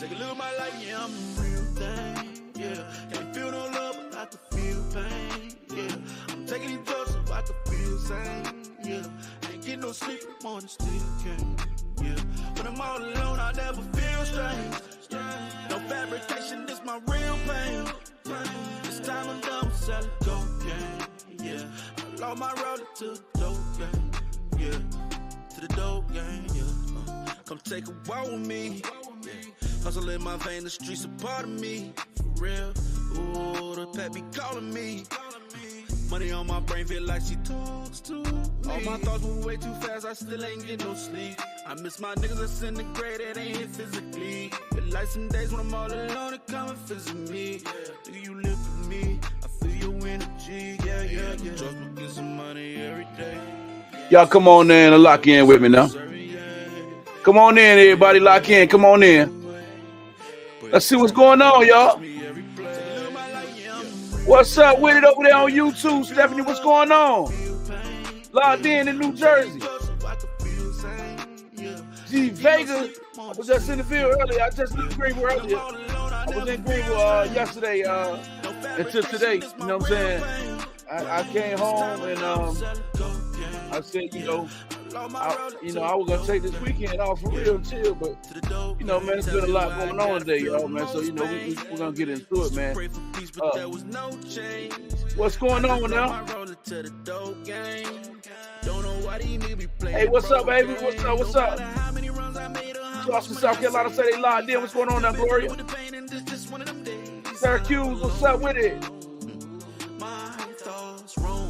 Take a look at my life, yeah, I'm a real thing. Yeah, can't feel no love, but I can feel pain. Yeah, I'm taking these drugs so I can feel sane. Yeah, ain't get no sleep in the morning, still came. Yeah, when I'm all alone, I never feel strange. No fabrication, this my real pain. This time I'm done with selling cocaine. Yeah, I lost my roller to the dope game. Yeah, to the dope game. Yeah, come take a walk with me. Yeah. Hustle in my vein, the streets a part of me. For real, ooh, the pet be calling me. Money on my brain, feel like she talks to me. All my thoughts move way too fast, I still ain't get no sleep. I miss my niggas that's in the grade that ain't here physically. Feel like some days when I'm all alone, it come and visit me. Do you live for me? I feel your energy, yeah. Trust me, get some money every day. Y'all come on in and lock in with me now. Come on in, everybody, lock in. Come on in. Let's see what's going on, y'all. What's up with it over there on YouTube, Stephanie? What's going on? Locked in New Jersey. G Vega, I was just in the field earlier. I just left Greenville earlier. I was in Greenville yesterday until today. You know what I'm saying? I came home and I said, I was gonna take this weekend off for real and chill, but man, it's been a lot going on today, y'all, man. So we're gonna get into it, man. What's going on now? Hey, what's up, baby? What's up? Charleston, South Carolina say they locked in. What's going on now, Gloria? Syracuse, what's up with it?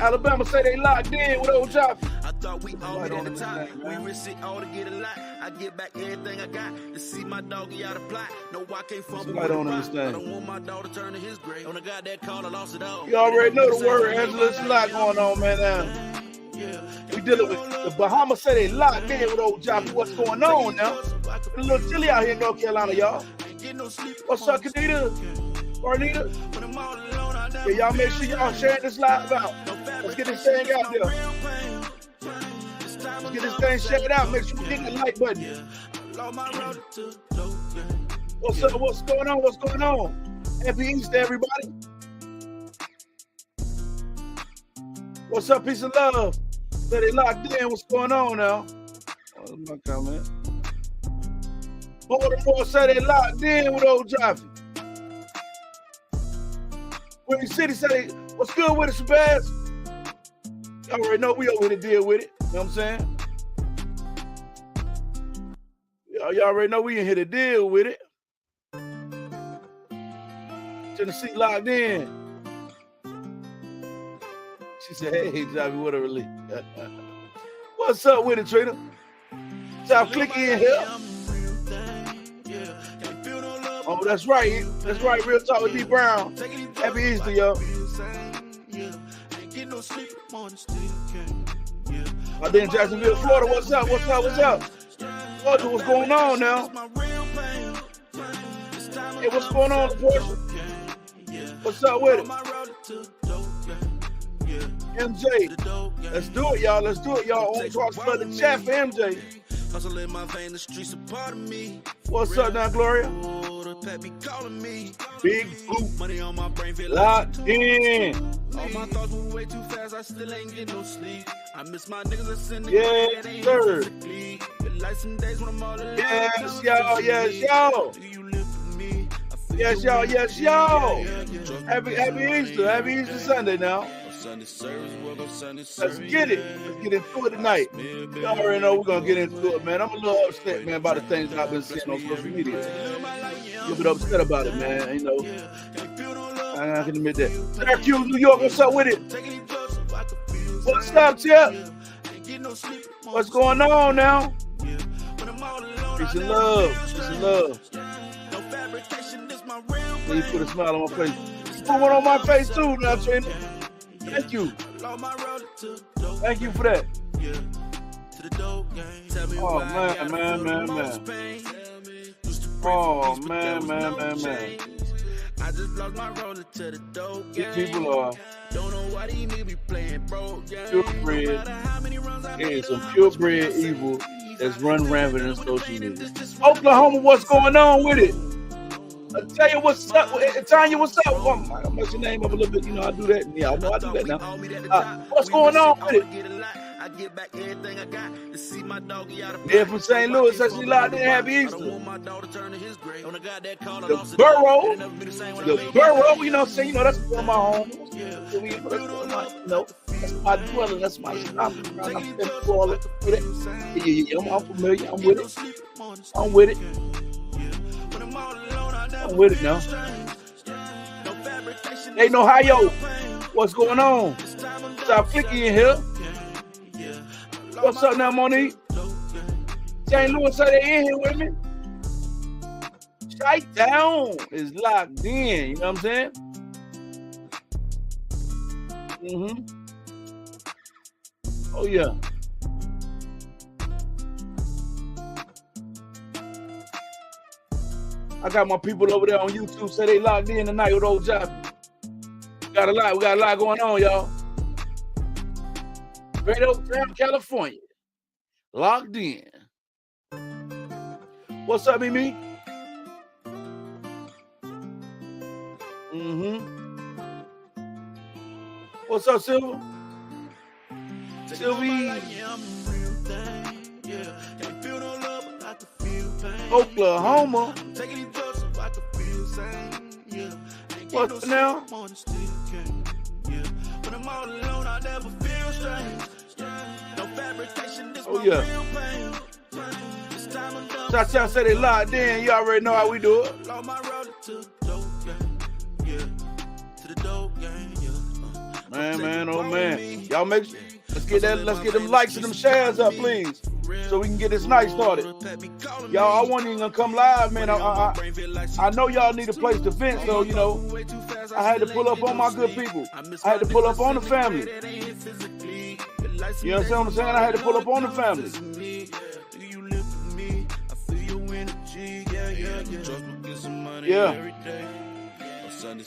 Alabama say they locked in with old Joffy. I thought we all had the time. We risk it all to get a lot. I get back everything I got to see my doggy out of plot. No, I can't fumble. I don't understand. I don't want my dog to turn to his grave. When I got that call, I lost it all. You already know the word, Angela. There's a lot going on, man. We dealing with the Bahamas say they locked in with old Joffy. What's going on now? It's a little chilly out here in North Carolina, y'all. What's up, Kanita? Arnita? Yeah, y'all make sure y'all sharing this live out. Let's get this thing out there. Let's get this thing shared out. Make sure we hit the like button. What's up? What's going on? What's going on? Happy Easter, everybody. What's up? Peace and love. So they locked in. What's going on now? Oh, that's my comment. Baltimore say they locked in with old Joffy. Windy City say, what's good with it, Shabazz? Y'all already know we over here to deal with it. You know what I'm saying? Y'all already know we in here to deal with it. Tennessee locked in. She said, hey, Joffy, what a relief. What's up with it, Trina? Y'all click in here. Oh, that's right. That's right. Real talk with D Brown. Happy Easter, y'all. I did in Jacksonville, Florida. What's up? Florida, what's going on now? Hey, what's going on, Portia? What's up with it? MJ. Let's do it, y'all. On Talks for the chat for MJ. Hustle in my vein, the streets a part of me. What's up now, Gloria? Pet be calling me. Big Blue. Money on my brain, feel locked in. All my thoughts move way too fast, I still ain't get no sleep. I miss my niggas that's in the yes, sir. Feel like some days when I'm all alone. Yes, y'all. Do you live for me? Yes, y'all. Happy Easter Sunday now. Let's get it. Let's get into it tonight. You already know we're gonna get into it, man. I'm a little upset, man, about the things that I've been seeing on social media. You'll be upset about it, man. You know, I can admit that. Syracuse, New York, what's up with it? What's up, Chip? What's going on now? Peace and love. Please put a smile on my face. Put one on my face too, now, Trina. Thank you for that. Oh, man. I just lost my roller to the dope game. These people are don't know why these niggas be playing broke game. Purebred. There's some purebred evil that's run rampant in social media. Oklahoma, what's going on with it? tell you what's up. Tanya, what's up? Oh, I'll mess your name up a little bit. You know, I do that. Yeah, I know I do that now. What's going on with it? Yeah, from St. Louis, says she locked in. Happy Easter. The borough, you know what I'm saying? You know, that's one of my home. You know, that's my dwelling. That's my stomping ground. I'm familiar. I'm with it. I'm with it. I'm with it now. Hey, no, hi, yo. What's going on? Stop flicky in here. What's up now, Monique? St. Louis, say they in here with me. Shite down is locked in. You know what I'm saying? Oh, yeah. I got my people over there on YouTube say they locked in tonight with old Joppy. We got a lot going on, y'all. Great Oak Town, California. Locked in. What's up, Mimi? What's up, Silver? Sylvie. Oklahoma. What's now? Oh, yeah. Cha-Cha said they locked in. You already know how we do it. Man, oh man. Y'all make sure, let's get them likes and them shares up, please. So we can get this night started. Y'all, I wasn't even gonna come live, man. I know y'all need a place to vent, so you know, I had to pull up on my good people. I had to pull up on the family. You understand what I'm saying? I had to pull up on the family. Yeah.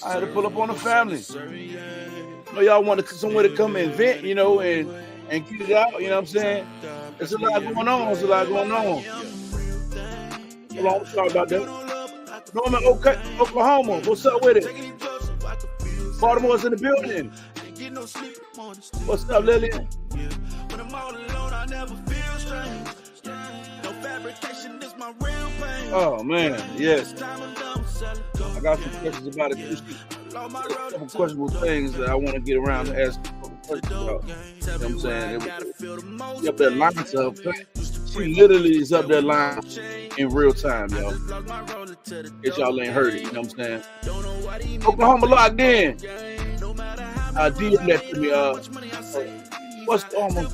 I had to pull up on the family. You know, y'all want somewhere to come and vent, you know, and get it out, you know what I'm saying? There's a lot going on. Hold on, sorry about that. Norman, Oklahoma, what's up with it? Baltimore's in the building. What's up, Lillian? Oh, man, yes. I got some questions about it. A couple questionable things that I want to get around to ask questions about. You know what I'm saying? She up there lying to her face. She literally is up there lying in real time, y'all. Guess y'all ain't heard it, you know what I'm saying? Oklahoma locked in. DM that to me. What's almost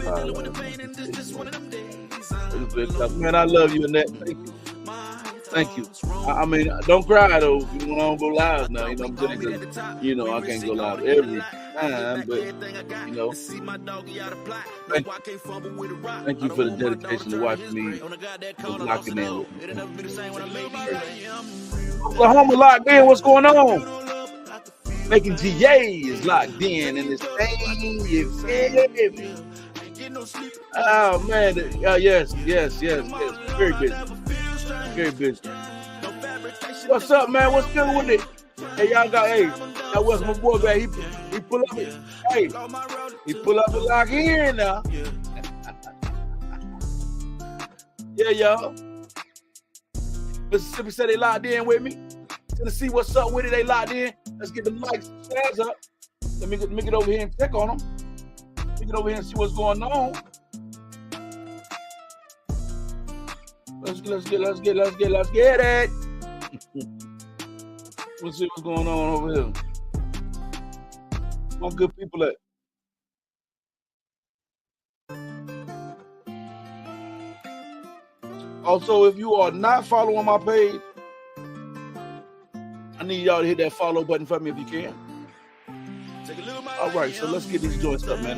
man, I love you, Annette. Thank you. I mean, don't cry though. You don't go live now. You know what I'm saying? You know, I can't go live every time, but you know, thank you for the dedication to watching me locking in with me. Oklahoma locked in. What's going on? Making GA is locked in this thing. You feel me? Oh man, yes. Very busy. Very busy. What's up, man? What's good with it? Hey, y'all what's my boy back? He pull up it. Hey, he pull up and lock in now. Yeah, y'all. Mississippi said they locked in with me. Tennessee, what's up with it? They locked in. Let's get them likes and shares up. Let me get over here and check on them. Let me get over here and see what's going on. Let's get it. Let's see what's going on over here. My good people at. Also, if you are not following my page, I need y'all to hit that follow button for me if you can. All right, so let's get these joints up, man.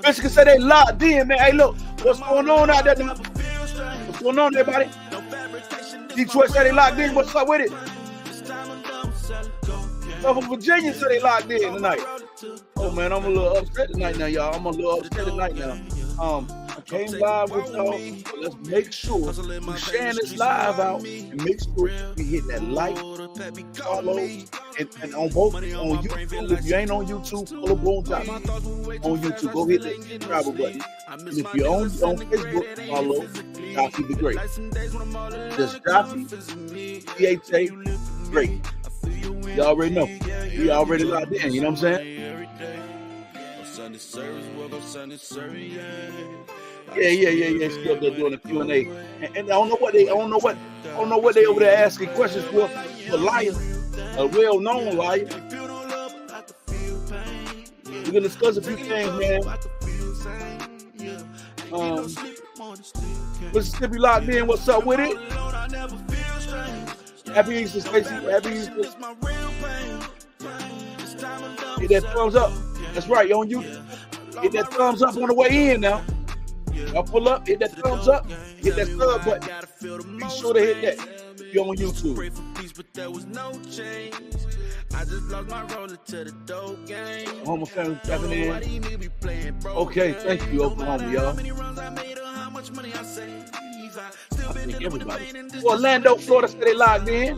Michigan said they locked in, man. Hey, look, what's going on out there now? What's going on, everybody? Detroit said they locked in. What's up with it? Norfolk, Virginia said they locked in tonight. Oh man, I'm a little upset tonight now, y'all. I'm a little upset tonight now. I came live with y'all. So let's make sure we sharing this live out and make sure we hit that like, follow, and on both on YouTube. If you ain't on YouTube, follow Bone Top on YouTube. Go hit that subscribe button. And if you're on Facebook, follow Jockey the Great. Just Jockey, PHA Great. You already know. We already locked in. You know what I'm saying? Yeah. Still there doing the Q&A, and I don't know what they over there asking questions for. A liar, a well-known liar. We're gonna discuss a few things, man. Mississippi locked in. What's up with it? Happy Easter, Stacey. Happy Easter. Hit that thumbs up. That's right, you on YouTube. Hit that thumbs up on the way in now. Y'all pull up, hit that thumbs up, hit that sub button. Be sure to hit that. You're on YouTube. Oklahoma family tapping in. Okay, thank you, Oklahoma, y'all. I think everybody. Orlando, Florida, said they logged in.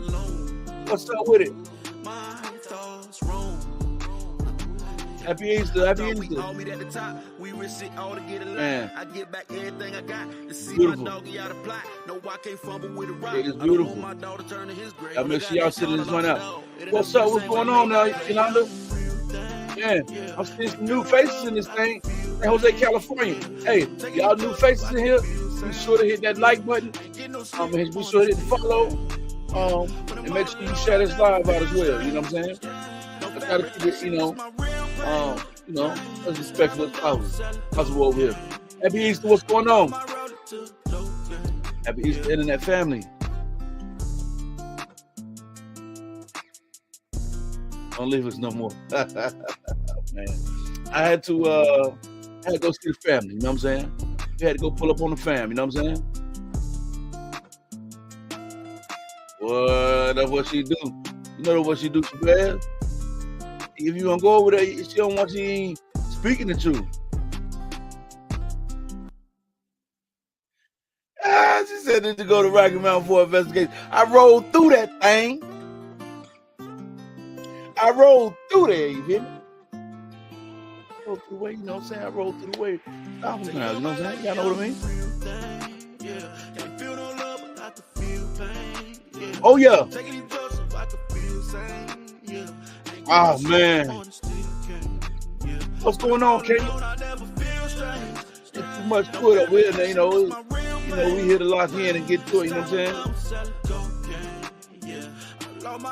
What's up with it? Happy Easter, happy Easter. Man. Beautiful. It is beautiful. Y'all make sure y'all sit in this one out. What's up? What's going on now, Yolanda? Man, I'm seeing some new faces in this thing. San Jose, California. Hey, y'all new faces in here. Be sure to hit that like button. Be sure to hit the follow. And make sure you share this live out as well. You know what I'm saying? I try to keep it, as respectful as possible over here. Happy Easter, what's going on? Happy Easter, internet family. Don't leave us no more. Man, I had to go see the family, you know what I'm saying? We had to go pull up on the fam, you know what I'm saying? Well, that's what she do. You know what she do, she bad? If you gonna go over there, she don't want you speaking the truth. She said that to go to Rocky Mountain for investigation. I rolled through that thing. I rolled through there, you hear me? Rolled through the way, you know what I'm saying? I rolled through the way. You know what I'm saying? Y'all know what I mean? Oh, yeah. Oh, man. What's going on, Kenny? It's too much to it over here, you know, we here to lock in and get to it, you know what I'm saying?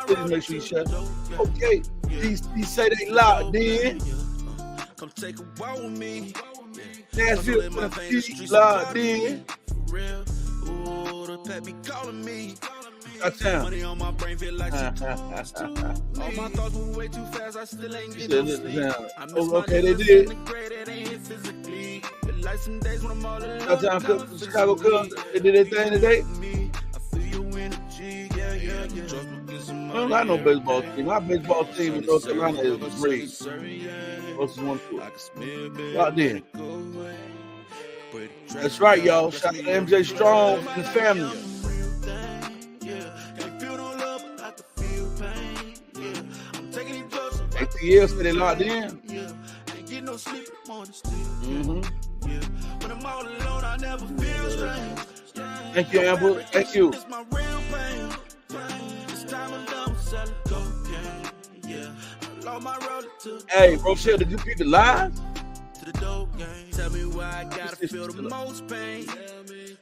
Please make sure you shut up. Okay, these say they locked in. Come take a walk with me. Nashville, Tennessee, locked in. Ooh, the pet be calling me. Money on my brain feel like all my thoughts move way too fast. I still ain't getting no sleep. Okay, they did. Chicago Cubs, they did their thing today. I don't got no baseball team. My baseball team in North Carolina is the Braves. What's one for? Out there. That's right, y'all. Shout out to MJ Strong and his family. ATL said they locked in. Thank you, Amber. Thank you. Hey, Rochelle, did you keep it live? Tell me why I gotta feel the most pain.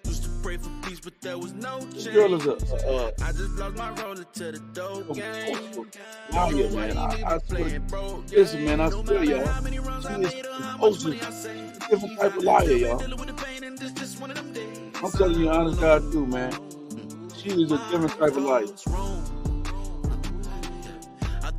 Used to pray for peace, but there was no change. Girl is I just lost my roller to the dope game. Oh, yeah, man. I swear. Listen, man, I swear, y'all. She is a different type of liar, y'all. I'm telling you, honest God, too, man. She is a different type of liar.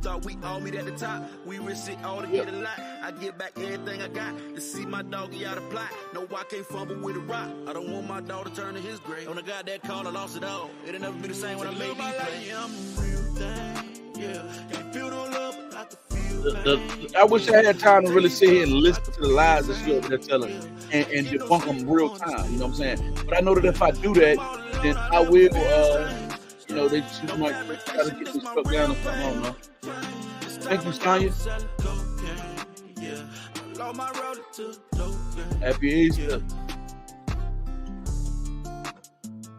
Thought we all meet at the top. We risk it all to get a lot. I get back everything I got to see my doggy out of plot. No, I can't fumble with a rock. I don't want my dog to turn to his grave. On the guy that called, I lost it all. It'll never be the same when I made these plays. I'm a real thing. Yeah, can't feel no love, but I can feel I wish I had time to really sit here and listen to the lies that she over there telling and debunk them real time. You know what I'm saying? But I know that if I do that, then I will. You know, she might try to get me struck down or something. I don't know. Thank you, Sonya. Happy Easter.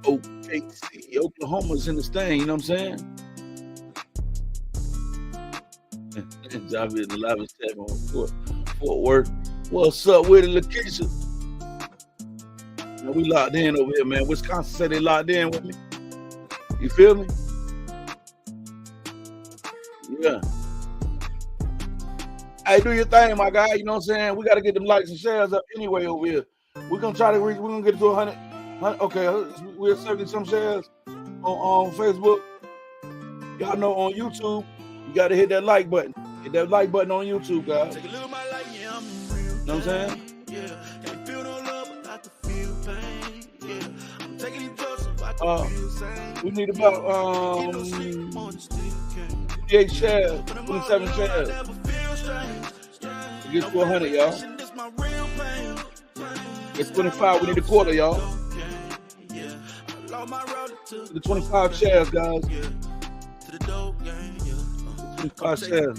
OKC, Oklahoma's in this thing, you know what I'm saying? Javier 11-7 on Fort Worth. What's up with it, Lakeisha? We locked in over here, man. Wisconsin said they locked in with me. You feel me? Yeah. Hey, do your thing, my guy. You know what I'm saying? We got to get them likes and shares up anyway over here. We're going to try to reach, we're going to get to 100. Okay, we're 70 some shares on Facebook. Y'all know on YouTube, you got to hit that like button. Hit that like button on YouTube, guys. You know what I'm saying? We need about 28 shares, 27 shares. Get to 100, y'all. It's 25. We need a quarter, y'all. The 25 shares, guys. 25 shares.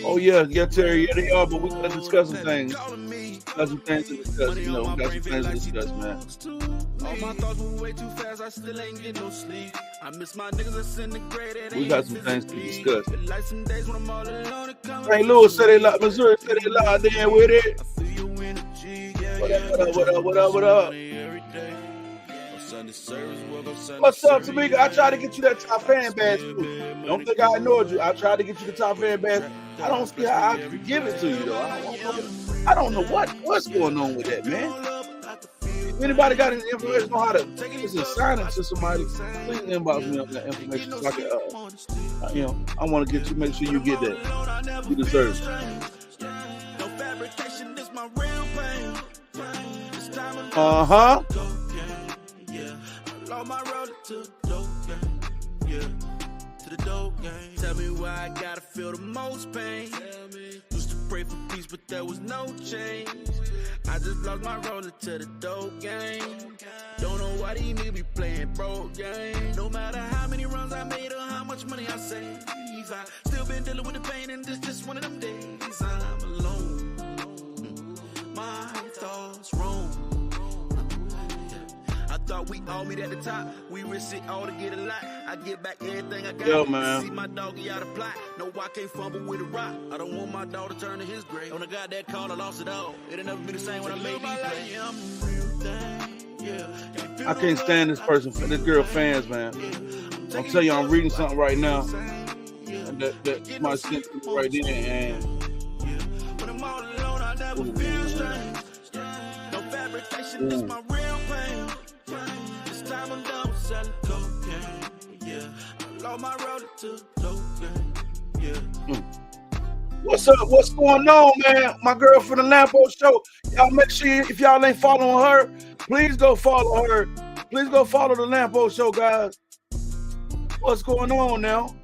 Oh yeah, Terry, yeah they are, but we gotta discuss some things. Got some things to discuss, you know. We got some things to discuss, man. All my thoughts were way too fast, I still ain't get no sleep. I miss my niggas disintegrated. We got some things to discuss. St. Louis said they locked, Missouri said they locked in with it. What up? What's up, Tamika? I tried to get you that top fan badge too. Don't think I ignored you. I tried to get you the top fan badge. I don't see how I can give it to you though. I don't know what's going on with that, man. If anybody got any information on how to just assign it to somebody, please inbox me on that information so I can, I want to get you, make sure you get that. You deserve it. Uh-huh. My road to the dope game, to the dope game. Tell me why I gotta feel the most pain. Used to pray for peace, but there was no change. I just lost my roller to the dope game. Don't know why these niggas be playing broke game. No matter how many runs I made or how much money I saved, I still been dealing with the pain, and this just one of them days. I'm alone. My thoughts wrong. Thought we all meet at the top. We risk it all to get a lot. I get back everything I got. Yo, man. See my doggy out of plot. No, I can't fumble with a rock. I don't want my dog to turn to his grave. On the guy that called, I lost it all. It'll never be the same when I made these plays. I can't stand this person, this girl fans, man. I'll tell you, I'm reading something right now. And that my sent right there. And when I'm all alone, I never feel strange. No fabrication, this my real pain. This time I'm done with selling cocaine. Yeah, I lost my road to cocaine. Yeah. What's up? What's going on, man? My girl from the Lampo Show. Y'all make sure if y'all ain't following her, please go follow her. Please go follow the Lampo Show, guys. What's going on now?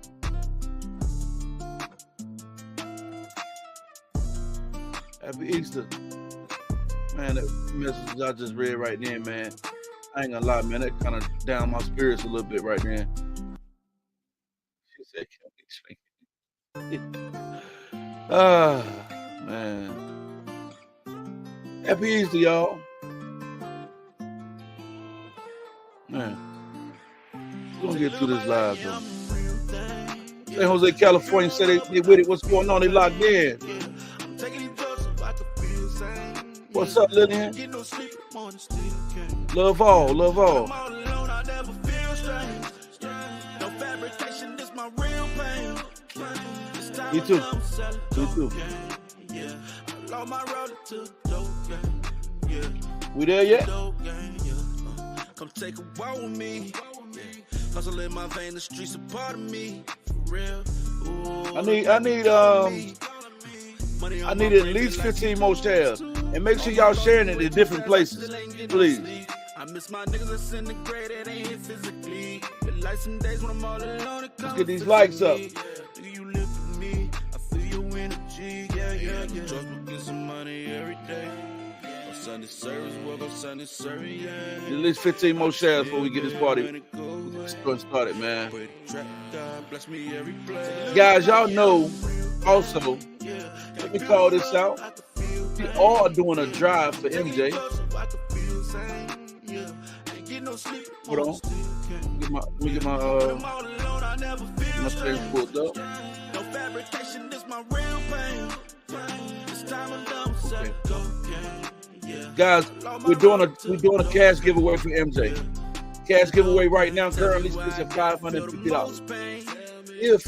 Happy Easter. Man, that message I just read right there, man. I ain't gonna lie, man. That kind of down my spirits a little bit right there. She said, man. Happy Easter, y'all. Man. We're gonna get through this live, though. San Jose, California said they with it. What's going on? They locked in. What's up, Lillian? Love all, love all. Me too. Me too. We there yet? Come take a walk with me. Hustle in my vein, the streets a part of me. For real. I need at least 15 more shares. And make sure y'all sharing it in different places, please. I miss my niggas disintegrated, ain't physically. like some days when I'm all alone. Let's get these likes up. You live for me. I feel your energy. Yeah. Trust me, get some money every day. On Sunday service, work on Sunday service, yeah. At least 15 more shares before we get this party started, man. Guys, y'all know also, let me call this out. We are doing a drive for MJ. Hold on. Let me get my things pulled up. Okay. Guys, we're doing a cash giveaway for MJ. Cash giveaway right now currently is at $550. If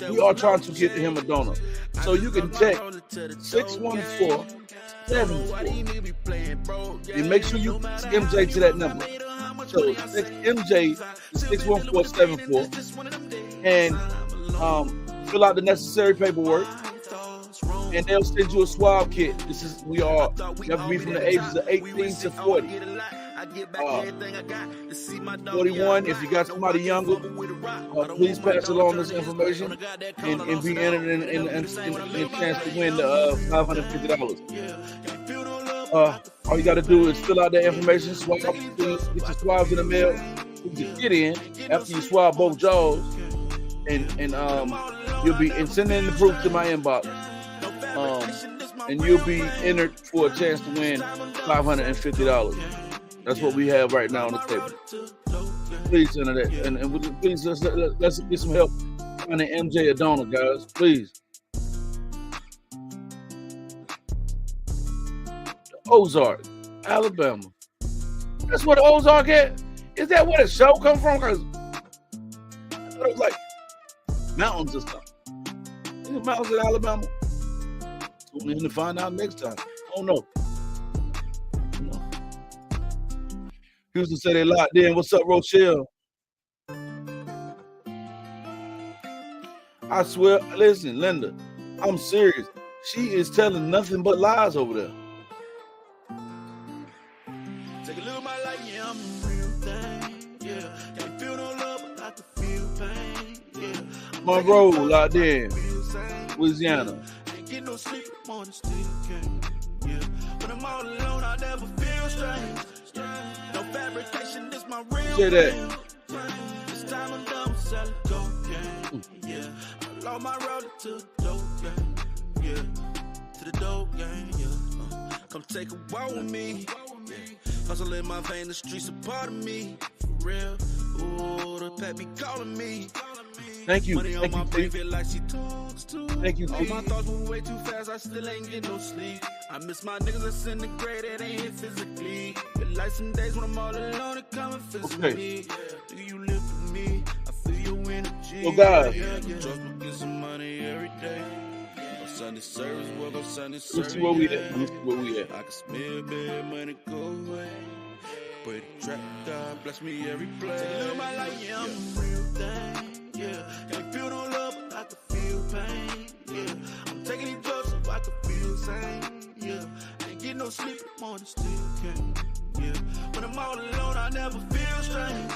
we are trying to get him a donor, so you can text 614-74 and make sure you text MJ to that number. So text MJ to 614-74 and fill out the necessary paperwork, and they'll send you a swab kit. You have to be from the ages of 18 to 40. 41, if you got somebody younger, please pass along this information and be entered in chance to win the $550. All you got to do is fill out that information, swab, get your swabs in the mail, put your kit in after you swab both jaws, and you'll be send in the proof to my inbox, and you'll be entered for a chance to win $550. That's what we have right now on the table. Please enter that, and please let's get some help finding MJ a donor, guys. Please. Ozark, Alabama. That's where the Ozark at? Is that where the show come from? Because I thought it was like mountains or something. Is it mountains in Alabama? We'll need to find out next time. I don't know. Houston said they locked in. What's up, Rochelle? I swear, listen, Linda, I'm serious. She is telling nothing but lies over there. Take a look at my life, yeah, I'm a real thing. Yeah, can't feel no love, but I can feel pain. Yeah, Monroe locked in. Louisiana. Ain't get no sleep in the morning, still can. Yeah, when I'm all alone, I never feel strange. No fabrication, this my real. Say that. This time I'm done with selling cocaine. Yeah, I lost my road to the dope game. Yeah, to the dope game. Yeah, come take a walk with me. Hustle in my vein, the streets a part of me. For real. Ooh, the pet be calling me. Thank you. Money Thank on my you, brain feel like she talks to. Thank you, All my thoughts move way too fast, I still ain't get no sleep. I miss my niggas that's in the grade that ain't here physically. Feel like some days when I'm all alone, it come and visit me. Do you live for me? I feel your energy. Oh, God. Trust me, get some money every day. On Sunday service, work on Sunday service. Let's see where we at. Let me see where we at. I can smell bad money go away. Pray the track, God bless me every play. Take a look at my life, yeah, I'm a real thing. Yeah, can't feel no love, but I can feel pain. Yeah, I'm taking these drugs so I can feel sane. Yeah, ain't get no sleep in the morning, still can. Yeah, when I'm all alone, I never feel strange.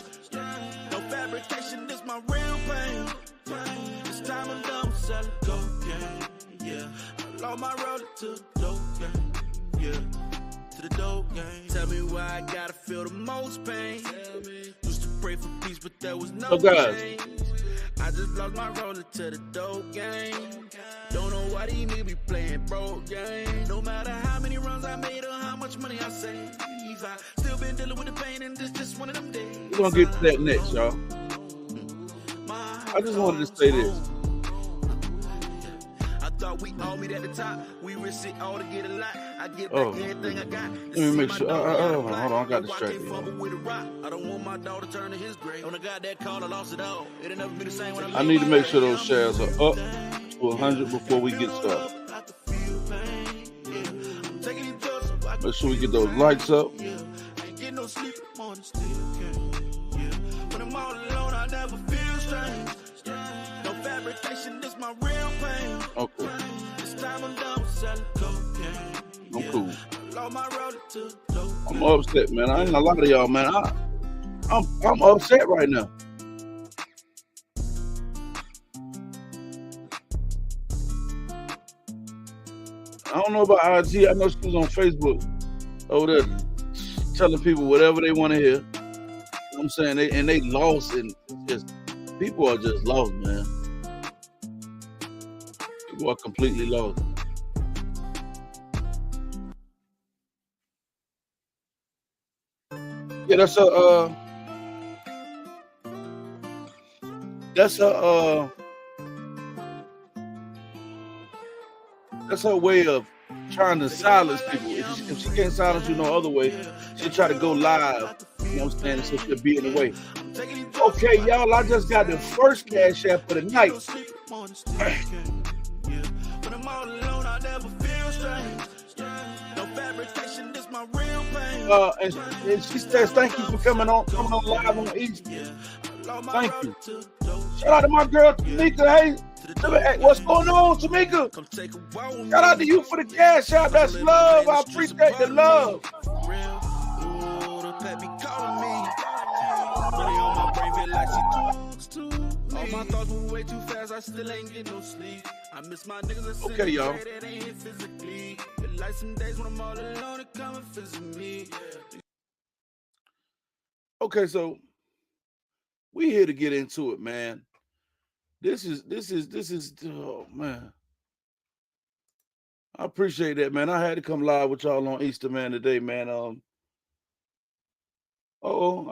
No fabrication, this my real pain. This time I'm done with selling cocaine. Yeah, I lost my road to the dope game. Yeah, to the dope game. Tell me why I gotta feel the most pain. Used to pray for peace, but there was no change. I just lost my roller to the dope game. Don't know why these niggas be playing broke game. No matter how many runs I made or how much money I saved, I still been dealing with the pain, and this just one of them days. We're gonna get to that next, y'all. I just wanted to say this. I thought we all meet at the top. We risk it all to get a lot. I get back everything I got. Let me make sure. Hold on, I got distracted. I don't want my dog to turn to his grave. When I got that call, I lost it all. It'll never be the same when I need to make sure those shares are up to 100 before we get started. Make sure we get those likes up. Ain't get no sleep in the morning, still can. When I'm all alone, I never feel strange. No fabrication, this my real pain. Okay. This time I'm done with selling cocaine. I'm cool. I lost my road to dope. I'm upset, man. I ain't gonna lie to y'all, man. I'm upset right now. I don't know about IG. I know she was on Facebook over there telling people whatever they want to hear. You know what I'm saying? They lost, and just people are just lost, man. People are completely lost. Yeah, that's her way of trying to silence people. If she can't silence you no other way, she'll try to go live. You know what I'm saying? So she'll be in the way. Okay, y'all, I just got the first cash app for the night. And she says, thank you for coming on live on East. Thank you. Shout out to my girl Tamika. Hey, what's going on, Tamika? Shout out to you for the cash app. That's love. I appreciate the love. My thoughts move way too fast, I still ain't get no sleep. I miss my niggas. Okay, y'all. That ain't physically. Like some days when I'm all alone, it come and visit me. Okay, so we here to get into it, man. This is oh man. I appreciate that, man. I had to come live with y'all on Easter, man, today, man. I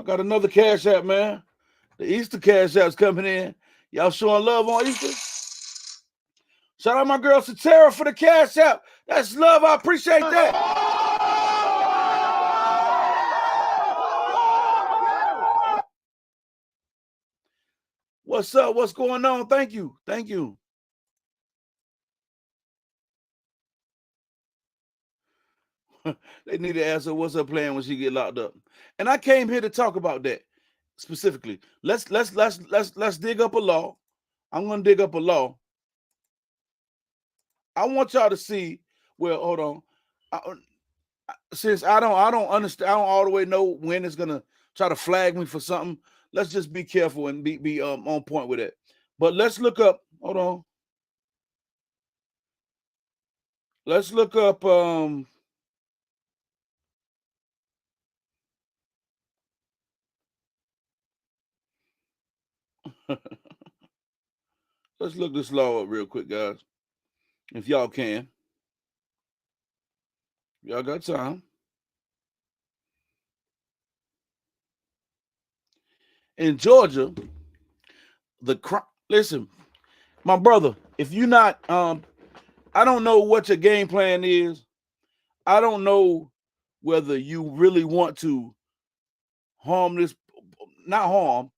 got another cash app, man. The Easter cash app's coming in. Y'all showing love on Easter? Shout out my girl Satara for the cash app. That's love. I appreciate that. What's up? What's going on? Thank you. Thank you. They need to ask her what's her plan when she get locked up. And I came here to talk about that specifically. Let's dig up a law. I'm gonna dig up a law. I want y'all to see. Well, hold on. Since I don't understand, I don't all the way know when it's gonna try to flag me for something. Let's just be careful and be on point with it. But let's look up. Hold on. Let's look up. Let's look this law up real quick, guys. If y'all can. Y'all got time. In Georgia, listen, my brother, if you're not I don't know what your game plan is. I don't know whether you really want to harm this, not harm,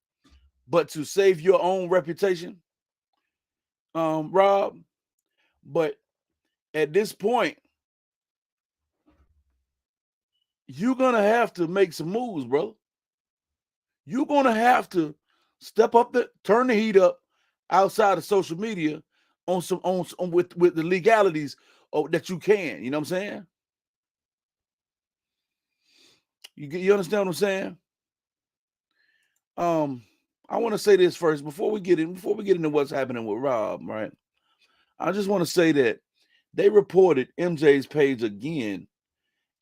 but to save your own reputation, Rob. But at this point, you're gonna have to make some moves, bro. You're gonna have to step up turn the heat up outside of social media on with the legalities that you can. You know what I'm saying? You understand what I'm saying? I want to say this first before we get into what's happening with Rob, right? I just want to say that they reported MJ's page again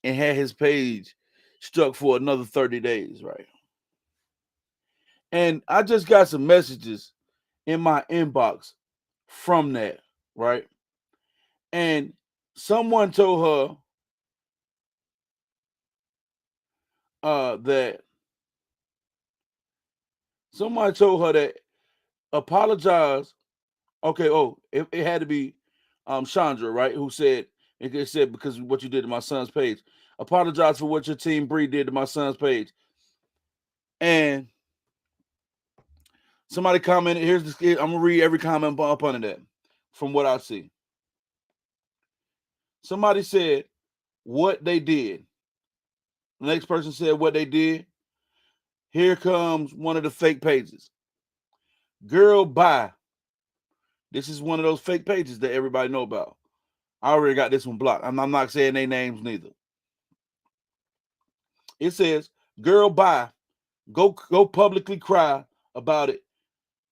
and had his page struck for another 30 days, right? And I just got some messages in my inbox from that, right? And someone told her that apologize. Okay, it had to be Chandra, right? Who said it said because of what you did to my son's page. Apologize for what your team Bree did to my son's page. And somebody commented, here's this. I'm gonna read every comment up under that from what I see. Somebody said what they did. The next person said what they did. Here comes one of the fake pages. Girl, bye. This is one of those fake pages that everybody know about. I already got this one blocked. I'm not saying their names neither. It says, girl, bye. Go publicly cry about it,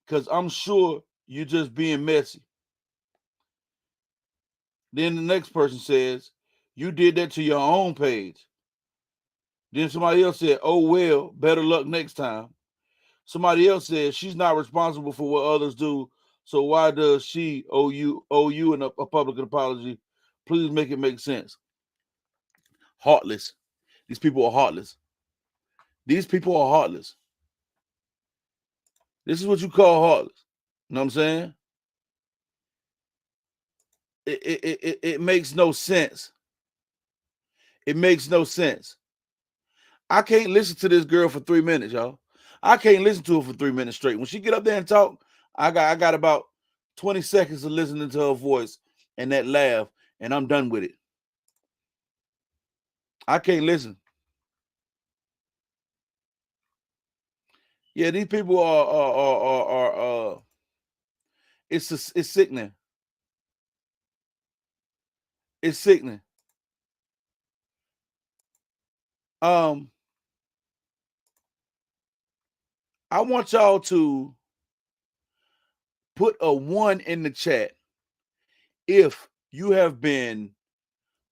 because I'm sure you're just being messy. Then the next person says, you did that to your own page. Then somebody else said, oh well, better luck next time. Somebody else said, she's not responsible for what others do, so why does she owe you a public apology? Please make it make sense. Heartless. These people are heartless. These people are heartless. This is what you call heartless. You know what I'm saying? It makes no sense. It makes no sense. I can't listen to this girl for 3 minutes, y'all. I can't listen to her for 3 minutes straight. When she get up there and talk, I got about 20 seconds of listening to her voice and that laugh, and I'm done with it. I can't listen. Yeah, these people are it's sickening. It's sickening. Um, I want y'all to put a 1 in the chat if you have been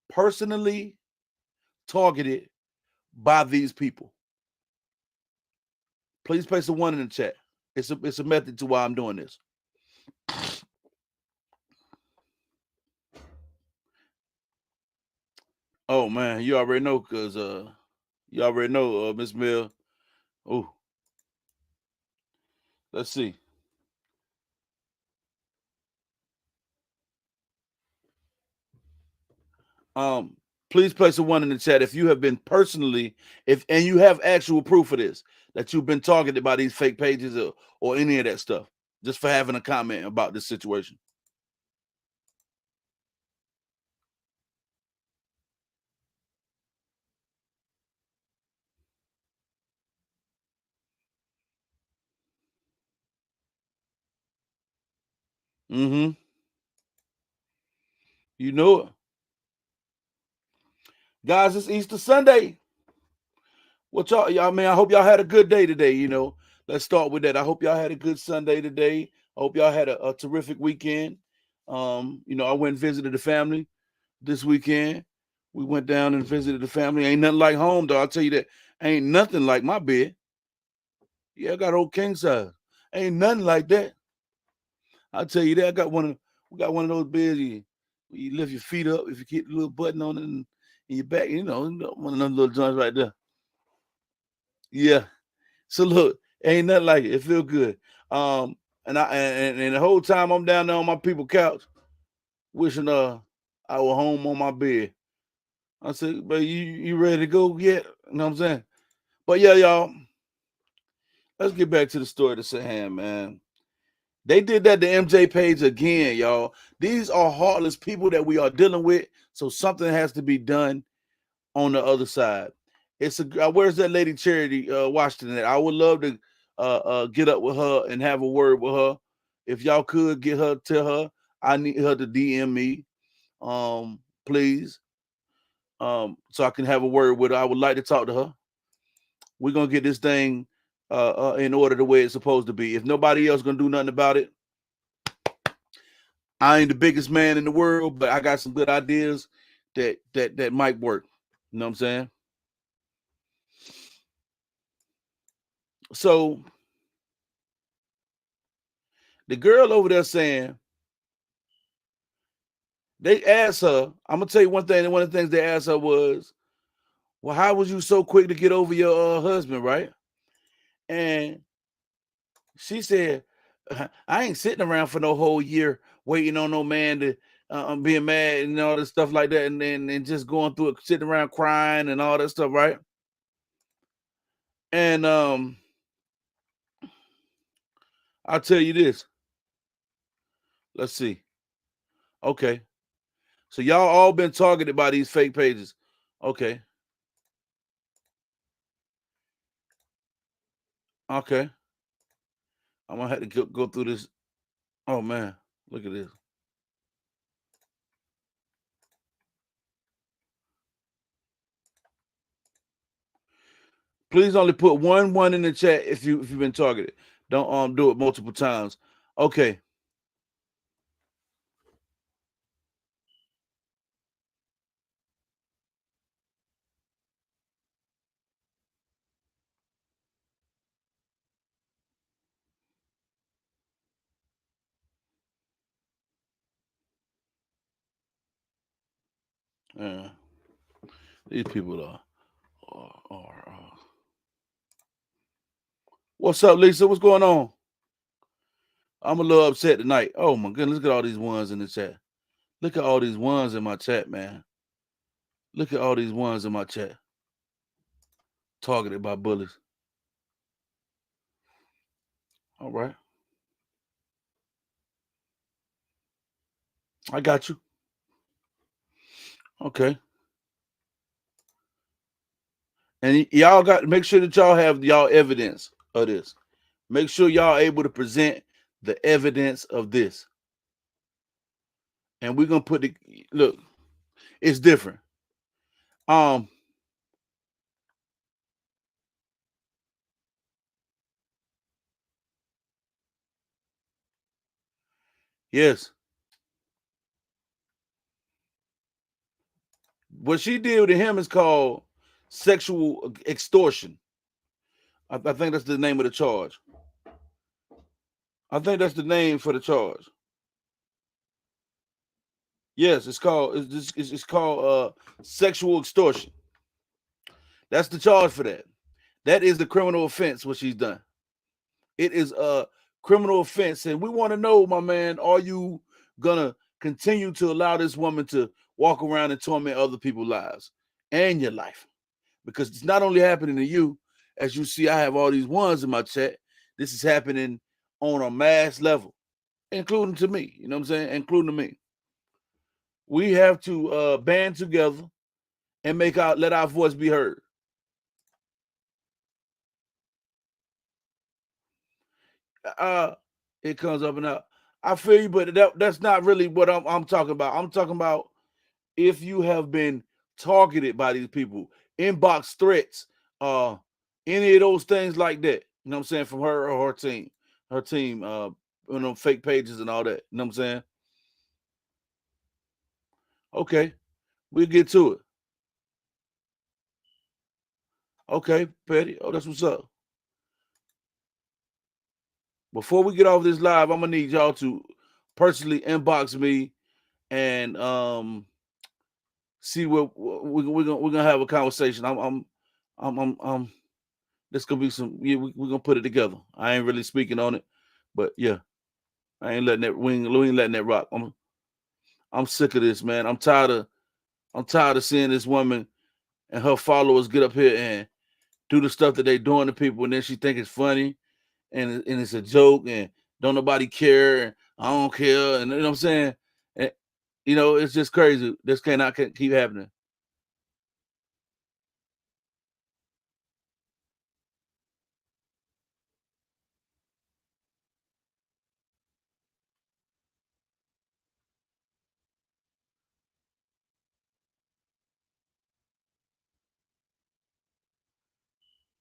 personally targeted by these people. Please place a 1 in the chat. It's a method to why I'm doing this. Oh man, you already know, cause you already know, Miss Mill. Oh, let's see. Um, please place a 1 in the chat if you have been personally, if and you have actual proof of this, that you've been targeted by these fake pages or any of that stuff, just for having a comment about this situation. Mm-hmm. You know it. Guys, it's Easter Sunday. What y'all, man, I hope y'all had a good day today. Let's start with that. I hope y'all had a good Sunday today. I hope y'all had a terrific weekend. I went and visited the family this weekend. We went down and visited the family. Ain't nothing like home, though. I'll tell you that. Ain't nothing like my bed. Yeah, I got old king size. Ain't nothing like that. I'll tell you that. We got one of those beds you lift your feet up if you get a little button on it in your back, one of those little joints right there. Yeah. So look, ain't nothing like it. It feel good. And the whole time I'm down there on my people couch, wishing I was home on my bed. I said, but you ready to go yet? You know what I'm saying? But yeah, y'all, let's get back to the story that's at hand, man. They did that to MJ Page again, y'all. These are heartless people that we are dealing with, so something has to be done on the other side. Where's that lady Charity Washington at? I would love to get up with her and have a word with her. If y'all could tell her I need her to DM me, please, so I can have a word with her. I would like to talk to her. We're gonna get this thing in order the way it's supposed to be. If nobody else gonna do nothing about it, I ain't the biggest man in the world, but I got some good ideas that might work. You know what I'm saying? So the girl over there saying they asked her. I'm gonna tell you one thing. And one of the things they asked her was, "Well, how was you so quick to get over your husband, right?" And she said, "I ain't sitting around for no whole year waiting on no man to being mad and all this stuff like that, and just going through it, sitting around crying and all that stuff, right?" And I'll tell you this. Let's see. Okay, so y'all all been targeted by these fake pages. Okay, okay. I'm gonna have to go through this. Oh man, look at this. Please only put one in the chat if you've been targeted. Don't do it multiple times. Okay. Uh, these people are. What's up, Lisa? What's going on? I'm a little upset tonight. Oh my goodness, look at all these ones in the chat. Look at all these ones in my chat, man. Look at all these ones in my chat. Targeted by bullies. All right. I got you. Okay. And y'all got to make sure that y'all have y'all evidence of this. Make sure y'all able to present the evidence of this. And we're gonna put the look, it's different. Um, yes. What she did to him is called sexual extortion. I think that's the name of the charge. I think that's the name for the charge. Yes, it's called sexual extortion. That's the charge for that. That is the criminal offense what she's done. It is a criminal offense, and we want to know, my man, are you gonna continue to allow this woman to walk around and torment other people's lives and your life? Because it's not only happening to you, as you see, I have all these ones in my chat. This is happening on a mass level, including to me. You know what I'm saying? Including to me. We have to band together and let our voice be heard. Uh, it comes up and out. I feel you, but that's not really what I'm talking about. I'm talking about if you have been targeted by these people, inbox threats, uh, any of those things like that. You know what I'm saying? From her or her team, fake pages and all that. You know what I'm saying? Okay, we'll get to it. Okay, Petty. Oh, that's what's up. Before we get off this live, I'm gonna need y'all to personally inbox me and see what we're gonna have a conversation. I'm this gonna be some. Yeah, we're gonna put it together. I ain't really speaking on it, but yeah, I ain't letting that. We ain't letting that rock. I'm sick of this, man. I'm tired of seeing this woman and her followers get up here and do the stuff that they doing to people, and then she think it's funny and it's a joke and don't nobody care. And I don't care, and you know what I'm saying. And, it's just crazy. This cannot keep happening.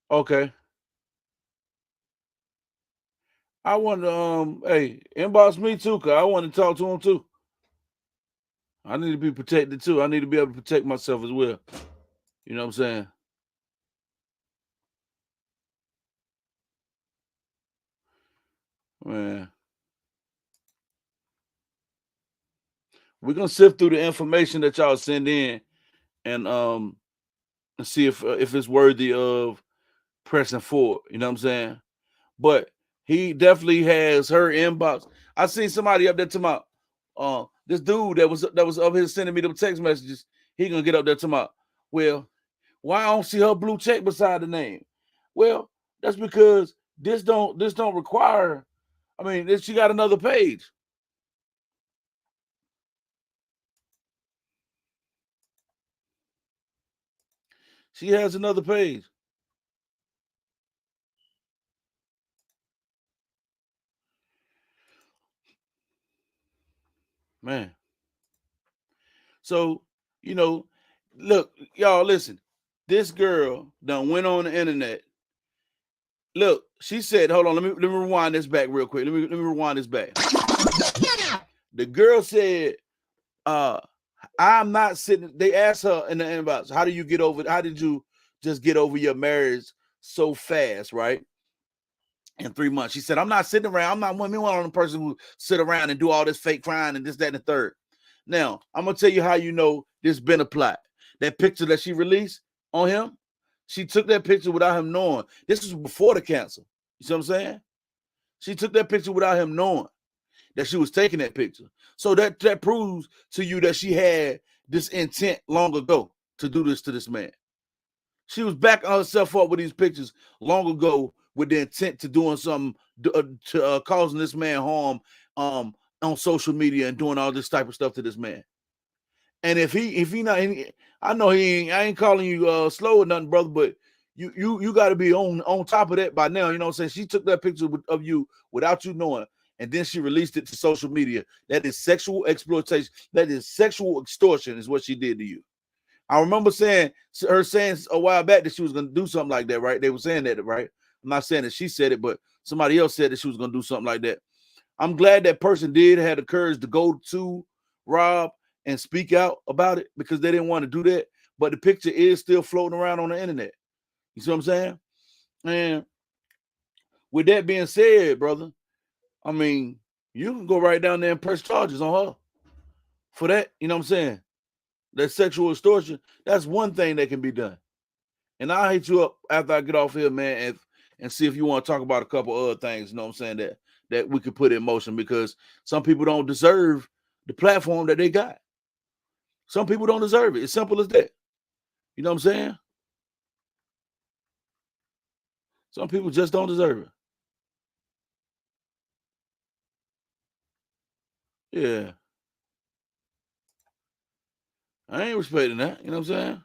Okay. I want to hey, inbox me too, cause I want to talk to him too. I need to be protected too. I need to be able to protect myself as well. You know what I'm saying? Man, we're gonna sift through the information that y'all send in and see if it's worthy of pressing forward. You know what I'm saying? But he definitely has her inbox. I seen somebody up there to my this dude that was up here sending me the text messages. He gonna get up there to my well, why I don't see her blue check beside the name? Well, that's because this don't require. I mean, she got another page. She has another page, man. So you know, look, y'all, listen. This girl done went on the internet. Look, she said, hold on, let me rewind this back real quick. Let me rewind this back. The girl said, I'm not sitting. They asked her in the inbox, how did you just get over your marriage so fast, right? In 3 months. She said, I'm not sitting around. I'm not one of the person who sit around and do all this fake crying and this, that, and the third. Now, I'm gonna tell you how you know this been a plot. That picture that she released on him, she took that picture without him knowing. This was before the cancel. You see what I'm saying? She took that picture without him knowing that she was taking that picture. So that proves to you that she had this intent long ago to do this to this man. She was backing herself up with these pictures long ago with the intent to doing something to causing this man harm on social media and doing all this type of stuff to this man. And if he not, I know he ain't. I ain't calling you slow or nothing, brother, but you got to be on top of that by now. You know what I'm saying? She took that picture of you without you knowing, and then she released it to social media. That is sexual exploitation. That is sexual extortion. Is what she did to you. I remember her saying a while back that she was going to do something like that, right? They were saying that, right? I'm not saying that she said it, but somebody else said that she was going to do something like that. I'm glad that person had the courage to go to Rob and speak out about it because they didn't want to do that. But the picture is still floating around on the internet. You see what I'm saying? And with that being said, brother, I mean, you can go right down there and press charges on her for that. You know what I'm saying? That sexual extortion, that's one thing that can be done. And I'll hit you up after I get off here, man, and see if you want to talk about a couple other things, you know what I'm saying, that we could put in motion because some people don't deserve the platform that they got. Some people don't deserve it. It's simple as that. You know what I'm saying? Some people just don't deserve it. Yeah. I ain't respecting that. You know what I'm saying?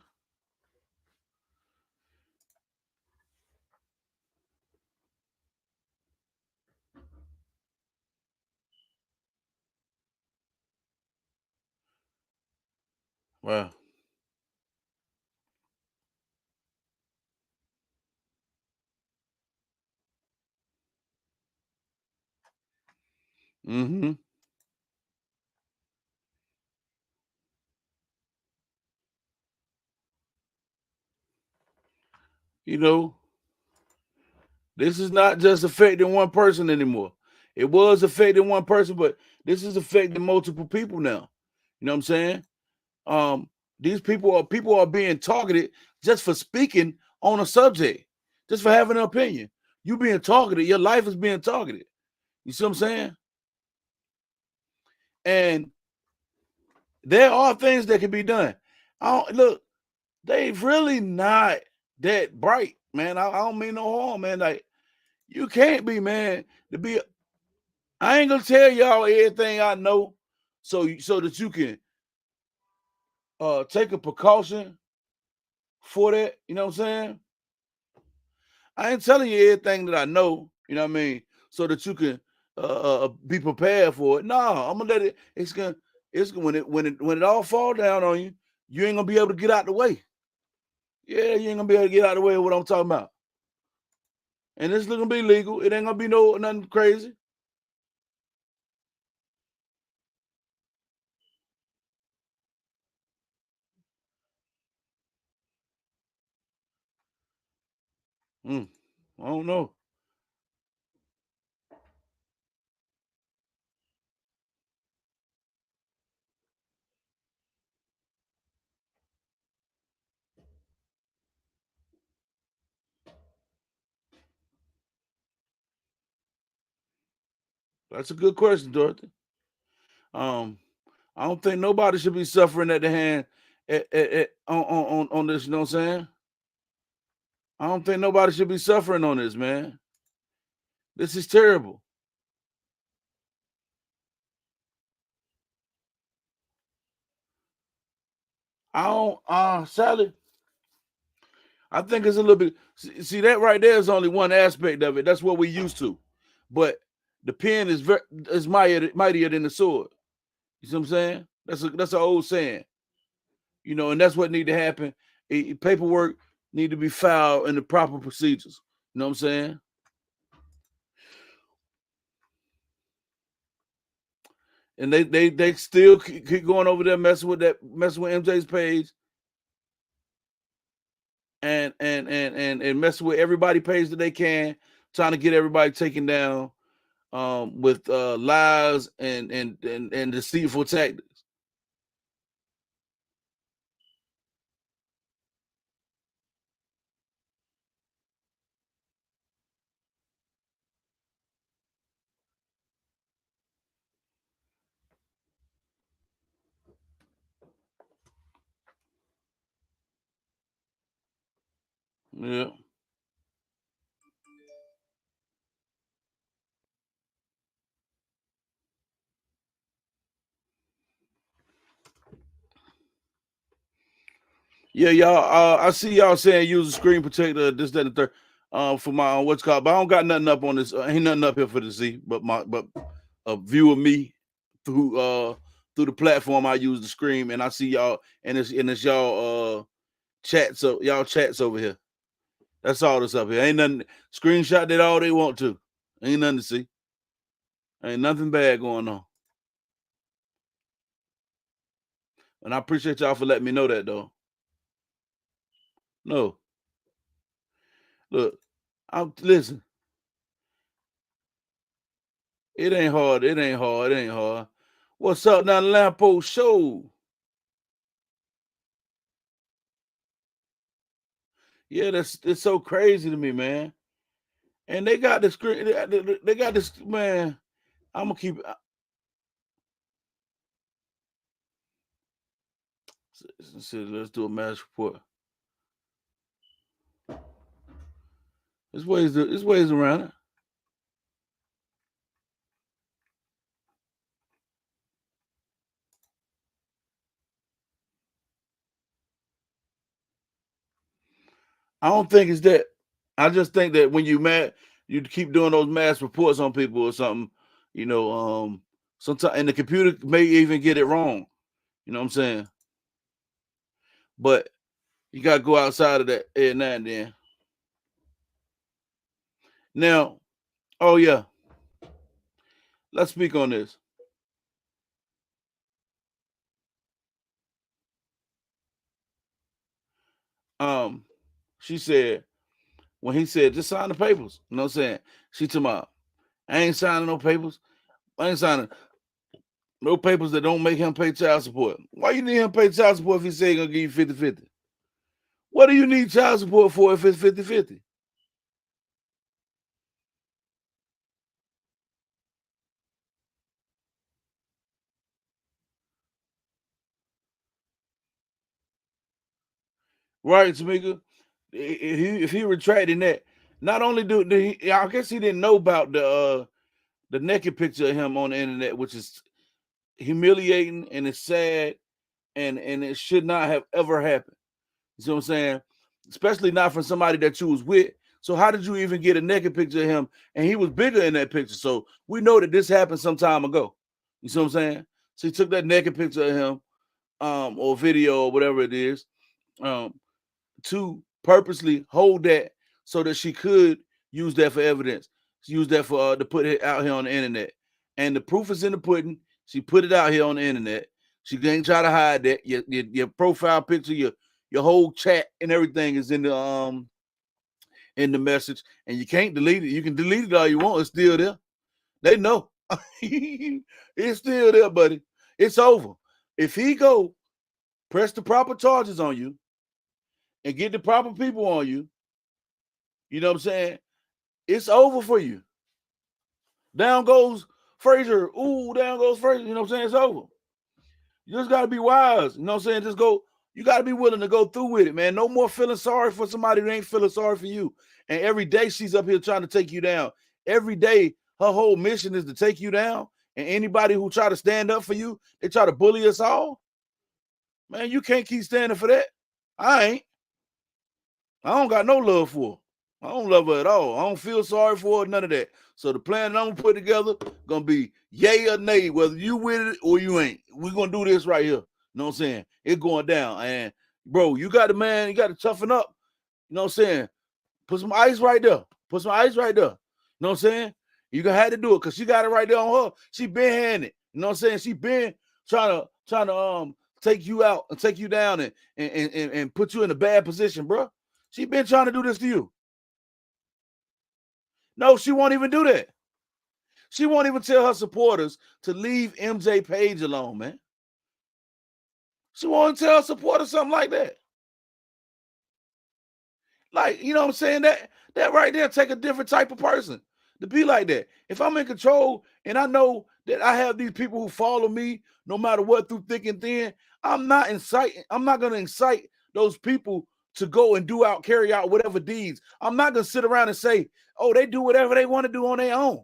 Well. Mm-hmm. You know, this is not just affecting one person anymore. It was affecting one person, but this is affecting multiple people now. You know what I'm saying? Um, these people are being targeted just for speaking on a subject, just for having an opinion. You being targeted, your life is being targeted. You see what I'm saying? And there are things that can be done. Look, they really not that bright, man. I don't mean no harm, man. Like you can't be, man, to be. I ain't gonna tell y'all everything I know, so that you can take a precaution for that. You know what I'm saying? I ain't telling you everything that I know. You know what I mean? So that you can be prepared for it. No, I'm gonna let it. It's when it all fall down on you, you ain't gonna be able to get out the way. Yeah, you ain't gonna be able to get out the way of what I'm talking about. And it's gonna be legal. It ain't gonna be nothing crazy. I don't know. That's a good question, Dorothy. Um, I don't think nobody should be suffering at the hand on this. You know what I'm saying? I don't think nobody should be suffering on this, man. This is terrible. I don't, Sally. I think it's a little bit. See that right there is only one aspect of it. That's what we used to, but the pen is mightier than the sword. You see what I'm saying? That's an old saying. You know, and that's what need to happen. Paperwork. need to be filed in the proper procedures. You know what I'm saying? And they still keep going over there messing with MJ's page and messing with everybody page that they can, trying to get everybody taken down with lies and deceitful tactics. Yeah. Yeah, y'all. I see y'all saying use a screen protector, this, that, and the third, for my what's called. But I don't got nothing up on this. Ain't nothing up here for to see, but a view of me through the platform. I use the screen, and I see y'all, and it's y'all chats. So y'all chats over here. That's all that's up here. Ain't nothing. Screenshot that all they want to. Ain't nothing to see. Ain't nothing bad going on. And I appreciate y'all for letting me know that though. No, look, I'm listen. It ain't hard. It ain't hard. It ain't hard. What's up now, the Lamppost Show? Yeah, it's so crazy to me, man. And they got this screen. They got this man. I'm gonna keep. Let's do a match report. There's ways around it. I don't think it's that. I just think that when you keep doing those mass reports on people or something, you know, sometimes and the computer may even get it wrong. You know what I'm saying? But you gotta go outside of that every now and then. Now, oh yeah, let's speak on this. Um, she said when he said just sign the papers. You know what I'm saying? She told me, I ain't signing no papers. I ain't signing no papers that don't make him pay child support. Why you need him to pay child support if he say he gonna give you 50-50? What do you need child support for if it's 50-50? Right, Tamika? If he retracting that, not only do he, I guess he didn't know about the naked picture of him on the internet, which is humiliating and it's sad and it should not have ever happened. You see what I'm saying? Especially not from somebody that you was with. So how did you even get a naked picture of him? And he was bigger in that picture. So we know that this happened some time ago. You see what I'm saying? So he took that naked picture of him, or video or whatever it is, um, to purposely hold that so that she could use that for evidence. Use that for to put it out here on the internet. And the proof is in the pudding. She put it out here on the internet. She ain't try to hide that. Your profile picture, your whole chat and everything is in the message, and you can't delete it. You can delete it all you want. It's still there. They know. It's still there, buddy. It's over. If he go press the proper charges on you and get the proper people on you, you know what I'm saying? It's over for you. Down goes Frazier. Ooh, down goes Frazier. You know what I'm saying? It's over. You just gotta be wise. You know what I'm saying? Just go. You gotta be willing to go through with it, man. No more feeling sorry for somebody who ain't feeling sorry for you. And every day she's up here trying to take you down. Every day her whole mission is to take you down. And anybody who try to stand up for you, they try to bully us all. Man, you can't keep standing for that. I ain't. I don't got no love for her. I don't love her at all. I don't feel sorry for her, none of that. So the plan I'm gonna put together gonna be yay or nay, whether you with it or you ain't. We're gonna do this right here. You know what I'm saying? It's going down. And bro, you got to toughen up. You know what I'm saying? Put some ice right there. Put some ice right there. You know what I'm saying? You gonna have to do it because she got it right there on her. She been handing. You know what I'm saying? She been trying to take you out and take you down and put you in a bad position, bro. She been trying to do this to you. No, she won't even do that. She won't even tell her supporters to leave MJ Page alone, man. She won't tell her supporters something like that. Like, you know what I'm saying? That right there take a different type of person to be like that. If I'm in control and I know that I have these people who follow me no matter what through thick and thin, I'm not gonna incite those people to go and carry out whatever deeds. I'm not gonna sit around and say, oh, they do whatever they want to do on their own.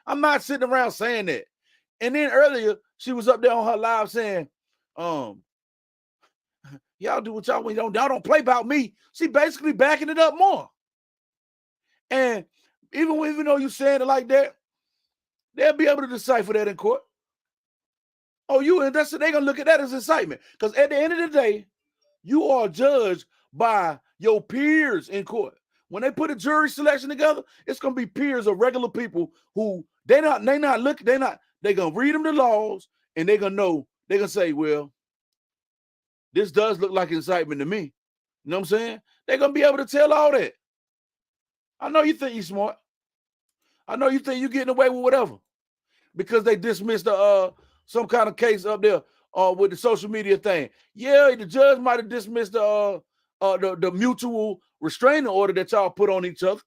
I'm not sitting around saying that. And then earlier, she was up there on her live saying, y'all do what y'all want. Y'all don't play about me. She basically backing it up more. And even though you saying it like that, they'll be able to decipher that in court. Oh, they're gonna look at that as incitement. Because at the end of the day, you are judged by your peers in court. When they put a jury selection together, it's gonna be peers of regular people who they're gonna read them the laws and they're gonna say, well, this does look like incitement to me. You know what I'm saying? They're gonna be able to tell all that. I know you think you're smart. I know you think you're getting away with whatever because they dismissed some kind of case up there with the social media thing. Yeah, the judge might have dismissed the mutual restraining order that y'all put on each other.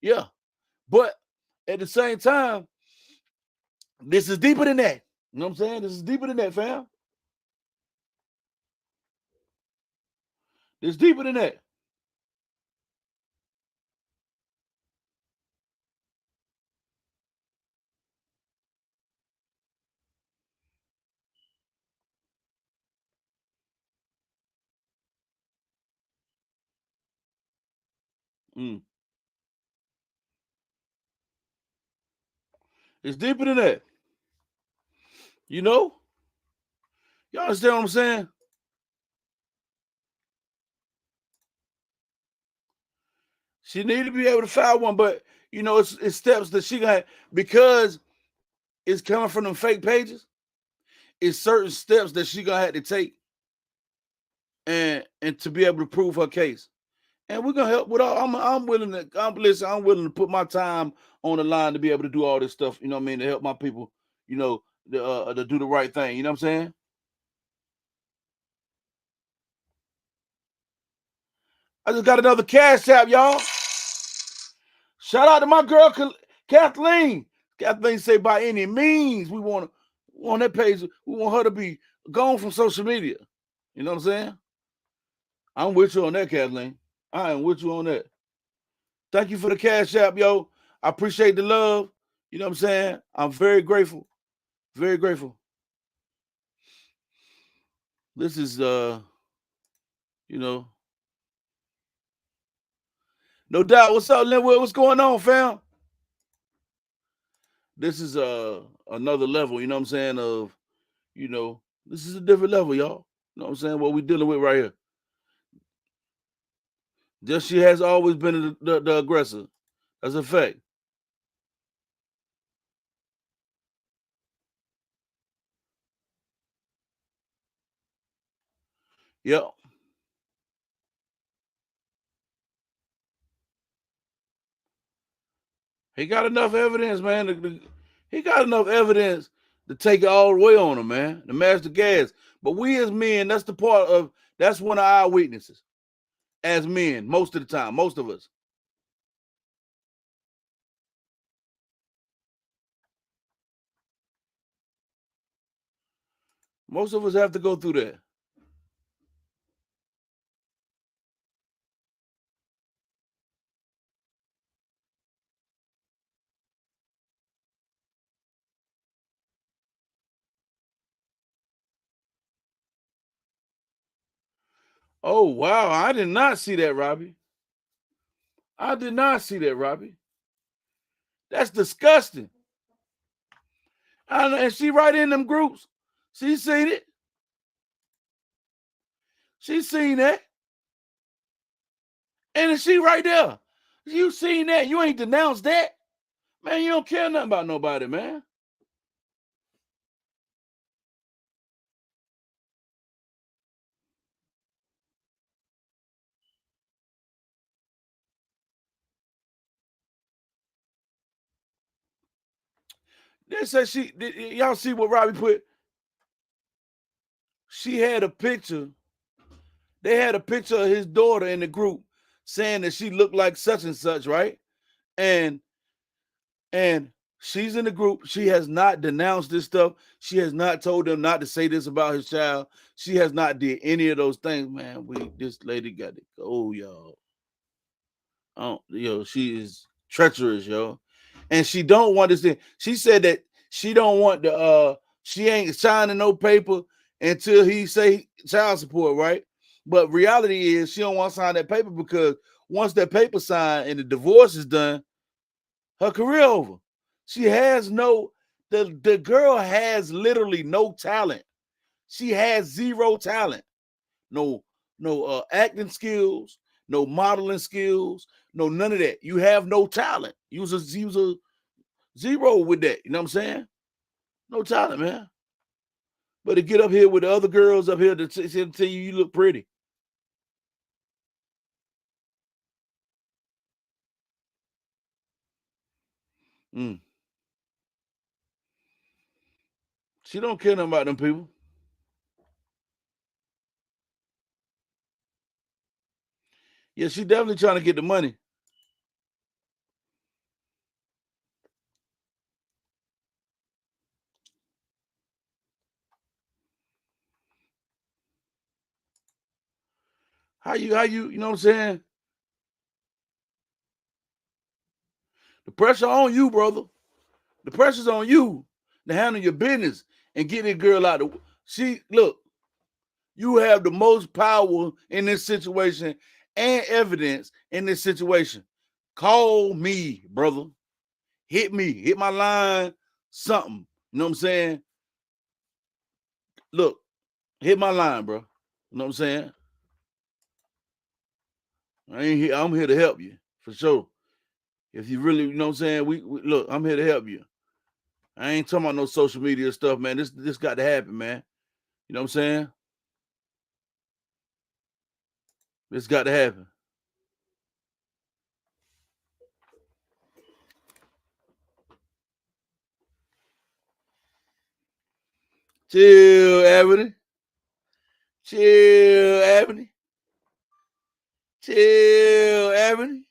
Yeah, but at the same time, this is deeper than that. You know what I'm saying? This is deeper than that, fam. It's deeper than that. Mm. It's deeper than that. You know? You understand what I'm saying? She need to be able to file one, but you know, it's steps that she got because it's coming from them fake pages. It's certain steps that she gonna have to take and to be able to prove her case. And we're gonna help with all. I'm willing to put my time on the line to be able to do all this stuff. You know what I mean? To help my people. You know, to do the right thing. You know what I'm saying? I just got another cash app, y'all. Shout out to my girl Kathleen. Kathleen say by any means we want on that page. We want her to be gone from social media. You know what I'm saying? I'm with you on that, Kathleen. I am with you on that. Thank you for the cash app, yo. I appreciate the love. You know what I'm saying? I'm very grateful. Very grateful. This is you know, no doubt. What's up, Linwood? What's going on, fam? This is another level, you know what I'm saying, of, you know, this is a different level, y'all. You know what I'm saying? What we dealing with right here. Just she has always been the aggressor. That's a fact. Yep. He got enough evidence, man. He got enough evidence to take it all the way on him, man. To match the gas. But we as men, that's one of our weaknesses. As men, most of the time, most of us. Most of us have to go through that. Oh, wow. I did not see that, Robbie. I did not see that, Robbie. That's disgusting. And she right in them groups. She seen it. She seen that. And she right there. You seen that? You ain't denounced that, man. You don't care nothing about nobody, man. They said y'all see what Robbie put? She had a picture. They had a picture of his daughter in the group saying that she looked like such and such, right? And and she's in the group. She has not denounced this stuff. She has not told them not to say this about his child. She has not did any of those things, man. This lady got to go, y'all. She is treacherous, yo. And she don't want this thing. She said that she don't want she ain't signing no paper until he say child support, right? But reality is she don't want to sign that paper because once that paper signed and the divorce is done, her career over. She has the girl has literally no talent. She has zero talent. No acting skills, no modeling skills, no none of that. You have no talent. You was a zero with that. You know what I'm saying? No talent, man. But to get up here with the other girls up here to tell you look pretty. Mm. She don't care nothing about them people. Yeah, she definitely trying to get the money. How you know what I'm saying? The pressure on you, brother. The pressure's on you to handle your business and get this girl out of. She look, you have the most power in this situation and evidence in this situation. Call me, brother. Hit me. Hit my line. Something. You know what I'm saying? Look, hit my line, bro. You know what I'm saying? I ain't here. I'm here to help you for sure. If you really, you know what I'm saying, we look. I'm here to help you. I ain't talking about no social media stuff, man. This got to happen, man. You know what I'm saying? This got to happen. Chill, Ebony. Chill, Ebony. Chill, Ebony.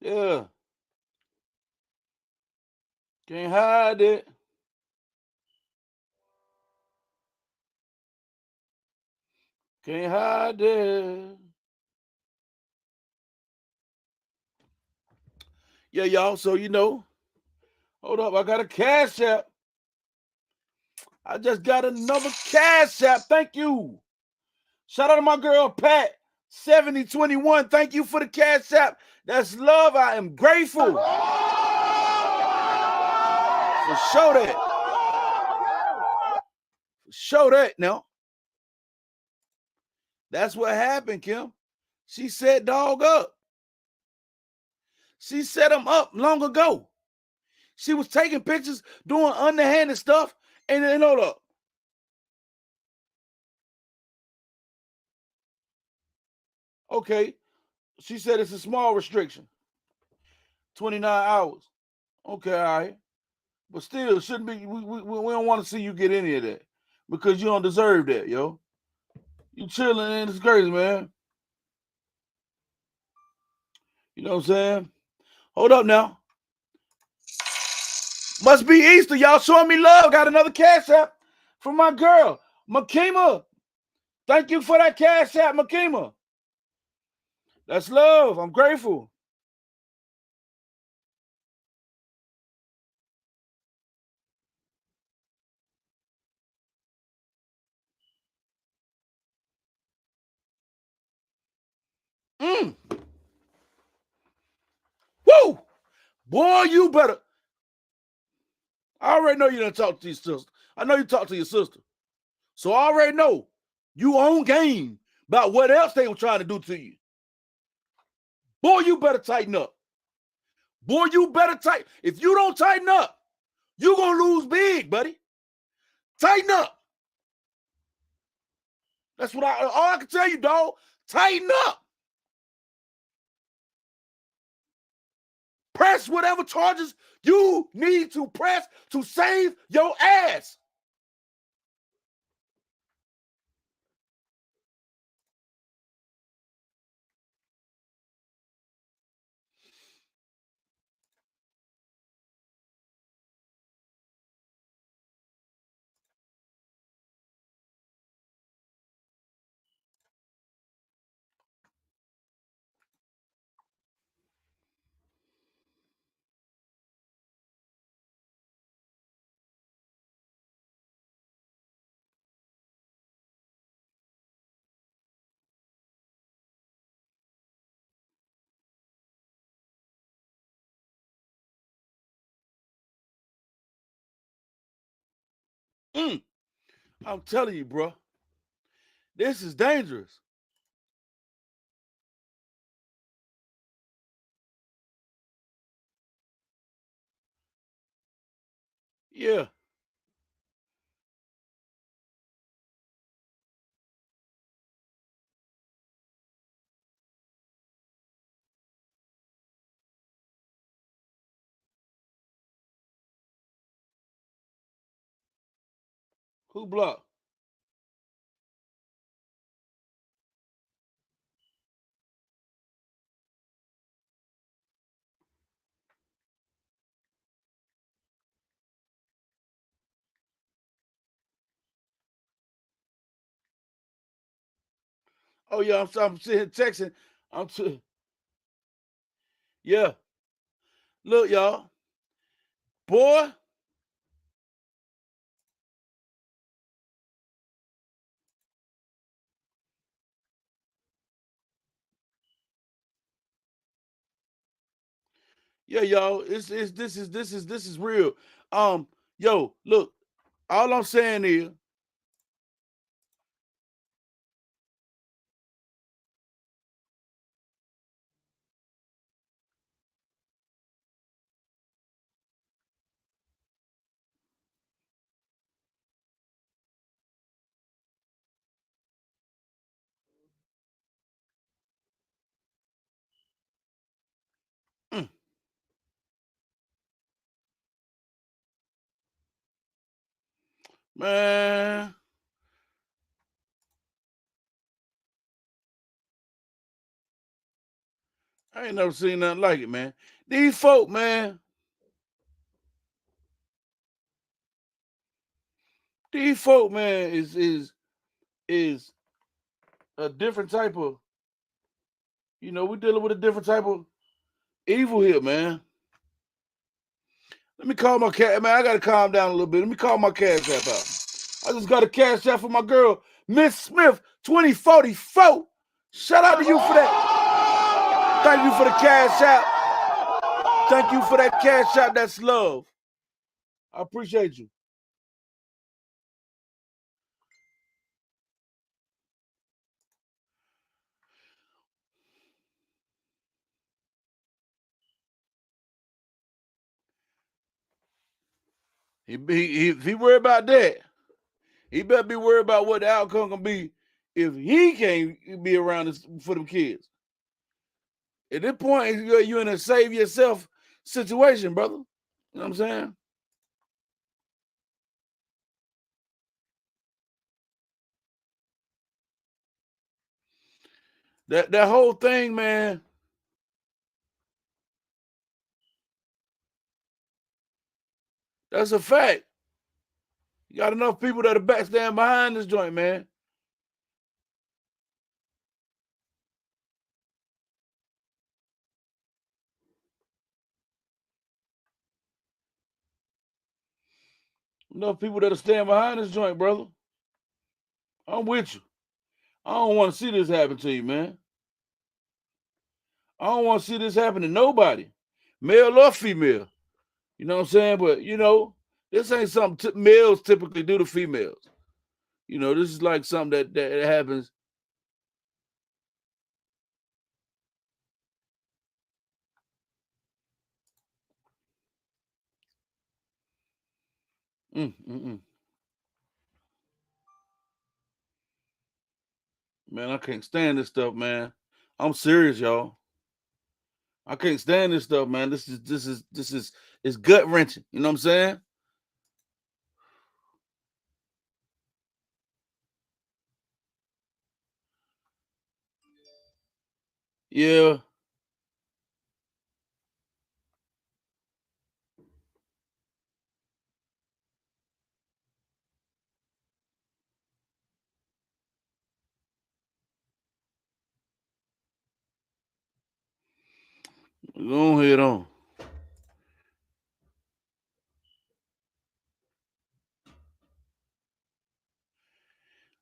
Yeah. Can't hide it. Can't hide it. Yeah, y'all. So hold up. I got a cash app. I just got another cash app. Thank you. Shout out to my girl Pat 7021. Thank you for the cash app. That's love. I am grateful. For show that. Show that now. That's what happened, Kim. She set dog up. She set him up long ago. She was taking pictures, doing underhanded stuff, and then hold up. Okay, she said it's a small restriction, 29 hours. Okay, all right, but still, shouldn't be. We don't want to see you get any of that because you don't deserve that, yo. You chilling and it's crazy, man. You know what I'm saying? Hold up now. Must be Easter. Y'all showing me love. Got another cash app from my girl, Makima. Thank you for that cash app, Makima. That's love. I'm grateful. Mm. Woo! Boy, you better. I already know you done talk to your sister. I know you talk to your sister. So I already know you on game about what else they were trying to do to you. Boy, you better tighten up. Boy, you better tighten. If you don't tighten up, you're going to lose big, buddy. Tighten up. That's what all I can tell you, dog. Tighten up. Press whatever charges you need to press to save your ass. I'm telling you, bro. This is dangerous. Yeah. Who blocked? Oh, yeah, I'm sitting here texting. Yeah. Look, y'all. Boy. Yeah, y'all. This is real. Yo, look. All I'm saying is, man, I ain't never seen nothing like it, man. These folk, man. These folk, man, is a different type of. We're dealing with a different type of evil here, man. Let me call my cat, man. I gotta calm down a little bit. Let me call my cash app out. I just got a cash app for my girl, Miss Smith, 2044. Shout out to you for that. Thank you for the cash app. Thank you for that cash app. That's love. I appreciate you. If he worried about that, he better be worried about what the outcome gonna be if he can't be around for them kids. At this point, you're in a save yourself situation, brother. You know what I'm saying? That whole thing, man. That's a fact. You got enough people that are backstand behind this joint, man. Enough people that are standing behind this joint, brother. I'm with you. I don't want to see this happen to you, man. I don't want to see this happen to nobody. male or female. You know what I'm saying? But you know, this ain't something males typically do to females. You know, this is like something that happens. Mm, mm, mm. Man, I can't stand this stuff, man. I'm serious, y'all. I can't stand this stuff, man. This is it's gut wrenching. You know what I'm saying? Yeah. Go ahead on.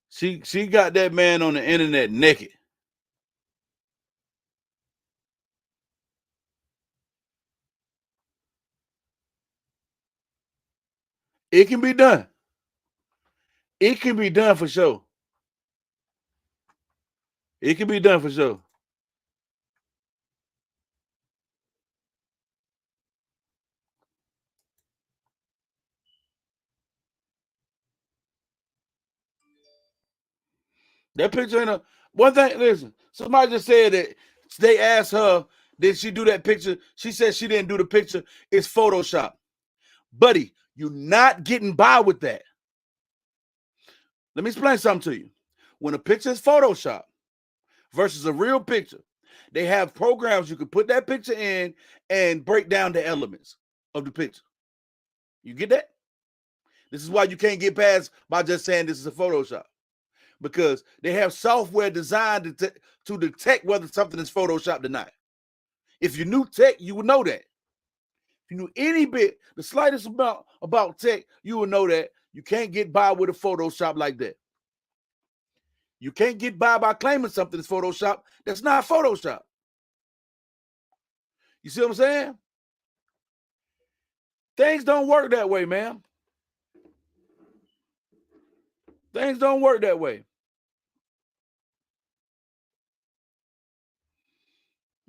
She got that man on the internet naked. It can be done. It can be done for sure. It can be done for sure. That picture ain't a one thing. Listen, somebody just said that they asked her, did she do that picture? She said she didn't do the picture. It's Photoshop. Buddy, you're not getting by with that. Let me explain something to you. When a picture is Photoshop versus a real picture, they have programs you can put that picture in and break down the elements of the picture. You get that? This is why you can't get past by just saying this is a Photoshop. Because they have software designed to detect whether something is photoshopped or not. If you knew tech, you would know that. If you knew any bit, the slightest amount about tech, you would know that you can't get by with a Photoshop like that. You can't get by claiming something is Photoshop. That's not Photoshop. You see what I'm saying? Things don't work that way, man. Things don't work that way.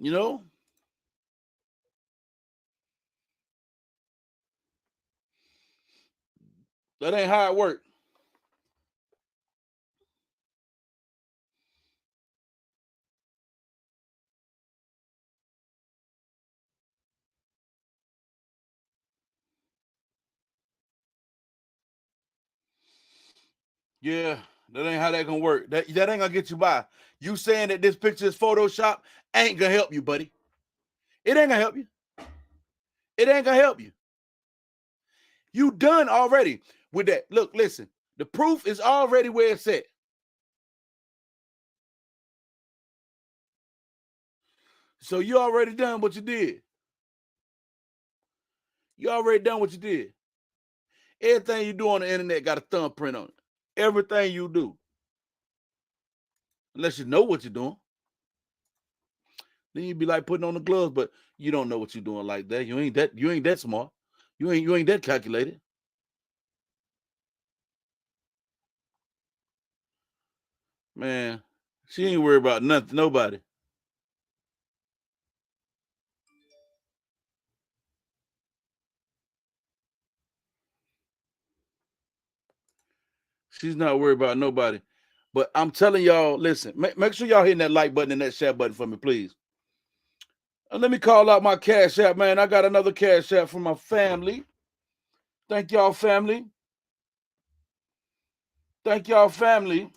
You know? That ain't how it works. Yeah, that ain't how that gonna work. That ain't gonna get you by. You saying that this picture is Photoshop ain't gonna help you, buddy. It ain't gonna help you. It ain't gonna help you. You done already with that. Look, listen. The proof is already where it's at. So you already done what you did. You already done what you did. Everything you do on the internet got a thumbprint on it. Everything you do, unless you know what you're doing, then you'd be like putting on the gloves. But you don't know what you're doing like that. You ain't that. You ain't that smart. You ain't that calculated. Man, she ain't worried about nothing. Nobody. She's not worried about nobody. But I'm telling y'all, listen, make sure y'all hitting that like button and that share button for me, please. Let me call out my cash app, man. I got another cash app from my family. Thank y'all, family. Thank y'all, family.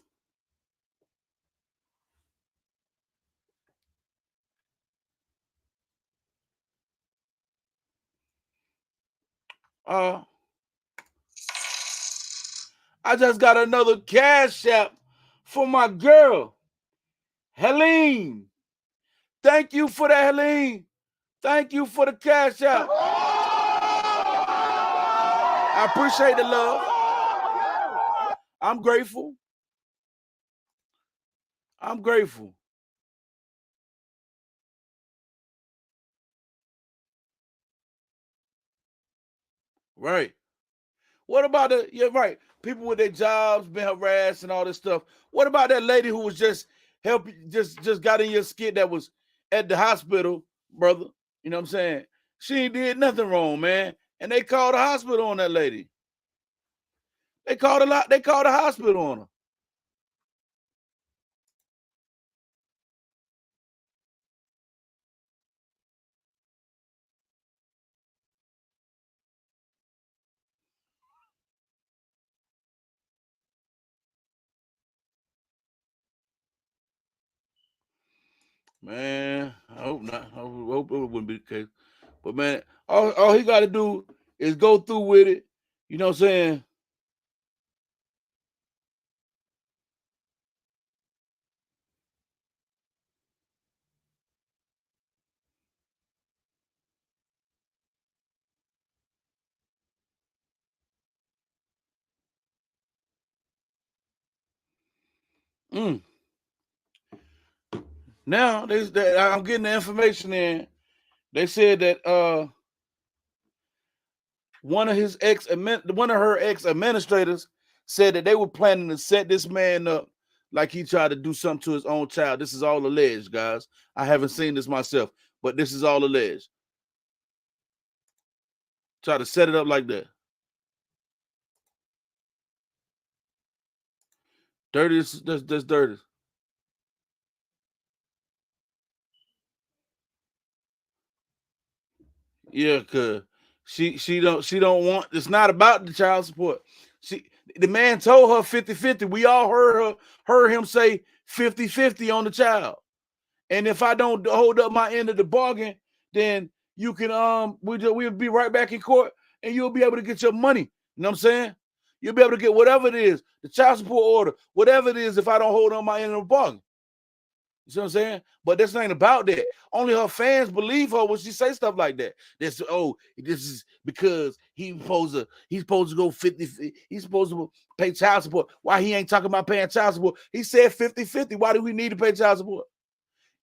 Uh, I just got another cash app for my girl, Helene. Thank you for that, Helene. Thank you for the cash app. I appreciate the love. I'm grateful. I'm grateful. Right. What about right, people with their jobs been harassed and all this stuff. What about that lady who was just helping, just got in your skit that was at the hospital, brother? You know what I'm saying? She ain't did nothing wrong, man. And they called the hospital on that lady. They called they called the hospital on her. Man, I hope not. I hope it wouldn't be the case. But man, all he got to do is go through with it. You know what I'm saying? Mm. Now I'm getting the information in. They said that one of her ex administrators said that they were planning to set this man up like he tried to do something to his own child. This is all alleged, guys. I haven't seen this myself, but this is all alleged. Try to set it up like that. Dirty. That's dirty. Yeah, cause she don't want. It's not about the child support. The man told her 50-50. We all heard him say 50-50 on the child. And if I don't hold up my end of the bargain, then you can we'll be right back in court and you'll be able to get your money. You know what I'm saying? You'll be able to get whatever it is, the child support order, whatever it is, if I don't hold on my end of the bargain. You see what I'm saying? But this ain't about that. Only her fans believe her when she say stuff like that. This is because he's supposed to go 50. He's supposed to pay child support. Why he ain't talking about paying child support? He said 50-50. Why do we need to pay child support?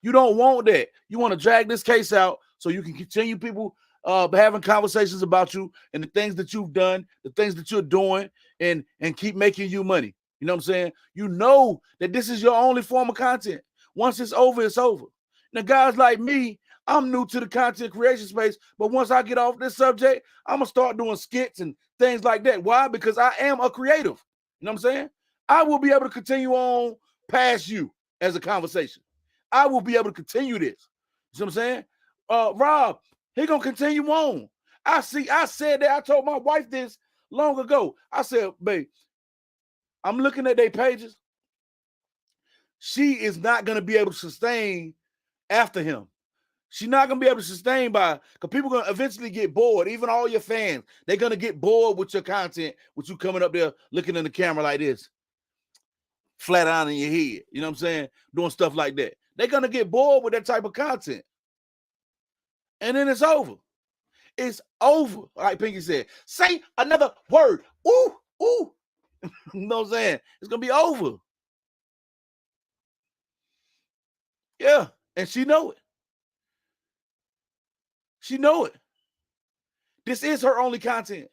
You don't want that. You want to drag this case out so you can continue people having conversations about you and the things that you've done, the things that you're doing, and keep making you money. You know what I'm saying? You know that this is your only form of content. Once it's over, it's over. Now, guys like me, I'm new to the content creation space, but once I get off this subject, I'm going to start doing skits and things like that. Why? Because I am a creative. You know what I'm saying? I will be able to continue on past you as a conversation. I will be able to continue this. You see what I'm saying? Rob, he gonna continue on. I said that. I told my wife this long ago. I said, babe, I'm looking at their pages. She is not gonna be able to sustain after him. She's not gonna be able to sustain because people are gonna eventually get bored. Even all your fans, they're gonna get bored with your content, with you coming up there looking in the camera like this, flat out in your head. You know what I'm saying? Doing stuff like that. They're gonna get bored with that type of content. And then it's over. It's over. Like Pinky said, say another word. Ooh, ooh. You know what I'm saying? It's gonna be over. Yeah. And she know it. She know it. This is her only content.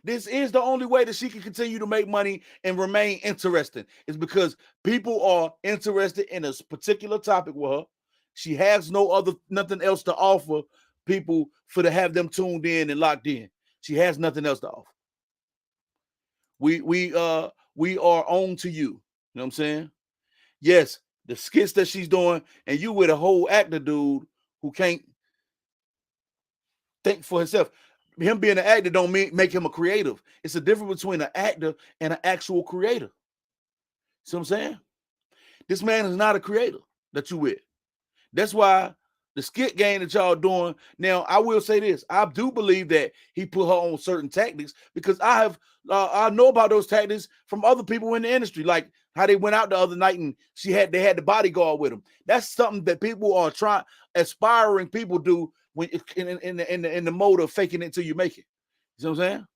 This is the only way that she can continue to make money and remain interesting. Is because people are interested in a particular topic with her. She has nothing else to offer people to have them tuned in and locked in. She has nothing else to offer. We are on to you. You know what I'm saying? Yes, the skits that she's doing, and you with a whole actor dude who can't think for himself. Him being an actor don't make him a creative. It's a difference between an actor and an actual creator. See what I'm saying? This man is not a creator that you with. That's why the skit game that y'all doing now. I will say this: I do believe that he put her on certain tactics because I know about those tactics from other people in the industry, like how they went out the other night and they had the bodyguard with them. That's something that people are aspiring people do when in the mode of faking it till you make it. You know what I'm saying?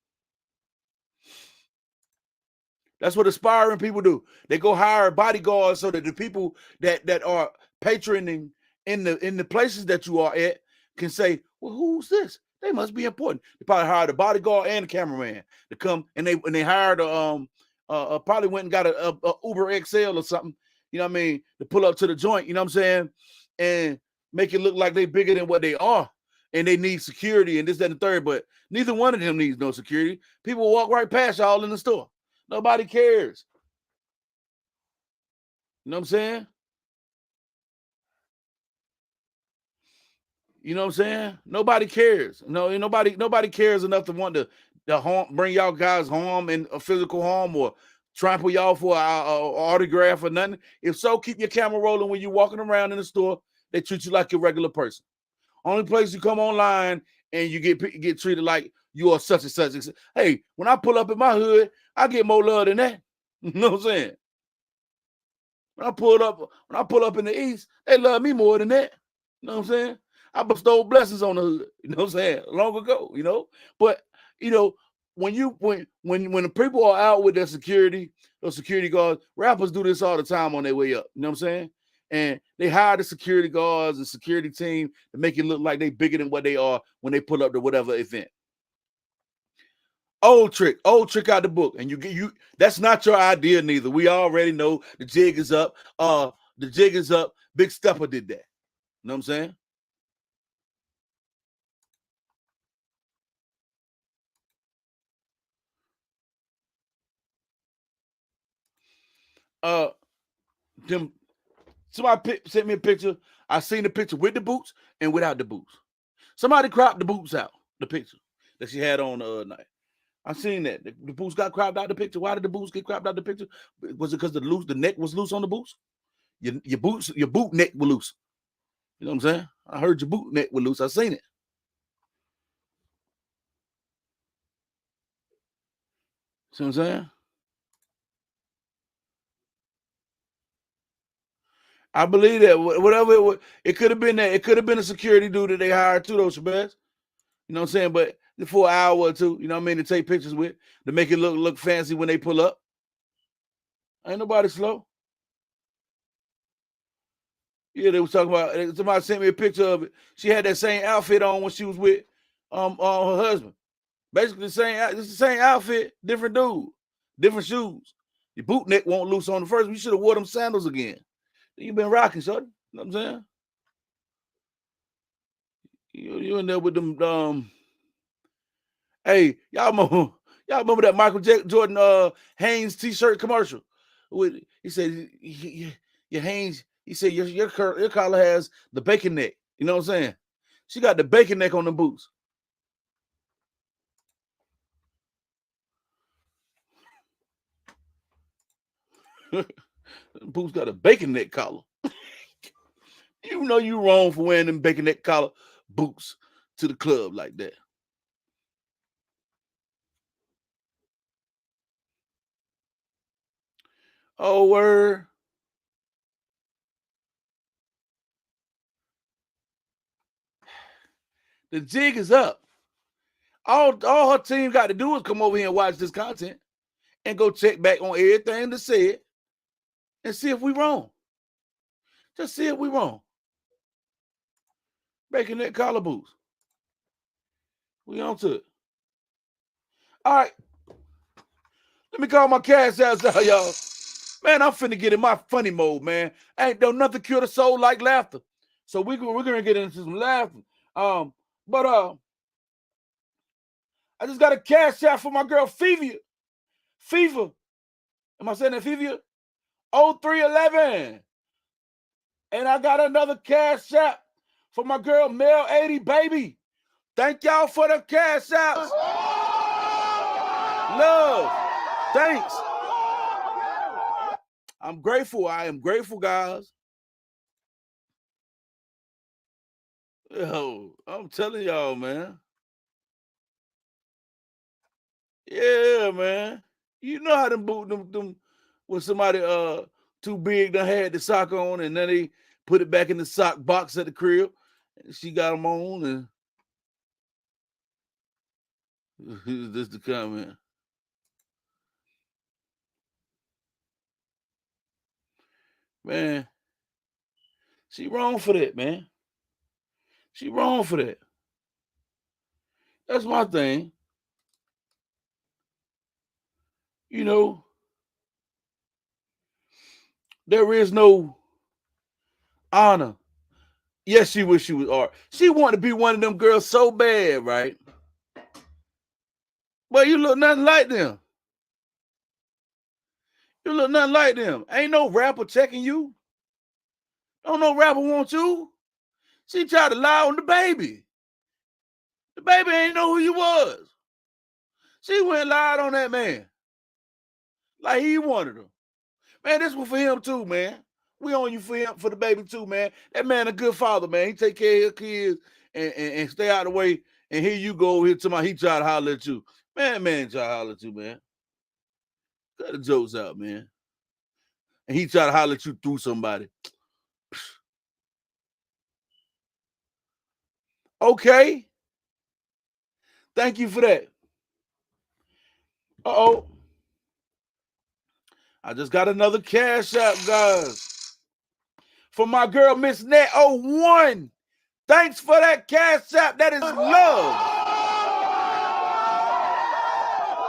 That's what aspiring people do. They go hire bodyguards so that the people that are patroning in the places that you are at can say, well, who's this? They must be important. They probably hired a bodyguard and a cameraman to come, and they hired probably went and got a Uber XL or something, you know what I mean, to pull up to the joint, you know what I'm saying, and make it look like they bigger than what they are, and they need security and this, that, and the third. But neither one of them needs no security. People walk right past y'all in the store. Nobody cares. You know what I'm saying? You know what I'm saying? Nobody cares. No, nobody cares enough to want to harm, bring y'all guys harm and a physical harm or trample y'all for a autograph or nothing. If so, keep your camera rolling when you're walking around in the store. They treat you like a regular person. Only place you come online and you get treated like you are such and such. Hey, when I pull up in my hood, I get more love than that. You know what I'm saying? When I pull up in the East, they love me more than that. You know what I'm saying? I bestowed blessings on the hood, you know what I'm saying, long ago, you know. But you know, when the people are out with their security, those security guards, rappers do this all the time on their way up, you know what I'm saying? And they hire the security guards and security team to make it look like they bigger than what they are when they pull up to whatever event. Old trick out the book. And you that's not your idea neither. We already know the jig is up. The jig is up. Big Stepper did that. You know what I'm saying? Them somebody sent me a picture. I seen the picture with the boots and without the boots. Somebody cropped the boots out, the picture that she had on the other night. I seen that. The boots got cropped out the picture. Why did the boots get cropped out the picture? Was it because the neck was loose on the boots? Your boot neck was loose. You know what I'm saying? I heard your boot neck was loose. I seen it. See what I'm saying? I believe that whatever it was, it could have been that. It could have been a security dude that they hired too, though, Shabazz. You know what I'm saying? But for an hour or two, you know what I mean, to take pictures with, to make it look fancy when they pull up. Ain't nobody slow. Yeah, they was talking about, somebody sent me a picture of it. She had that same outfit on when she was with her husband. Basically it's the same outfit, different dude, different shoes. Your boot neck won't loose on the first. We should have wore them sandals again. You been rocking, shorty. You know what I'm saying? You in there with them hey, y'all remember that Michael Jordan Hanes t-shirt commercial? He said your Hanes, he said your collar has the bacon neck. You know what I'm saying? She got the bacon neck on the boots. Boots got a bacon neck collar. You know you wrong for wearing them bacon neck collar boots to the club like that. Oh, word. The jig is up. All her team got to do is come over here and watch this content and go check back on everything that's said and see if we wrong. Just see if we wrong. Bacon neck collar boots. We on to it. All right. Let me call my cash out, y'all. Man, I'm finna get in my funny mode, man. Ain't no nothing cure the soul like laughter. So we're gonna get into some laughter. But I just got a cash out for my girl Fever. Am I saying that Fever? 0311. And I got another cash out for my girl Mel 80 Baby. Thank y'all for the cash outs. Love. Thanks. I'm grateful. I am grateful, guys. Yo, I'm telling y'all, man. Yeah, man. You know how them when somebody too big done had the sock on and then they put it back in the sock box at the crib. She got them on and this the comment. Man, she wrong for that, man. She wrong for that. That's my thing. You know, there is no honor. Yes, she wish she was art. She wanted to be one of them girls so bad, right? But you look nothing like them. You look nothing like them. Ain't no rapper checking you. Don't no rapper want you. She tried to lie on the baby. The baby ain't know who you was. She went and lied on that man. Like he wanted her. Man, this was for him too, man. We on you for him, for the baby too, man. That man a good father, man. He take care of his kids and stay out of the way. And here you go over here to he try to holler at you. Man try to holler at you, man. Cut the jokes out, man. And he try to holler at you through somebody. Okay. Thank you for that. Uh-oh. I just got another cash app, guys. For my girl, Miss Net 01. Thanks for that cash app. That is love.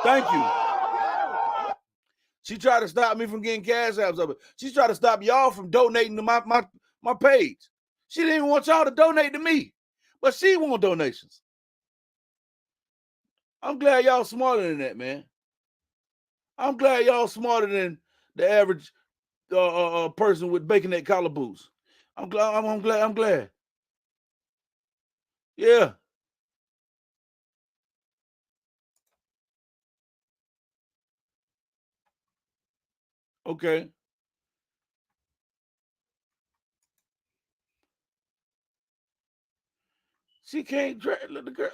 Thank you. She tried to stop me from getting cash apps of it. She tried to stop y'all from donating to my page. She didn't even want y'all to donate to me. But she want donations. I'm glad y'all smarter than that, man. I'm glad y'all smarter than the average person with baconet collar boots. I'm glad. Yeah. Okay. She can't dress. Look, the girl.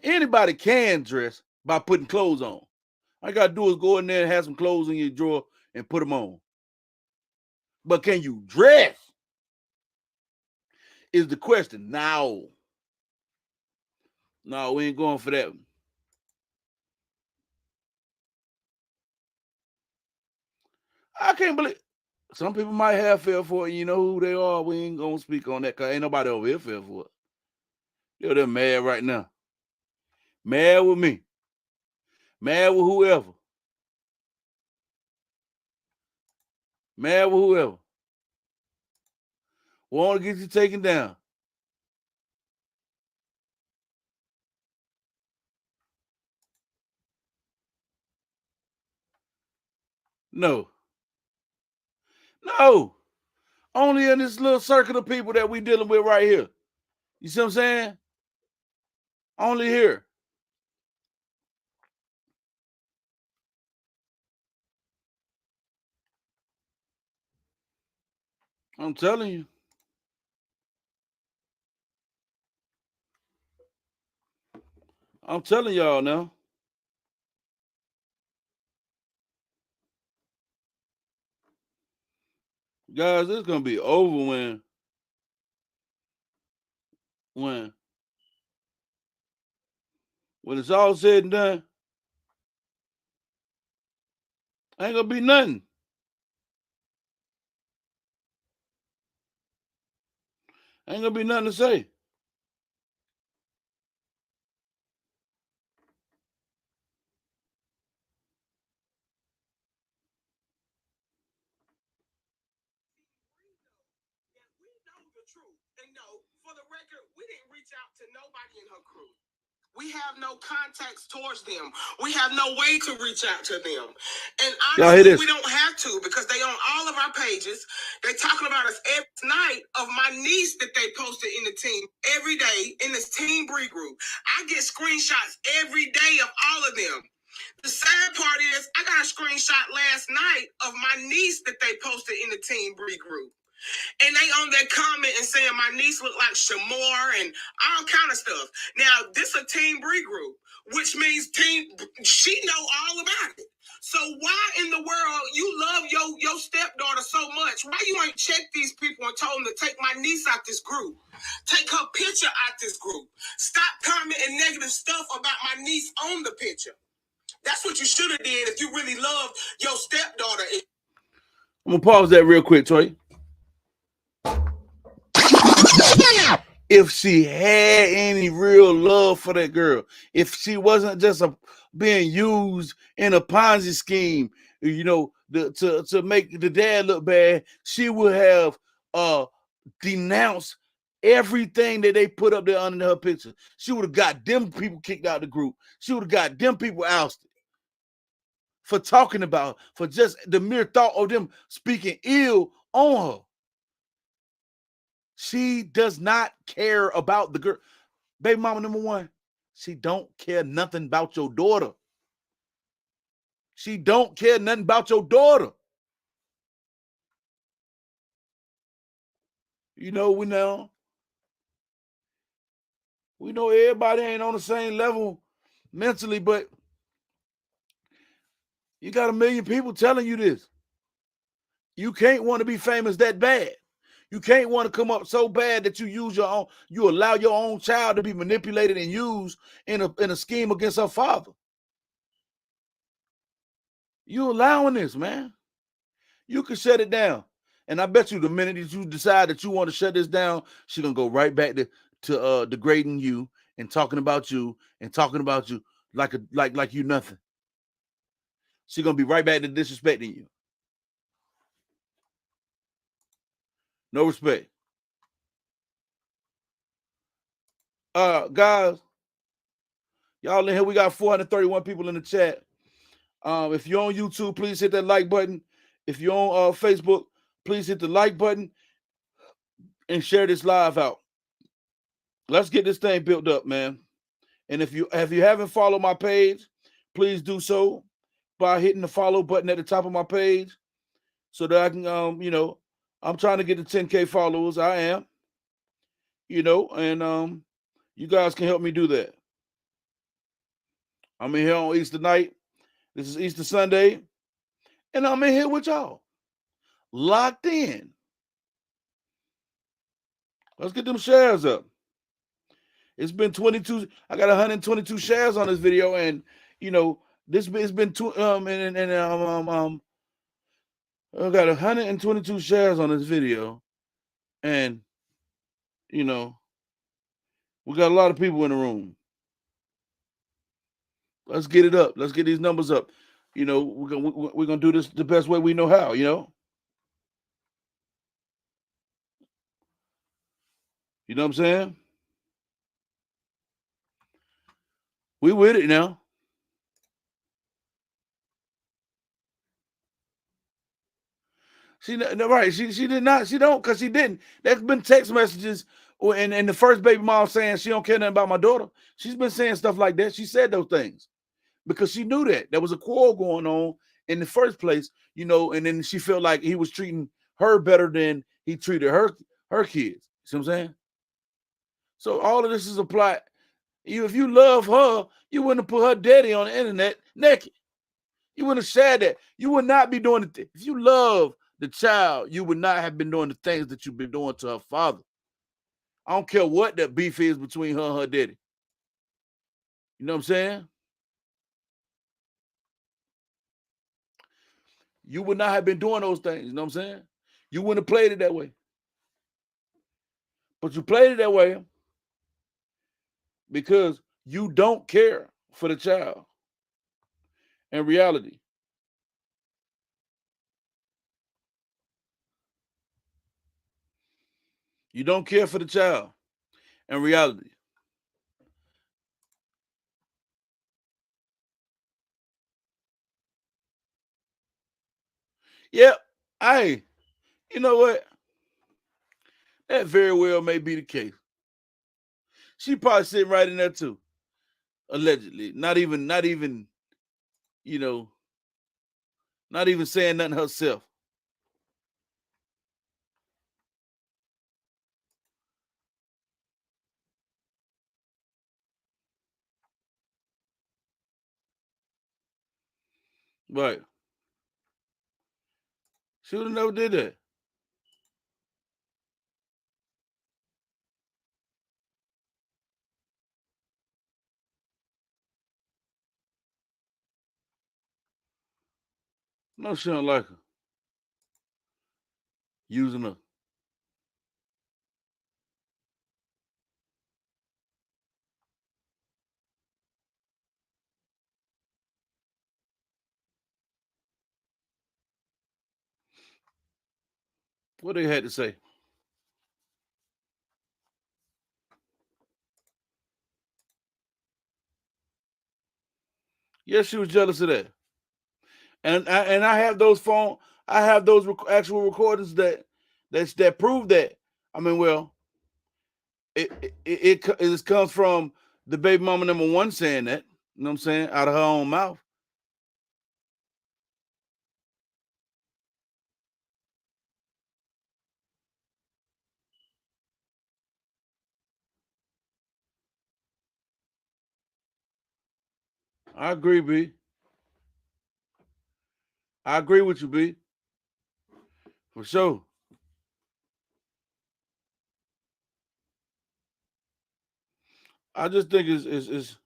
Anybody can dress by putting clothes on. All you gotta do is go in there and have some clothes in your drawer and put them on. But can you dress? Is the question. No, we ain't going for that. I can't believe some people might have fell for it. You know who they are. We ain't gonna speak on that because ain't nobody over here fell for it. They're mad right now. Mad with me. Mad with whoever. Mad with whoever. Want to get you taken down. No. Only in this little circle of people that we dealing with right here. You see what I'm saying? Only here. I'm telling you. I'm telling y'all now. Guys, it's gonna be over when it's all said and done. Ain't gonna be nothing. Ain't gonna be nothing to say. And no, for the record, we didn't reach out to nobody in her crew. We have no contacts towards them. We have no way to reach out to them. And honestly, we don't have to because they on all of our pages. They're talking about us every night of my niece that they posted in the team every day in this Team Bree group. I get screenshots every day of all of them. The sad part is I got a screenshot last night of my niece that they posted in the Team Bree group. And they on that comment and saying my niece looked like Shamar and all kind of stuff. Now, this a Team Bree group, which means she know all about it. So why in the world you love your stepdaughter so much? Why you ain't checked these people and told them to take my niece out this group? Take her picture out this group. Stop commenting negative stuff about my niece on the picture. That's what you should have did if you really love your stepdaughter. I'm gonna pause that real quick, Troy. if she had any real love for that girl, if she wasn't just being used in a Ponzi scheme, to make the dad look bad, she would have denounced everything that they put up there under her picture. She would have got them people kicked out of the group. She would have got them people ousted for talking about, for just the mere thought of them speaking ill on her. She does not care about the girl. Baby mama number one, she don't care nothing about your daughter. She don't care nothing about your daughter. We know everybody ain't on the same level mentally, but you got a million people telling you this. You can't want to be famous that bad. You can't want to come up so bad that you allow your own child to be manipulated and used in a scheme against her father. You allowing this, man. You can shut it down. And I bet you the minute that you decide that you want to shut this down, she's gonna go right back to degrading you and talking about you like you nothing. She's gonna be right back to disrespecting you. No respect. Guys, y'all in here, we got 431 people in the chat. If you're on YouTube, please hit that like button. If you're on Facebook, please hit the like button and share this live out. Let's get this thing built up, man. And if you haven't followed my page, please do so by hitting the follow button at the top of my page so that I can, I'm trying to get to 10K followers. I am, and you guys can help me do that. I'm in here on Easter night. This is Easter Sunday, and I'm in here with y'all, locked in. Let's get them shares up. It's been 22. I got 122 shares on this video, and this has been I got 122 shares on this video, and we got a lot of people in the room. Let's get it up. Let's get these numbers up. We're gonna do this the best way we know how. You know what I'm saying? We with it now. She right. She did not. She don't, because she didn't. There's been text messages and the first baby mom saying she don't care nothing about my daughter. She's been saying stuff like that. She said those things because she knew that there was a quarrel going on in the first place, and then she felt like he was treating her better than he treated her kids. See what I'm saying? So all of this is a plot. If you love her, you wouldn't have put her daddy on the internet naked. You wouldn't have shared that. You would not be doing it. If you love the child, you would not have been doing the things that you've been doing to her father. I don't care what that beef is between her and her daddy. You know what I'm saying? You would not have been doing those things. You know what I'm saying? You wouldn't have played it that way. But you played it that way because you don't care for the child. In reality. You don't care for the child. In reality. Yep. Hey, you know what? That very well may be the case. She probably sitting right in there too. Allegedly. Not even, not even saying nothing herself. Right. She would have never did that. No, she don't like her. Using her. What they had to say? Yes, she was jealous of that. And I have those I have those actual recordings that prove that. I mean, well, it comes from the baby mama number one saying that. You know what I'm saying? Out of her own mouth. I agree, B. I agree with you, B. For sure. I just think it's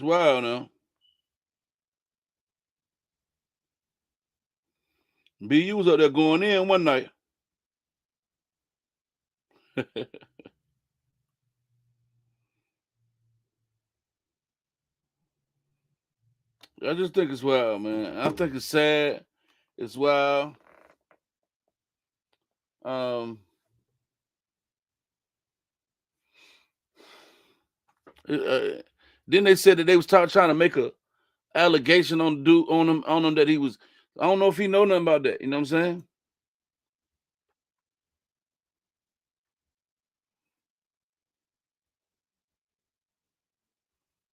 wild now. B, you was up there going in one night. I just think it's wild, man. I think it's sad. It's wild. Um, then they said that they was trying to make a allegation on dude on him that he was. I don't know if he know nothing about that. You know what I'm saying?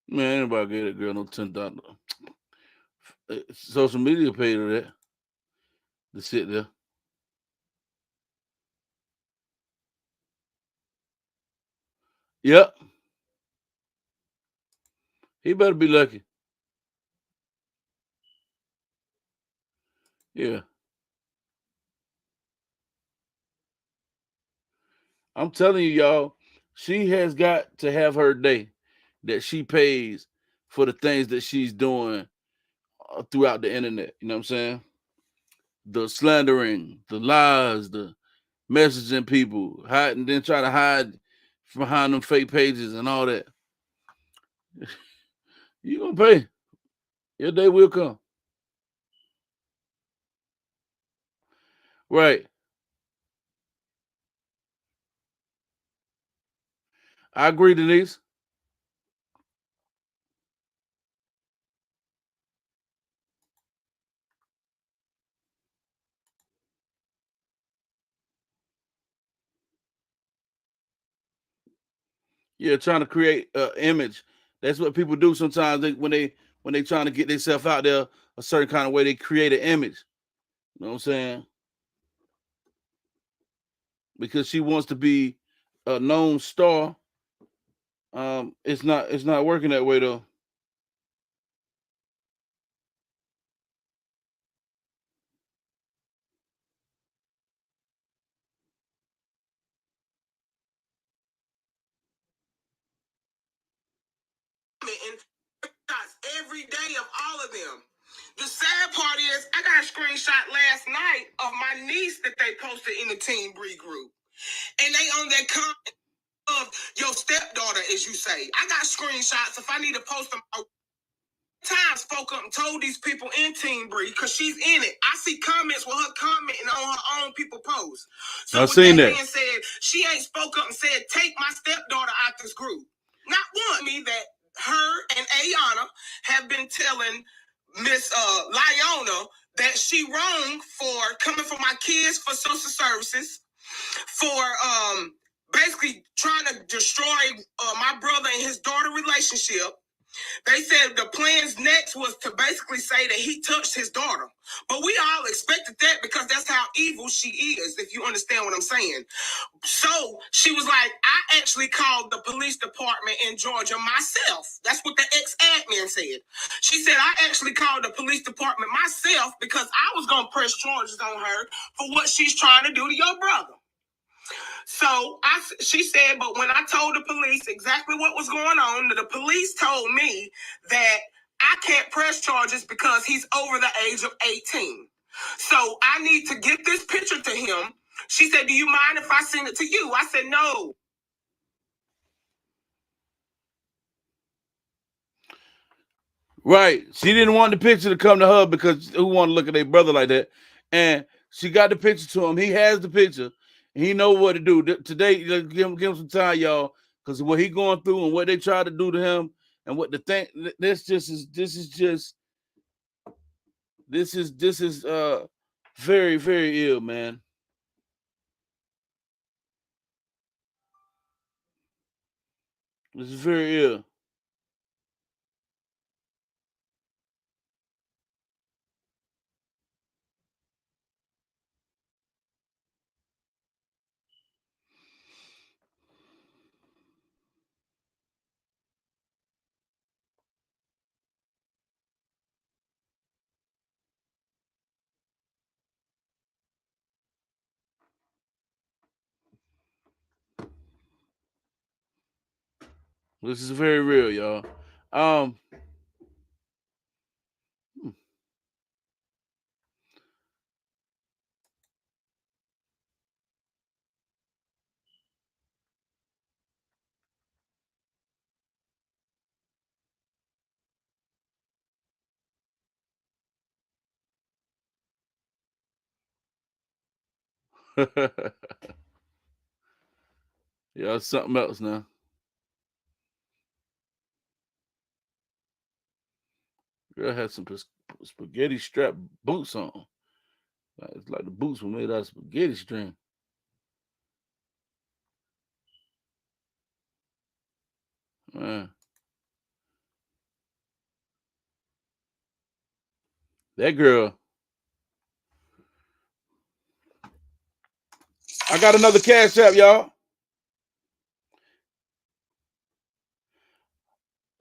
Man, anybody get a girl no $10. Social media paid her that to sit there. Yep, he better be lucky. Yeah, I'm telling you, y'all, she has got to have her day that she pays for the things that she's doing throughout the internet. You know what I'm saying? The slandering, the lies, the messaging people, hiding, then try to hide behind them fake pages and all that. You gonna pay. Your day will come. Right. I agree, Denise. Yeah, trying to create an image. That's what people do sometimes. When they trying to get themselves out there a certain kind of way, they create an image. You know what I'm saying? Because she wants to be a known star. It's not working that way though. And every day of all of them. The sad part is, I got a screenshot last night of my niece that they posted in the Team Bree group. And they on that comment of your stepdaughter, as you say. I got screenshots. If I need to post them, I spoke up and told these people in Team Bree, because she's in it. I see comments with her commenting on her own people posts. So I seen that. Being said, she ain't spoke up and said, take my stepdaughter out this group. Not one. Me that her and Ayana have been telling Miss Lyona that she wrong for coming for my kids for social services, for basically trying to destroy my brother and his daughter relationship. They said the plans next was to basically say that he touched his daughter. But we all expected that because that's how evil she is, if you understand what I'm saying. So she was like, I actually called the police department in Georgia myself. That's what the ex-admin said. She said, I actually called the police department myself because I was going to press charges on her for what she's trying to do to your brother. So she said, but when I told the police exactly what was going on, the police told me that I can't press charges because he's over the age of 18. So I need to get this picture to him. She said, do you mind if I send it to you? I said, no. Right. She didn't want the picture to come to her because who want to look at their brother like that? And she got the picture to him. He has the picture. And he know what to do. Today, give him some time, y'all, because what he going through and what they try to do to him and what the thing. This is very, very ill, man. This is very ill. This is very real, y'all. Um, yeah, it's something else now. Girl had some spaghetti strap boots on. It's like the boots were made out of spaghetti string. Man, that girl. I got another cash app, y'all.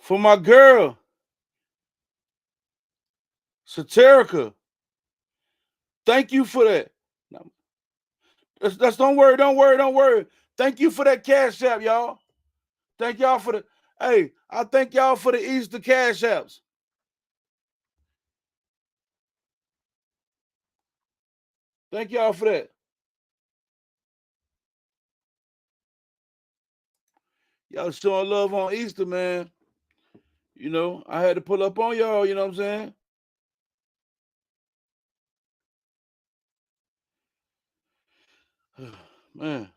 For my girl, Satirica. Thank you for that. That's don't worry. Thank you for that cash app, y'all. Thank y'all for the hey, I thank y'all for the Easter cash apps. Thank y'all for that. Y'all showing love on Easter, man. You know, I had to pull up on y'all, you know what I'm saying? Man.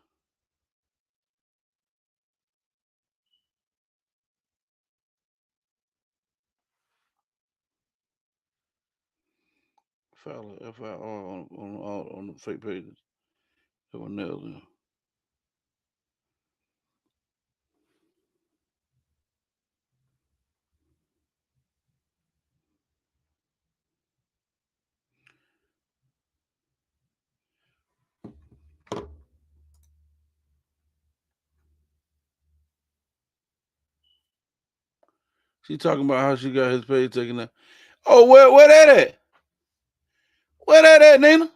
Fowler, FIR on the fake pages. That were nailed in. She talking about how she got his page taken out. Oh, where that at? Where that at, Nina?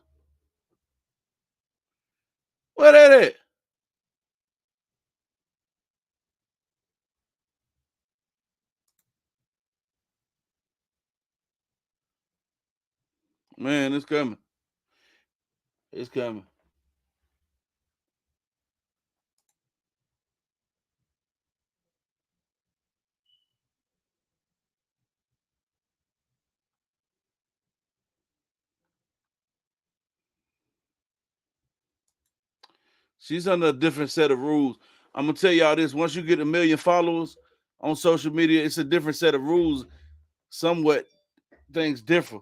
Where that at? Man, it's coming. It's coming. She's under a different set of rules. I'm gonna tell y'all this: once you get 1 million followers on social media, it's a different set of rules. Somewhat things differ.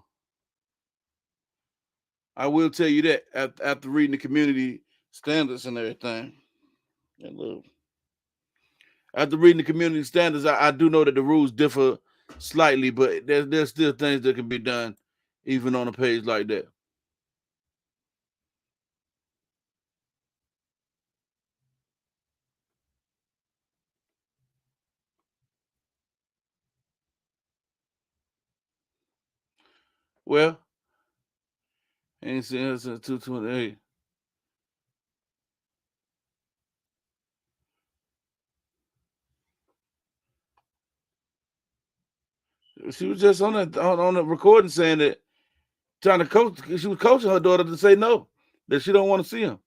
I will tell you that after reading the community standards and everything. And look, after reading the community standards, I do know that the rules differ slightly, but there's still things that can be done even on a page like that. Well, ain't seen her since 228. She was just on that on the recording saying that trying to coach. She was coaching her daughter to say no, that she don't want to see him.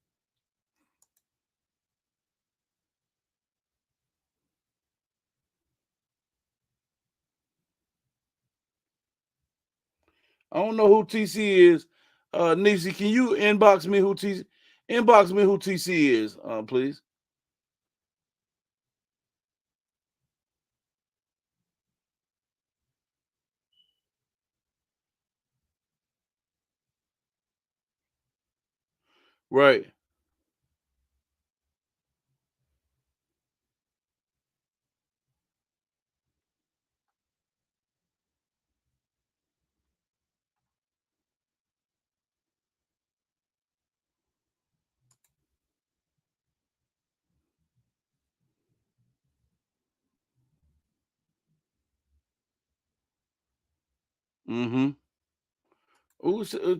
I don't know who TC is. Nisi, can you inbox me who TC is, please? Right. Mm-hmm.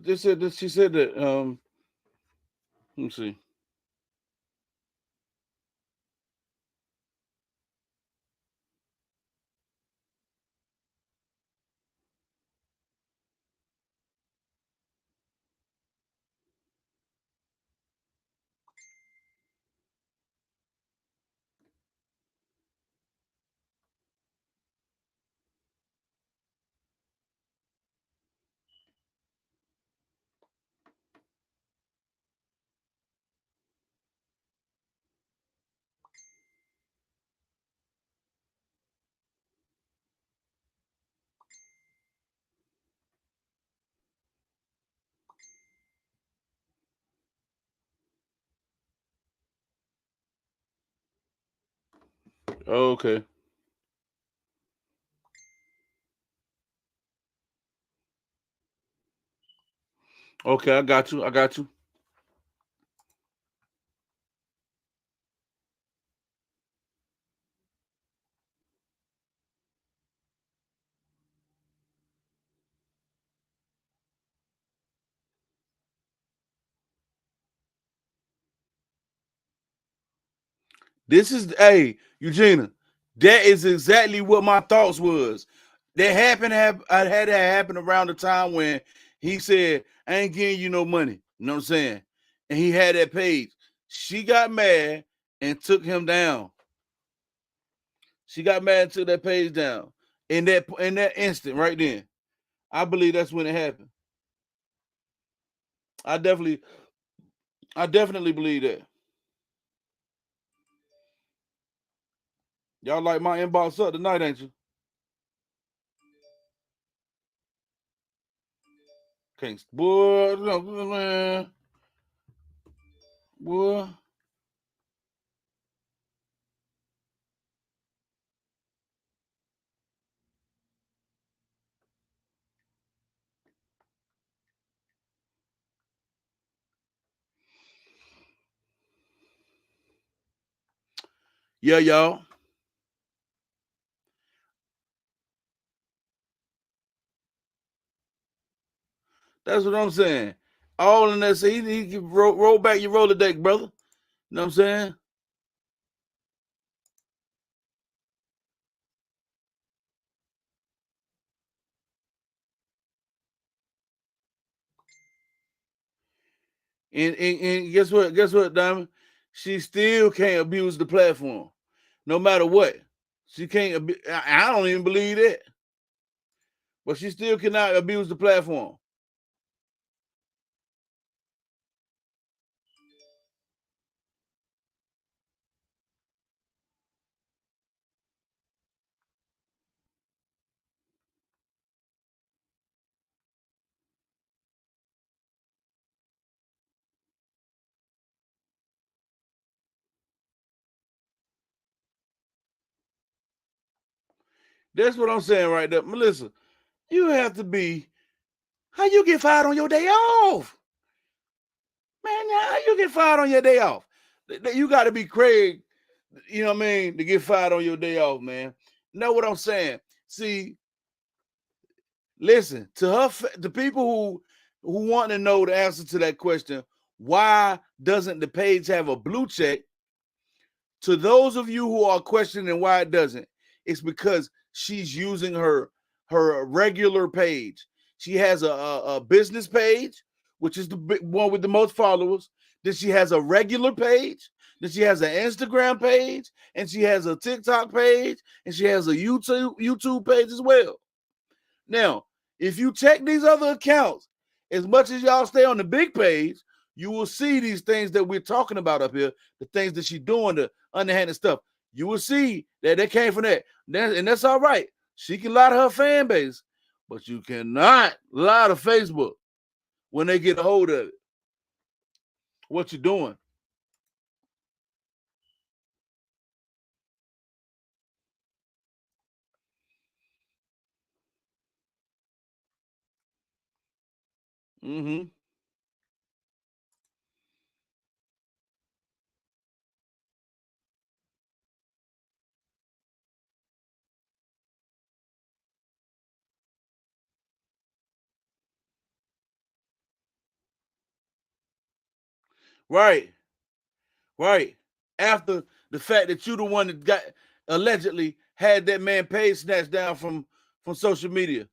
They said that she said that. Let me see. Oh, okay. Okay, I got you. I got you. This is hey, Eugenia. That is exactly what my thoughts was. That I had that happen around the time when he said, I ain't giving you no money. You know what I'm saying? And he had that page. She got mad and took him down. She got mad and took that page down. In that instant, right then. I believe that's when it happened. I definitely I definitely believe that. Y'all like my inbox up tonight, ain't you? Can't boy, no, man. Boy. Yeah, y'all. That's what I'm saying. All in that, he can roll back your roller deck, brother. You know what I'm saying? And guess what? Guess what, Diamond? She still can't abuse the platform, no matter what. She can't. I don't even believe that, but she still cannot abuse the platform. That's what I'm saying right there, Melissa. You have to be. How you get fired on your day off, man? How you get fired on your day off? You got to be Craig. You know what I mean? To get fired on your day off, man. Know what I'm saying? See, listen to her. The people who want to know the answer to that question, why doesn't the page have a blue check? To those of you who are questioning why it doesn't, it's because she's using her regular page. She has a business page, which is the one with the most followers. Then she has a regular page. Then she has an Instagram page, and she has a TikTok page, and she has a YouTube page as well. Now, If you check these other accounts, as much as y'all stay on the big page, you will see these things that we're talking about up here, the things that she's doing, the underhanded stuff. You will see that they came from that. And that's all right. She can lie to her fan base, but you cannot lie to Facebook when they get a hold of it. What you doing? Mm-hmm. Right. Right. After the fact that you the one that got allegedly had that man page snatched down from social media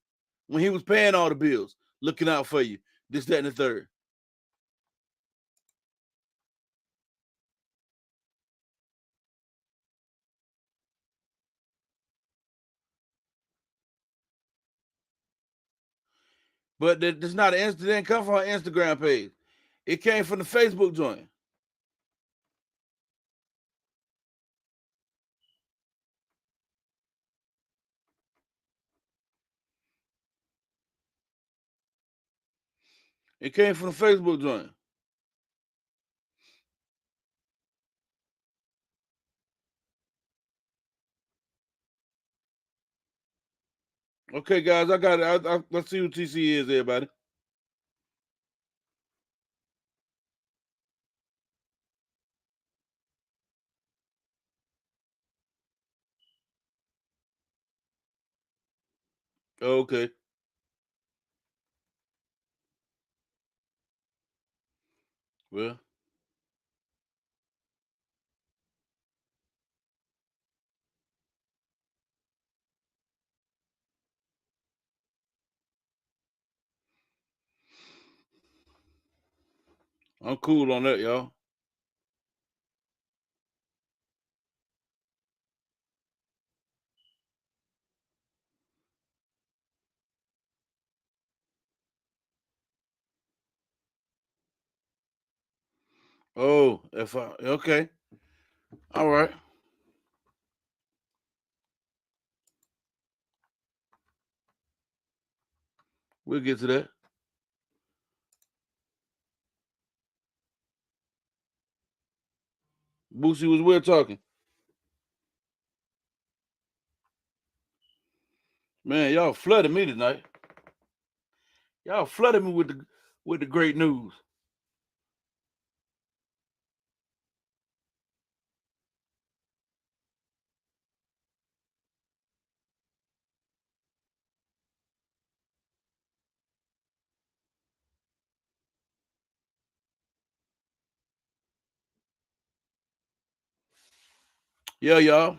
when he was paying all the bills, looking out for you, this, that, and the third. But this not an didn't come from her Instagram page. It came from the Facebook joint. It came from the Facebook joint. Okay, guys, I got it. Let's see who TC is, everybody. Okay. Well, I'm cool on that, y'all. Oh, if I okay. All right. We'll get to that. Boosie was weird talking. Man, y'all flooded me tonight. Y'all flooded me with the great news. Yeah, y'all.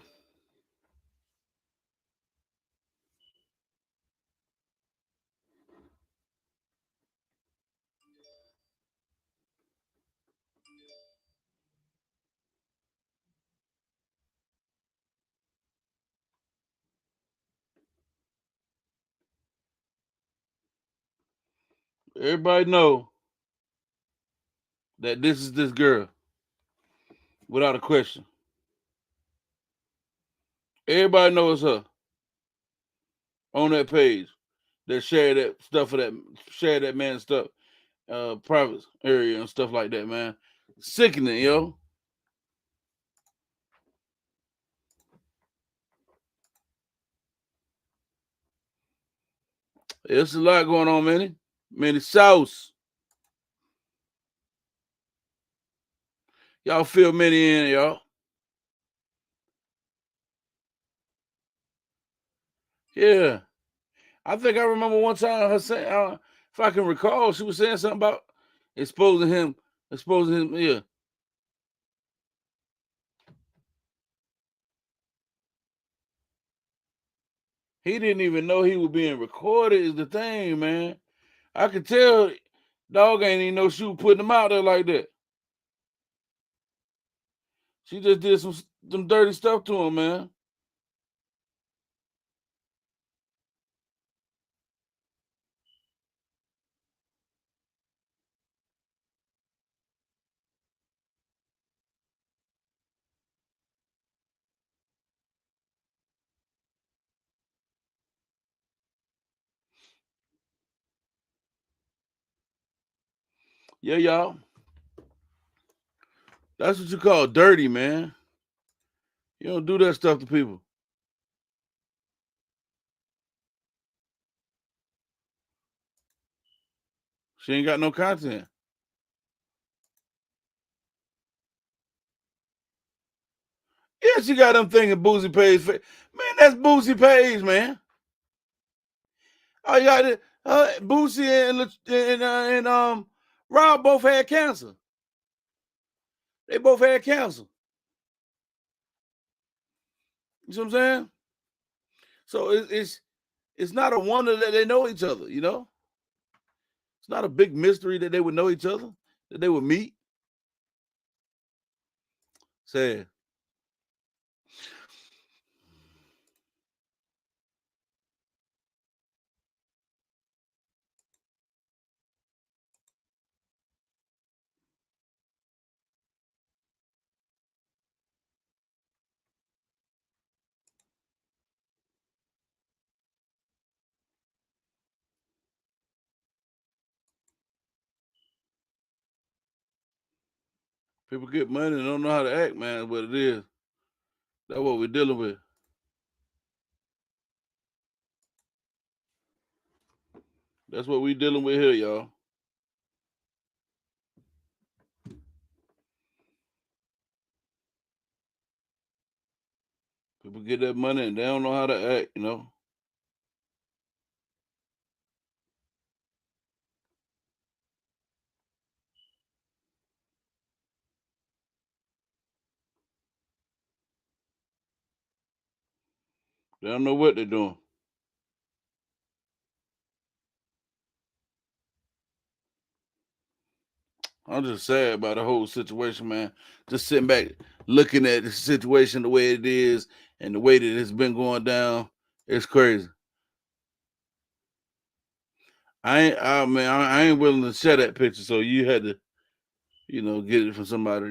Everybody know that this is this girl, without a question. Everybody knows her on that page that share that stuff for that share that man's stuff, private area and stuff like that, man. Sickening, yo. It's a lot going on, man. Many sauce. Y'all feel many in, y'all. Yeah. I think I remember one time her saying, if I can recall, she was saying something about exposing him. Exposing him, yeah. He didn't even know he was being recorded, is the thing, man. I could tell dog ain't even know she was putting him out there like that. She just did some dirty stuff to him, man. Yeah, y'all. That's what you call dirty, man. You don't do that stuff to people. She ain't got no content. Yeah, she got them thinking Boosie Page. Man, that's Boosie Page, man. Oh, you got it. Boosie and Rob both had cancer. They both had cancer. You see what I'm saying? So it's not a wonder that they know each other. You know, it's not a big mystery that they would know each other, that they would meet. Sad. People get money and don't know how to act, man. That's what it is. That's what we're dealing with. That's what we're dealing with here, y'all. People get that money and they don't know how to act, you know. They don't know what they're doing. I'm just sad about the whole situation, man. Just sitting back, looking at the situation the way it is and the way that it's been going down. It's crazy. I ain't willing to share that picture, so you had to, get it from somebody,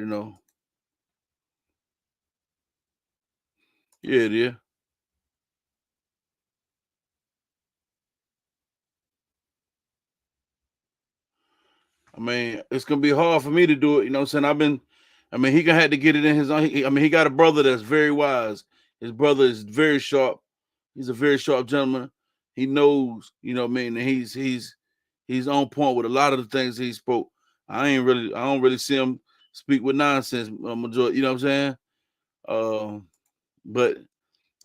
Yeah, it is. I mean, it's gonna be hard for me to do it. You know what I'm saying? He gonna have to get it in his own. He got a brother that's very wise. His brother is very sharp. He's a very sharp gentleman. He knows, what I mean, and he's on point with a lot of the things he spoke. I don't really see him speak with nonsense. Majority, you know what I'm saying? But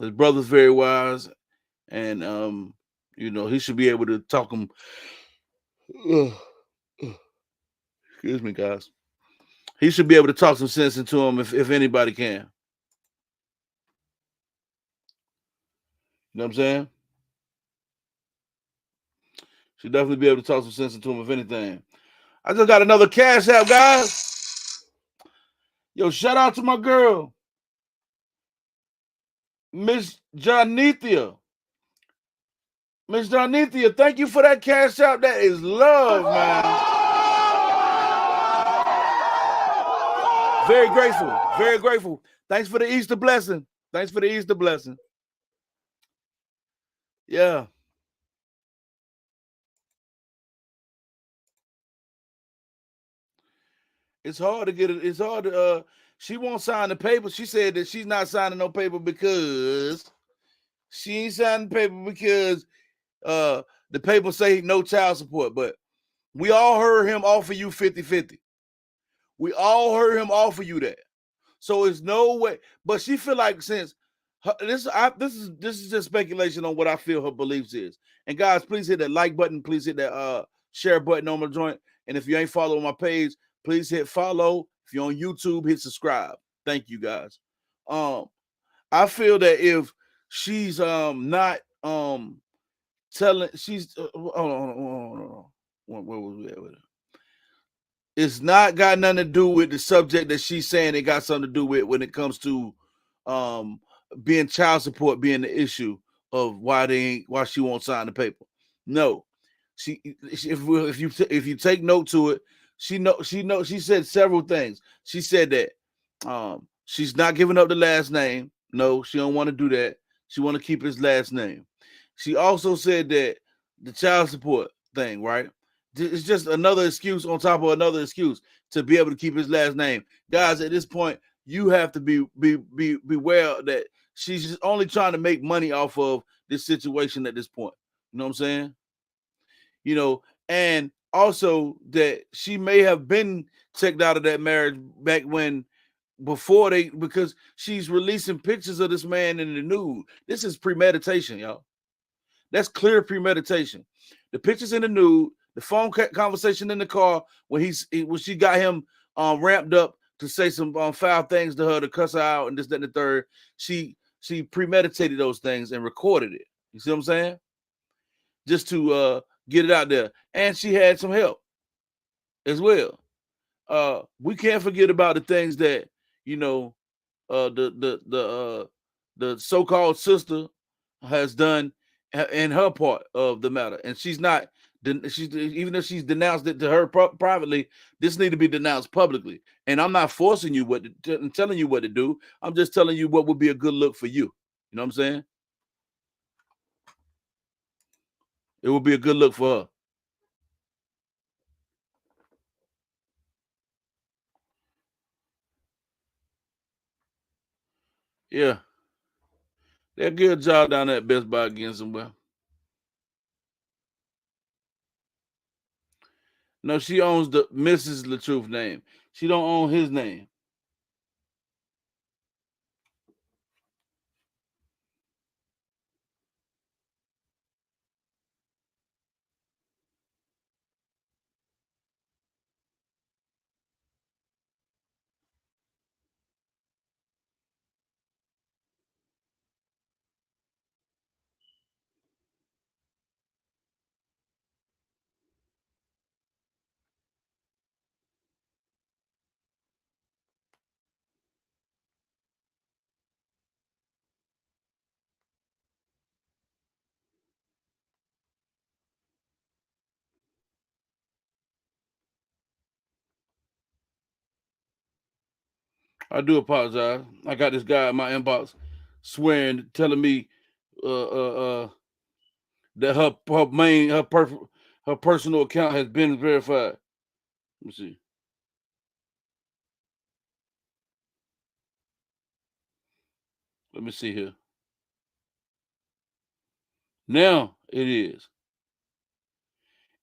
his brother's very wise, and he should be able to talk him. Excuse me, guys. He should be able to talk some sense into him if anybody can. You know what I'm saying? Should definitely be able to talk some sense into him if anything. I just got another cash app, guys. Yo, shout out to my girl, Miss Janithia. Miss Janithia, thank you for that cash app. That is love, man. Very grateful. Very grateful. Thanks for the Easter blessing. Thanks for the Easter blessing. Yeah. It's hard to get it. It's hard to she won't sign the paper. She said that she's not signing no paper because she ain't signing the paper because the paper say no child support. But we all heard him offer you 50-50. We all heard him offer you that. So it's no way. But she feel like since this is just speculation on what I feel her beliefs is. And guys, please hit that like button. Please hit that share button on my joint. And if you ain't following my page, please hit follow. If you're on YouTube, hit subscribe. Thank you, guys. I feel that if she's not telling, she's hold on. Where was we at with it? It's not got nothing to do with the subject that she's saying it got something to do with when it comes to being child support being the issue of why she won't sign the paper. No, if you take note to it, she said several things. She said that she's not giving up the last name. No, she don't want to do that. She want to keep his last name. She also said that the child support thing, right? It's just another excuse on top of another excuse to be able to keep his last name. Guys, at this point, you have to beware that she's just only trying to make money off of this situation at this point. You know what I'm saying? You know, and also that she may have been checked out of that marriage back when before they, because she's releasing pictures of this man in the nude. This is premeditation, y'all. That's clear premeditation. The pictures in the nude, the phone conversation in the car when when she got him ramped up to say some foul things to her, to cuss her out and this, that, and the third. She premeditated those things and recorded it. You see what I'm saying? Just to get it out there. And she had some help as well. We can't forget about the things that, you know, the so-called sister has done in her part of the matter, and she's not. She's, even if she's denounced it to her privately, this need to be denounced publicly. And I'm not forcing you I'm telling you what to do. I'm just telling you what would be a good look for you. You know what I'm saying? It would be a good look for her. Yeah. They'll get a job down at Best Buy again somewhere. No, she owns the Mrs. LaTruth name. She don't own his name. I do apologize. I got this guy in my inbox swearing, telling me that her personal account has been verified. Let me see. Let me see here. Now it is.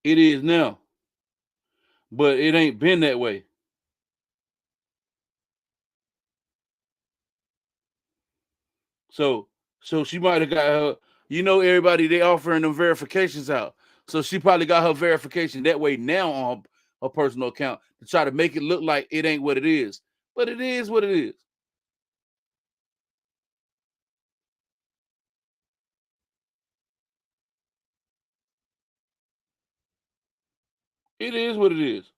It is now. But it ain't been that way. So she might have got her, everybody, they offering them verifications out. So she probably got her verification that way now on her personal account to try to make it look like it ain't what it is. But it is what it is. It is what it is.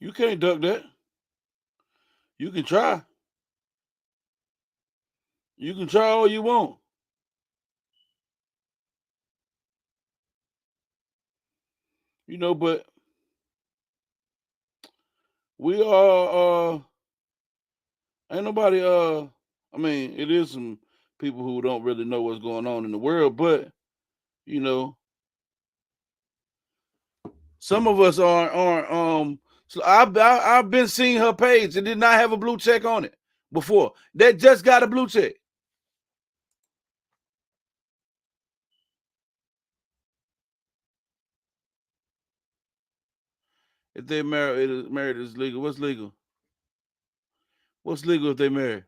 You can't duck that. You can try. You can try all you want. But we are ain't nobody I mean, it is some people who don't really know what's going on in the world, but some of us aren't so I've been seeing her page and did not have a blue check on it before. That just got a blue check. If they're married is legal. What's legal? What's legal if they married?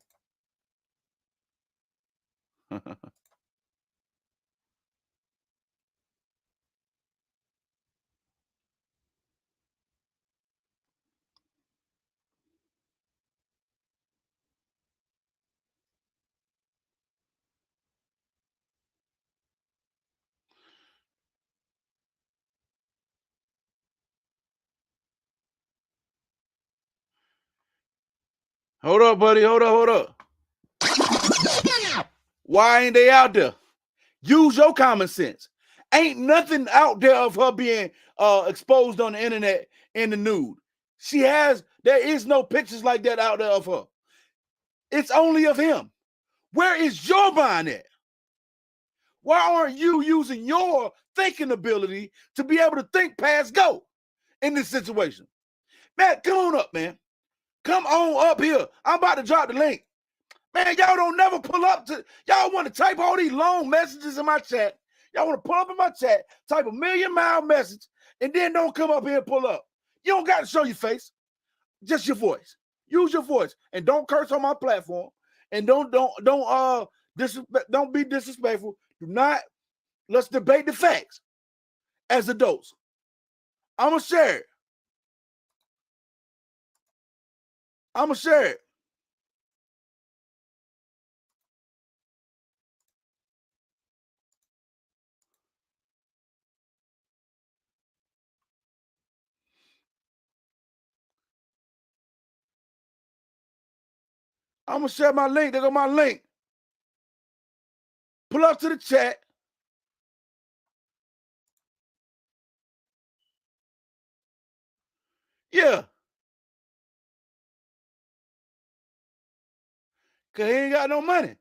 Hold up, buddy. Hold up. Why ain't they out there? Use your common sense. Ain't nothing out there of her being exposed on the internet in the nude. There is no pictures like that out there of her. It's only of him. Where is your mind at? Why aren't you using your thinking ability to be able to think past go in this situation? Man, come on up, man. Come on up here. I'm about to drop the link. Man, y'all don't never pull up to, y'all want to type all these long messages in my chat. Y'all want to pull up in my chat, type a 1,000,000-mile message, and then don't come up here and pull up. You don't got to show your face, just your voice. Use your voice, and don't curse on my platform, and don't be disrespectful. Do not. Let's debate the facts as adults. I'm gonna share it. I'm gonna share it. I'm gonna share my link. There go my link. Pull up to the chat. Yeah. Because he ain't got no money.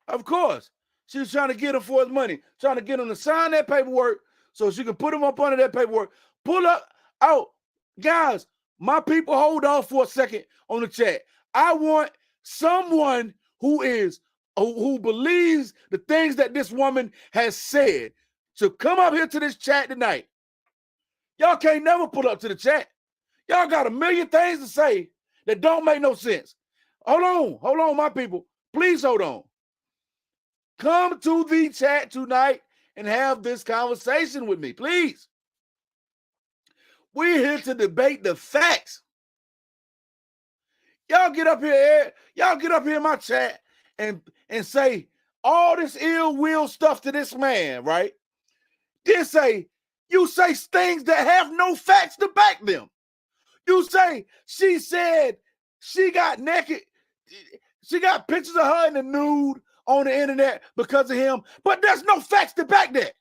Of course. She was trying to get him for his money, trying to get him to sign that paperwork so she could put him up under that paperwork. Pull up out. Guys, my people, hold off for a second on the chat. I want someone who believes the things that this woman has said to come up here to this chat tonight. Y'all can't never pull up to the chat. Y'all got a million things to say that don't make no sense. Hold on, my people. Please hold on. Come to the chat tonight and have this conversation with me, please. We're here to debate the facts. Y'all get up here in my chat and say all this ill will stuff to this man, right? Then you say things that have no facts to back them. You say she said she got naked. She got pictures of her in the nude on the internet because of him, but there's no facts to back that.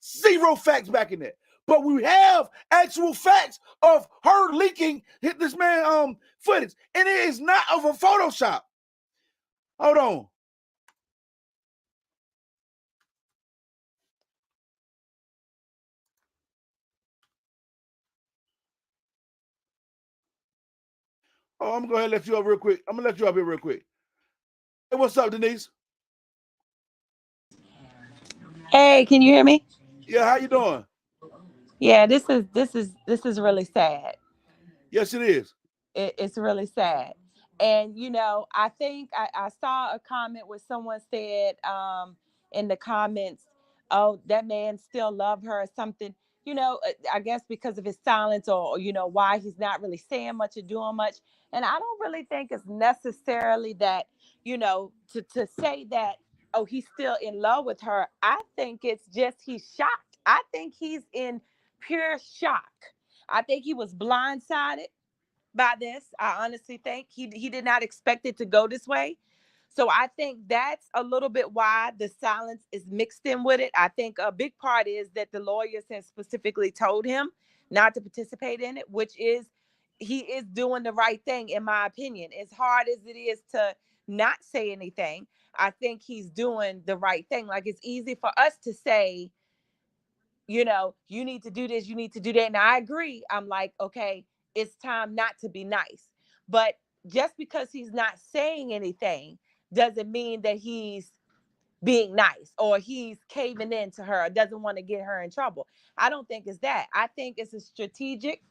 Zero facts backing that. But we have actual facts of her leaking this man footage, and it is not of a Photoshop. Hold on. Oh, I'm gonna go ahead and let you up real quick. I'm gonna let you up here real quick. Hey, what's up, Denise? Hey, can you hear me? Yeah, how you doing? Yeah, this is really sad. Yes, it is. It's really sad. And I think I saw a comment where someone said in the comments, oh, that man still love her or something. I guess because of his silence, or why he's not really saying much or doing much. And I don't really think it's necessarily that, to say that, oh, he's still in love with her. I think it's just he's shocked. I think he's in pure shock. I think he was blindsided by this. I honestly think he did not expect it to go this way. So I think that's a little bit why the silence is mixed in with it. I think a big part is that the lawyers have specifically told him not to participate in it, which is he is doing the right thing, in my opinion. As hard as it is to not say anything, I think he's doing the right thing. Like, it's easy for us to say, you need to do this, you need to do that. And I agree. I'm like, okay, it's time not to be nice. But just because he's not saying anything doesn't mean that he's being nice or he's caving in to her or doesn't want to get her in trouble. I don't think it's that. I think it's a strategic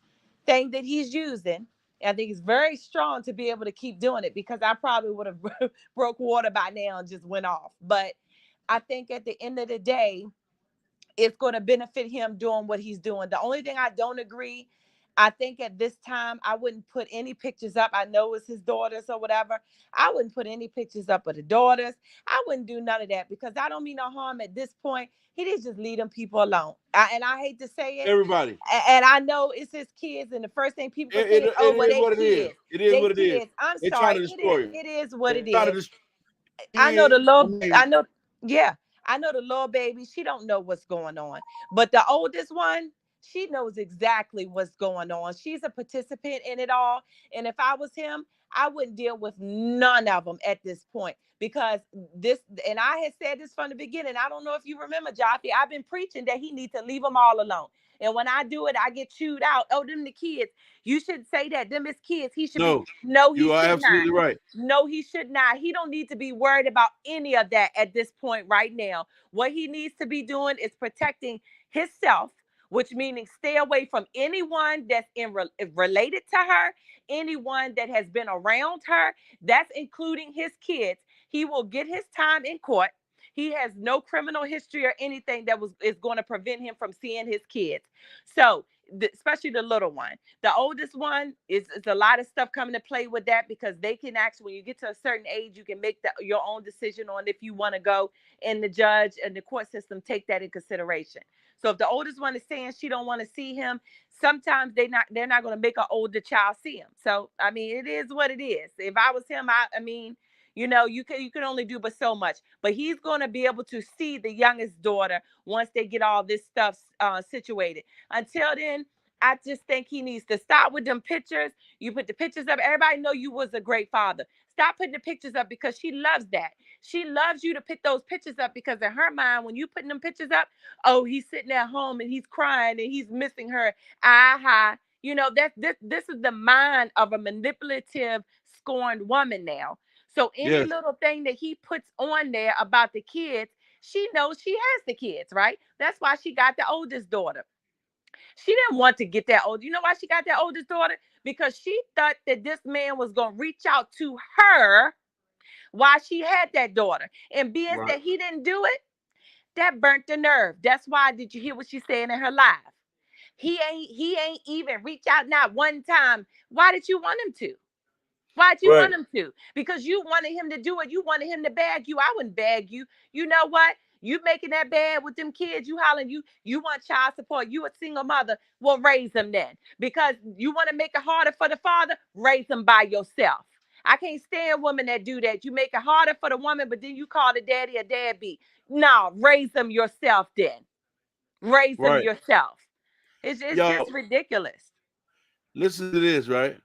thing that he's using. I think he's very strong to be able to keep doing it, because I probably would have broke water by now and just went off. But I think at the end of the day, it's going to benefit him doing what he's doing. The only thing I don't agree, I think at this time, I wouldn't put any pictures up. I know it's his daughters or whatever. I wouldn't put any pictures up of the daughters. I wouldn't do none of that, because I don't mean no harm at this point. He did just leave them people alone. And I hate to say it. Everybody. And I know it's his kids. And the first thing people say is, oh, well, they kids. It is what it is. I'm They're sorry. trying to destroy you. It is what it Trying to is. destroy I know the little, you. I know, yeah, I know the little baby. She don't know what's going on, but the oldest one, she knows exactly what's going on. She's a participant in it all. And if I was him, I wouldn't deal with none of them at this point, because this, and I had said this from the beginning. I don't know if you remember, Jaffe. I've been preaching that he needs to leave them all alone. And when I do it, I get chewed out. Oh, them the kids. You should say that. Them is kids. He should be. No, No, he you are should not. absolutely right. No, he should not. He don't need to be worried about any of that at this point right now. What he needs to be doing is protecting himself, which meaning stay away from anyone that's related to her, anyone that has been around her. That's including his kids. He will get his time in court. He has no criminal history or anything that is going to prevent him from seeing his kids. So, especially the little one. The oldest one is a lot of stuff coming to play with that, because they can actually, when you get to a certain age, you can make your own decision on if you want to go, and the judge and the court system take that in consideration. So if the oldest one is saying she don't want to see him, sometimes they're not going to make an older child see him. So I mean, it is what it is. If I was him, I mean, you can only do but so much. But he's going to be able to see the youngest daughter once they get all this stuff situated. Until then, I just think he needs to stop with them pictures. You put the pictures up. Everybody know you was a great father. Stop putting the pictures up, because she loves that. She loves you to put those pictures up, because in her mind, when you putting them pictures up, oh, he's sitting at home and he's crying and he's missing her. Aha. This is the mind of a manipulative, scorned woman now. So any Yes. little thing that he puts on there about the kids, she knows she has the kids, right? That's why she got the oldest daughter. She didn't want to get that old. You know why she got that oldest daughter? Because she thought that this man was going to reach out to her while she had that daughter. And being Right. that he didn't do it, that burnt the nerve. That's why, did you hear what she's saying in her live? He ain't even reach out not one time. Why did you want him to? Why'd you Right. want him to? Because you wanted him to do it. You wanted him to bag you. I wouldn't bag you. You know what? You making that bad with them kids. You hollering. You want child support. You a single mother. Well, raise them then. Because you want to make it harder for the father. Raise them by yourself. I can't stand women that do that. You make it harder for the woman, but then you call the daddy a deadbeat. No, raise them yourself then. Raise them Right. yourself. It's Yo, just ridiculous. listen to this, right?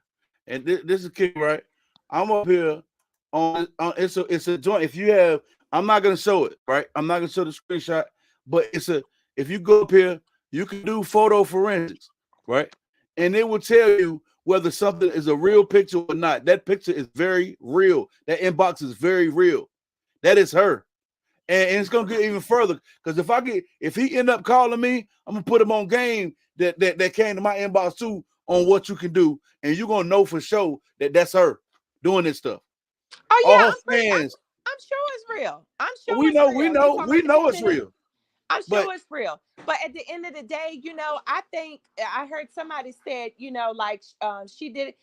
And this is key, right? I'm up here on it's a joint. If you have, I'm not gonna show it, right? I'm not gonna show the screenshot, but if you go up here, you can do photo forensics, right? And it will tell you whether something is a real picture or not. That picture is very real. That inbox is very real. That is her. And it's gonna get even further, because if he end up calling me, I'm gonna put him on game that came to my inbox too, on what you can do, and you're gonna know for sure that that's her doing this stuff. Oh All yeah, her fans, I'm sure it's real. I'm sure we it's know, we real. You know, talking we about the know it's incident? real. I'm But sure it's real. But at the end of the day, I think I heard somebody said, like she did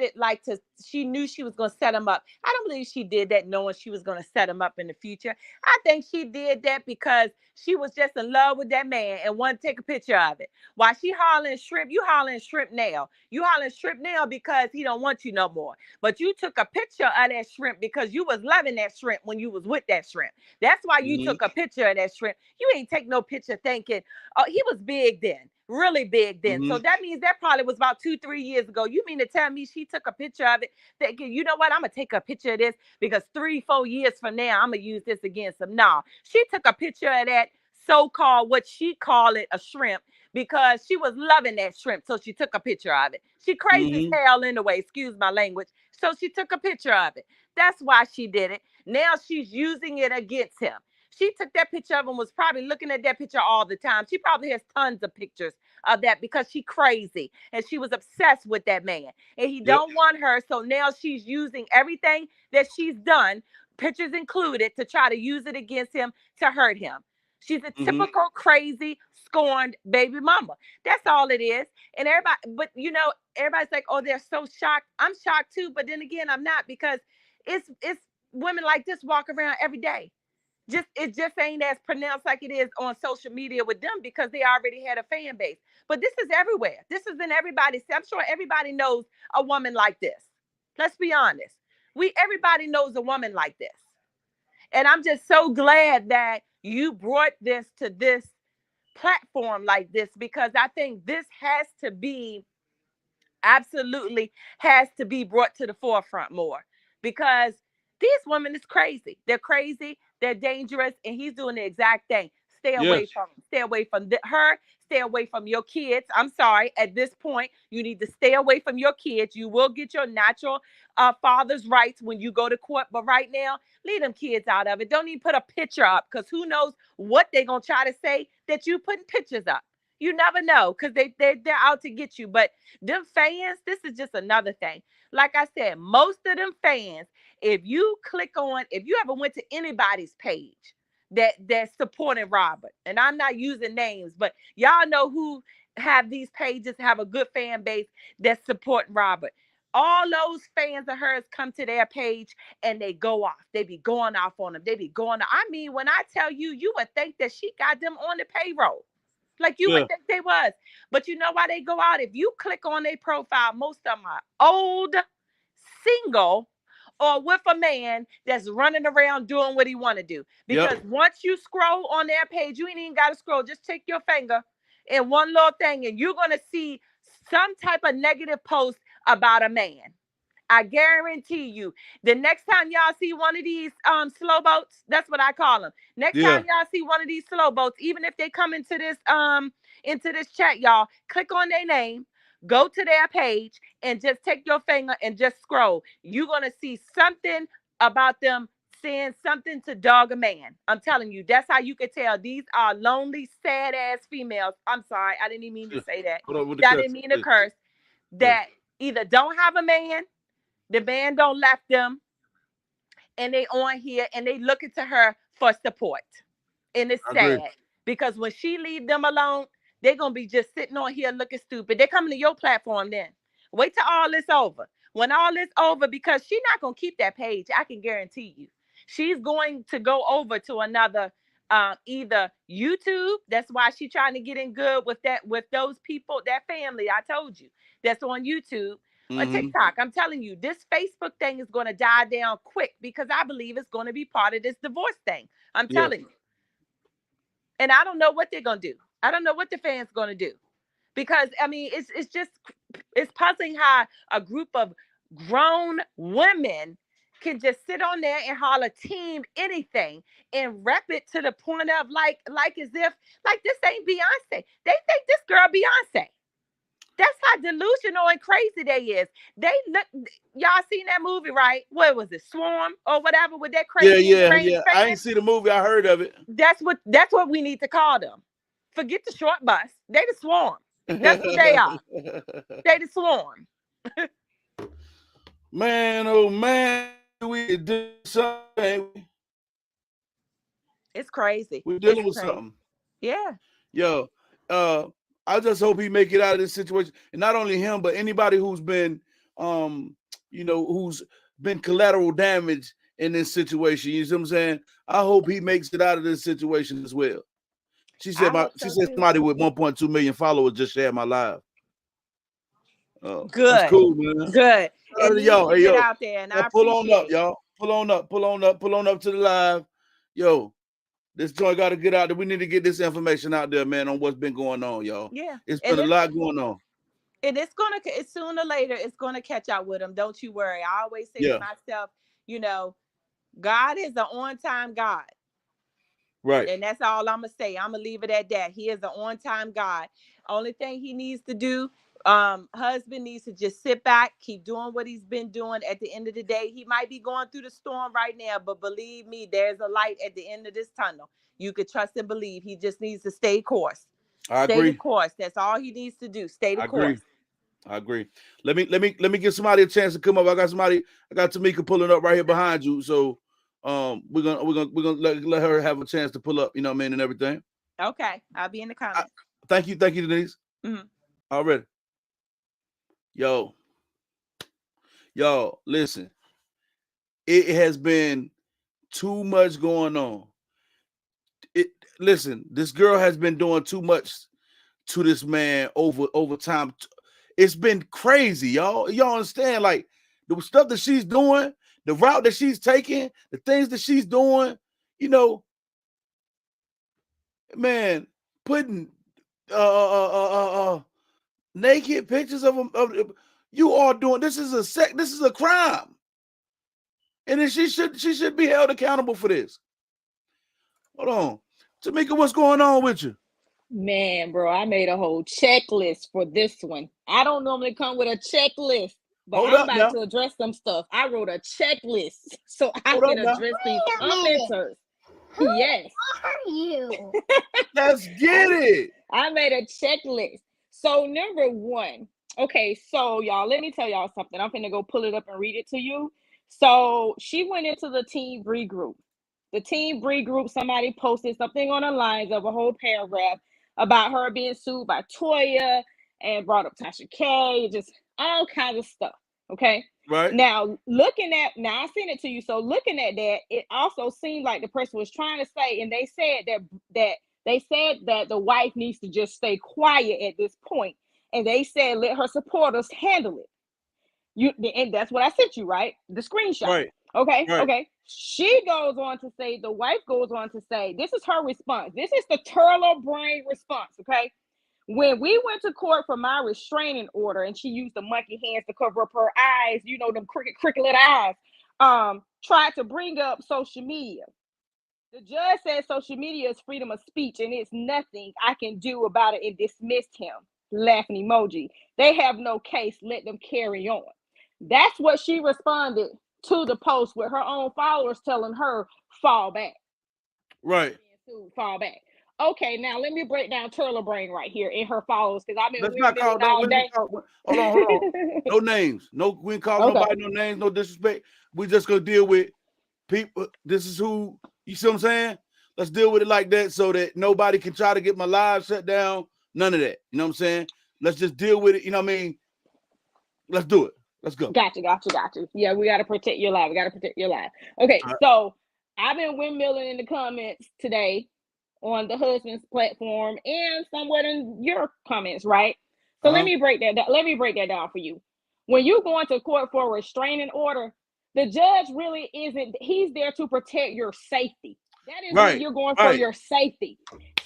it like she knew she was going to set him up. I don't believe she did that knowing she was going to set him up in the future. I think she did that because she was just in love with that man and wanted to take a picture of it. While she hollering shrimp, you hollering shrimp now. You hollering shrimp now because he don't want you no more. But you took a picture of that shrimp because you was loving that shrimp when you was with that shrimp. That's why you mm-hmm, took a picture of that shrimp. You ain't take no picture thinking, oh, he was big then, really big then. mm-hmm, So that means that probably was about 2-3 years ago. You mean to tell me she took a picture of it thinking, you know what, I'm going to take a picture of this because 3-4 years from now, I'm going to use this against him. No, she took a picture of that so-called, what she called it, a shrimp, because she was loving that shrimp. So she took a picture of it. She crazy as mm-hmm, hell anyway, excuse my language. So she took a picture of it. That's why she did it. Now she's using it against him. She took that picture of him, was probably looking at that picture all the time. She probably has tons of pictures of that because she crazy and she was obsessed with that man. And he yep, don't want her. So now she's using everything that she's done, pictures included, to try to use it against him to hurt him. She's a mm-hmm, typical crazy, scorned baby mama. That's all it is. And everybody, but everybody's like, oh, they're so shocked. I'm shocked too, but then again, I'm not, because it's women like this walk around every day. It just ain't as pronounced like it is on social media with them because they already had a fan base. But this is everywhere. This is in everybody's. I'm sure everybody knows a woman like this. Let's be honest. Everybody knows a woman like this. And I'm just so glad that you brought this to this platform like this, because I think this has to be absolutely has to be brought to the forefront more, because these women is crazy. They're crazy. They're dangerous, and he's doing the exact thing. Stay away Yes. from her. Stay away from your kids. I'm sorry. At this point, you need to stay away from your kids. You will get your natural father's rights when you go to court, but right now, leave them kids out of it. Don't even put a picture up, because who knows what they're gonna try to say that you putting pictures up. You never know, because they're out to get you. But them fans, this is just another thing. Like I said, most of them fans, if you ever went to anybody's page that's supporting Robert, and I'm not using names, but y'all know who have these pages, have a good fan base that's supporting Robert. All those fans of hers come to their page and they go off. They be going off on them. They be going off. I mean, when I tell you, you would think that she got them on the payroll. Like you Yeah. would think they was. But you know why they go out? If you click on their profile, most of them are old, single, or with a man that's running around doing what he want to do. Because Yep. once you scroll on their page, you ain't even got to scroll. Just take your finger in one little thing, and you're gonna see some type of negative post about a man. I guarantee you, the next time y'all see one of these slow boats, that's what I call them. Next time Yeah. y'all see one of these slow boats, even if they come into this chat, y'all click on their name, go to their page, and just take your finger and just scroll. You're gonna see something about them saying something to dog a man. I'm telling you, that's how you can tell these are lonely, sad ass females. I'm sorry, I didn't even mean to Yeah. say that. Hold on with the I cuss. didn't mean to Yeah. curse. Yeah. That either don't have a man, the man don't left them, and they on here and they looking to her for support. And it's I agree. sad, because when she leave them alone, they're gonna be just sitting on here looking stupid. They're coming to your platform then. Wait till all this over. When all this over, because she's not gonna keep that page, I can guarantee you. She's going to go over to another either YouTube. That's why she's trying to get in good with those people, that family I told you that's on YouTube or Mm-hmm. TikTok. I'm telling you, this Facebook thing is going to die down quick, because I believe it's going to be part of this divorce thing. I'm Yeah. telling you. And I don't know what they're going to do. I don't know what the fans going to do, because I mean, it's just it's puzzling how a group of grown women can just sit on there and holler team anything and rep it to the point of like as if like this ain't Beyonce. They think this girl Beyonce. That's how delusional and crazy they is. They look, y'all seen that movie, right? What was it, Swarm or whatever, with that Yeah. crazy Yeah. insane Yeah. I fan? ain't see the movie. I heard of it. That's what we need to call them. Forget the short bus. They the swarm. That's what they are. They the swarm. Man, oh man, we do something. It's crazy. We're It's dealing with crazy. something. Yeah. Yo, I just hope he make it out of this situation. And not only him, but anybody who's been who's been collateral damage in this situation. You see what I'm saying? I hope he makes it out of this situation as well. I hope She so said too. somebody with 1.2 million followers just shared my live. That's Good. cool, man. Good. Shout It out to needs y'all. to Hey, get yo, out there, and y'all I pull on up, appreciate it. y'all. Pull on up to the live. Yo, this joint got to get out there. We need to get this information out there, man, on what's been going on, y'all. Yeah. It's And been a lot going on. it's sooner or later, it's gonna catch up with them. Don't you worry. I always say to Yeah, myself, you know, God is an on-time God. right. And that's all I'm gonna say. I'm gonna leave it at that. He is an on-time God. Only thing he needs to do, husband needs to just sit back, keep doing what he's been doing. At the end of the day, he might be going through the storm right now, but believe me, there's a light at the end of this tunnel. You could trust and believe. He just needs to stay course. I Stay the agree. course. That's all he needs to do. Stay the I agree. course. I agree. Let me give somebody a chance to come up. I got Tamika pulling up right here behind you. So we're gonna let her have a chance to pull up, you know what I mean, and everything. Okay, I'll be in the comments. Thank you, Denise. Mhm. Already. Yo, listen. It has been too much going on. Listen, this girl has been doing too much to this man over time. It's been crazy, y'all. Y'all understand? Like the stuff that she's doing, the route that she's taking, the things that she's doing, you know, man, putting naked pictures of him. You are doing this is a crime. And then she should be held accountable for this. Hold on. Tamika, what's going on with you? Man, bro, I made a whole checklist for this one. I don't normally come with a checklist, but I'm about to address some stuff. I wrote a checklist so I can address these commenters. Yes. Who are you? Let's get it. I made a checklist. So number one, okay, so y'all, let me tell y'all something. I'm finna go pull it up and read it to you. So she went into the Team Bree group. The Team Bree group, somebody posted something on the lines of a whole paragraph about her being sued by Toya and brought up Tasha K, just all kinds of stuff. Okay. Right. Now, I sent it to you. So looking at that, it also seemed like the person was trying to say, and they said that the wife needs to just stay quiet at this point. And they said, let her supporters handle it. And that's what I sent you, right? The screenshot. Right. Okay. Right. Okay. The wife goes on to say, this is her response. This is the turtle brain response. Okay. When we went to court for my restraining order and she used the monkey hands to cover up her eyes, them cricket eyes, tried to bring up social media. The judge said social media is freedom of speech and it's nothing I can do about it and dismissed him. Laughing emoji. They have no case. Let them carry on. That's what she responded to the post with her own followers telling her, fall back. Right. Fall back. Okay, now let me break down Turtle Brain right here in her followers because I've been Let's not call all day. Hold on. No names. No, we ain't calling nobody no names, no disrespect. We just gonna deal with people. This is who, you see what I'm saying? Let's deal with it like that so that nobody can try to get my live shut down. None of that. You know what I'm saying? Let's just deal with it. You know what I mean? Let's do it. Let's go. Gotcha. Yeah, we got to protect your life. Okay, so I've been windmilling in the comments today on the husband's platform and somewhat in your comments, right? So let me break that down. Let me break that down for you. When you go into court for a restraining order, the judge really isn't, he's there to protect your safety. That is when you're going for your safety.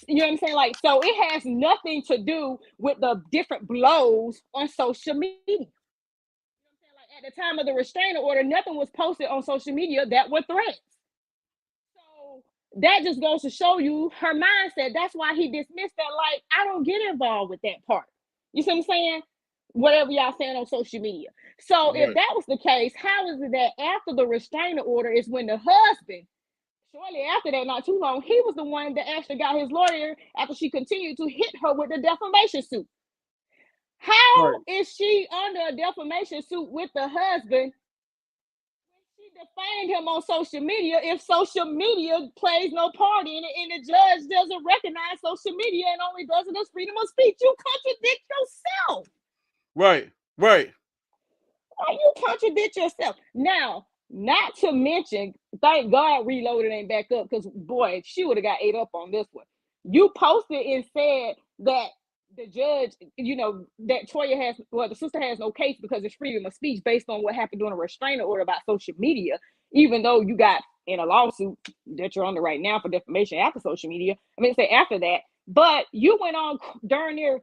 You know what I'm saying? Like, so it has nothing to do with the different blows on social media. You know what I'm saying? Like at the time of the restraining order, nothing was posted on social media that were threats. So that just goes to show you her mindset. That's why he dismissed that. Like, I don't get involved with that part. You see what I'm saying? Whatever y'all saying on social media. So if that was the case, how is it that after the restraining order is when the husband, shortly after that, not too long, he was the one that actually got his lawyer after she continued to hit her with the defamation suit? How is she under a defamation suit with the husband when she defamed him on social media if social media plays no part in it and the judge doesn't recognize social media and only does it as freedom of speech? You contradict yourself. Right. You contradict yourself. Now, not to mention, thank God Reloaded ain't back up because, boy, she would have got ate up on this one. You posted and said that the judge, that Toya the sister has no case because it's freedom of speech based on what happened during a restraining order about social media, even though you got in a lawsuit that you're under right now for defamation after social media. After that. But you went on darn near,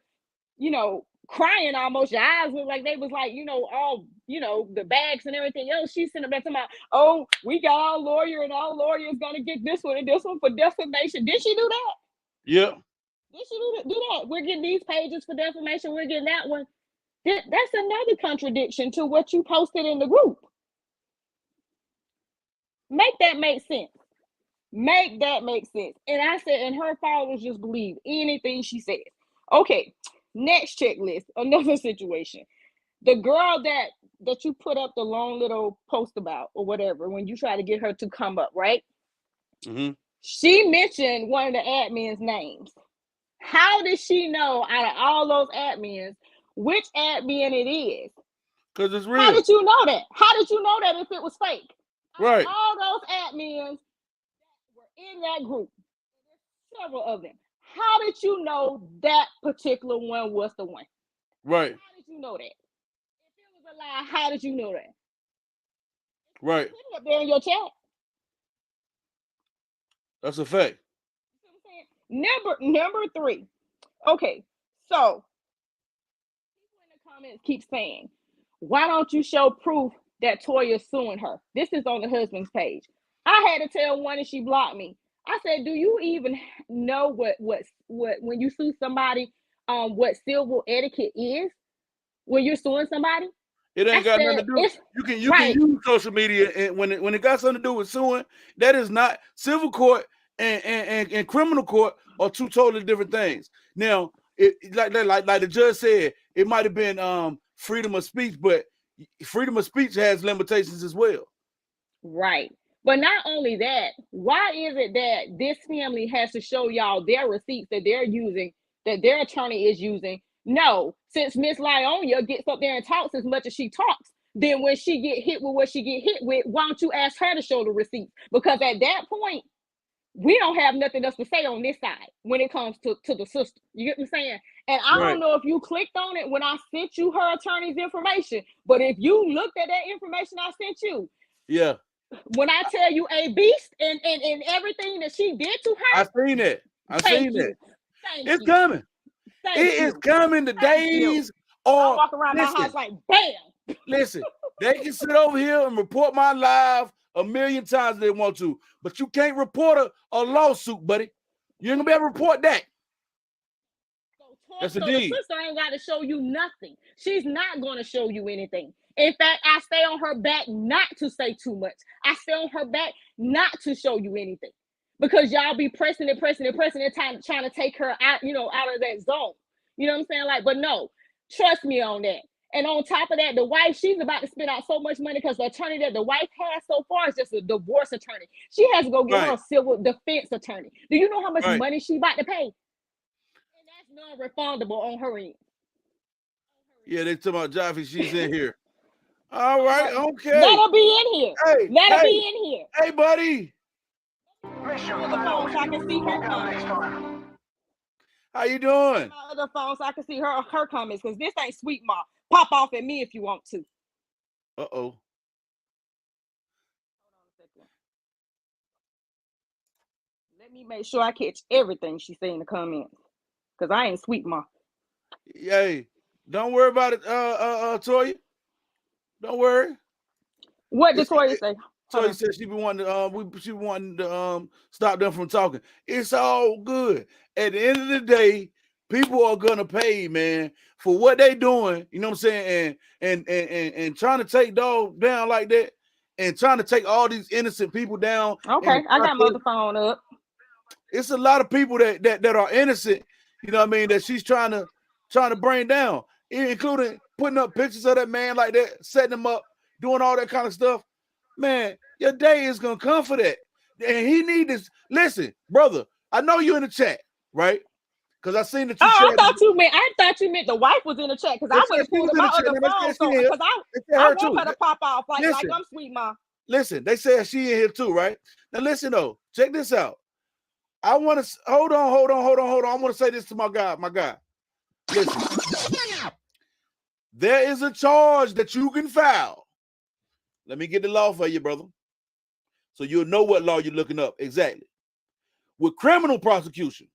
crying almost. Your eyes look like they was like, all, the bags and everything else. She's sitting there talking about, oh, we got our lawyer and our lawyer is going to get this one and this one for defamation. Did she do that? Yeah. Did she do that? We're getting these pages for defamation. We're getting that one. That's another contradiction to what you posted in the group. Make that make sense. And I said, and her followers just believe anything she says. Okay. Next checklist, another situation. The girl that you put up the long little post about or whatever, when you try to get her to come up, right? Mm-hmm. She mentioned one of the admins' names. How did she know out of all those admins which admin it is? Because it's real. How did you know that? How did you know that if it was fake? Right. All those admins that were in that group, several of them. How did you know that particular one was the one? Right. How did you know that? If it was a lie, how did you know that? Right. Put it up there in your chat. That's a fact. Number 3. Okay, so people in the comments keep saying, Why don't you show proof that Toya's suing her? This is on the husband's page. I had to tell one and she blocked me. I said, do you even know what when you sue somebody, what civil etiquette is when you're suing somebody? It ain't got nothing to do. You can use social media, and when it got something to do with suing, that is not civil court and criminal court are two totally different things. Now, like the judge said, it might have been freedom of speech, but freedom of speech has limitations as well. Right. But not only that, why is it that this family has to show y'all their receipts that they're using, that their attorney is using? No, since Miss Lyonia gets up there and talks as much as she talks, then when she get hit with what she get hit with, why don't you ask her to show the receipts? Because at that point, we don't have nothing else to say on this side when it comes to the sister. You get what I'm saying? And I don't know if you clicked on it when I sent you her attorney's information, but if you looked at that information I sent you, yeah. When I tell you a beast and everything that she did to her, I seen it. It's coming. It is coming. The days are. I walk around my house like, bam. Listen, they can sit over here and report my live a million times if they want to, but you can't report a lawsuit, buddy. You ain't gonna be able to report that. So the sister ain't got to show you nothing. She's not going to show you anything. In fact, I stay on her back not to say too much. I stay on her back not to show you anything, because y'all be pressing it, trying to take her out, out of that zone. You know what I'm saying? Like, but no, trust me on that. And on top of that, the wife, she's about to spend out so much money because the attorney that the wife has so far is just a divorce attorney. She has to go get her a civil defense attorney. Do you know how much money she about to pay? Non-refundable on her end. Yeah, they talking about Jaffe. She's in here. All right, okay. Let her be in here. Hey, Let her be in here. Hey, buddy. So I can see her comments. How you doing? Other phone so I can see her comments, because this ain't Sweet Ma. Pop off at me if you want to. Uh-oh. Hold on a second. Let me make sure I catch everything she say in the comments, because I ain't Sweet Ma. Hey, don't worry about it, Toya. Don't worry. What did Toya say? Toya said she be wanting to stop them from talking. It's all good. At the end of the day, people are gonna pay, man, for what they doing. You know what I'm saying? And trying to take dog down like that, and trying to take all these innocent people down. Okay, I got my other phone up. It's a lot of people that are innocent. You know what I mean? That she's trying to bring down, including putting up pictures of that man like that, setting him up, doing all that kind of stuff. Man, your day is gonna come for that. And he need this. Listen, brother, I know you in the chat, right? Because I seen that you. I thought you meant the wife was in the chat, because I would have pulled my other phone because I want her to pop off like I'm Sweet Ma. Listen, they said she in here too, right? Now listen though, check this out. I want to hold on. I want to say this to my guy. Listen, there is a charge that you can file. Let me get the law for you, brother, so you'll know what law you're looking up exactly. With criminal prosecution,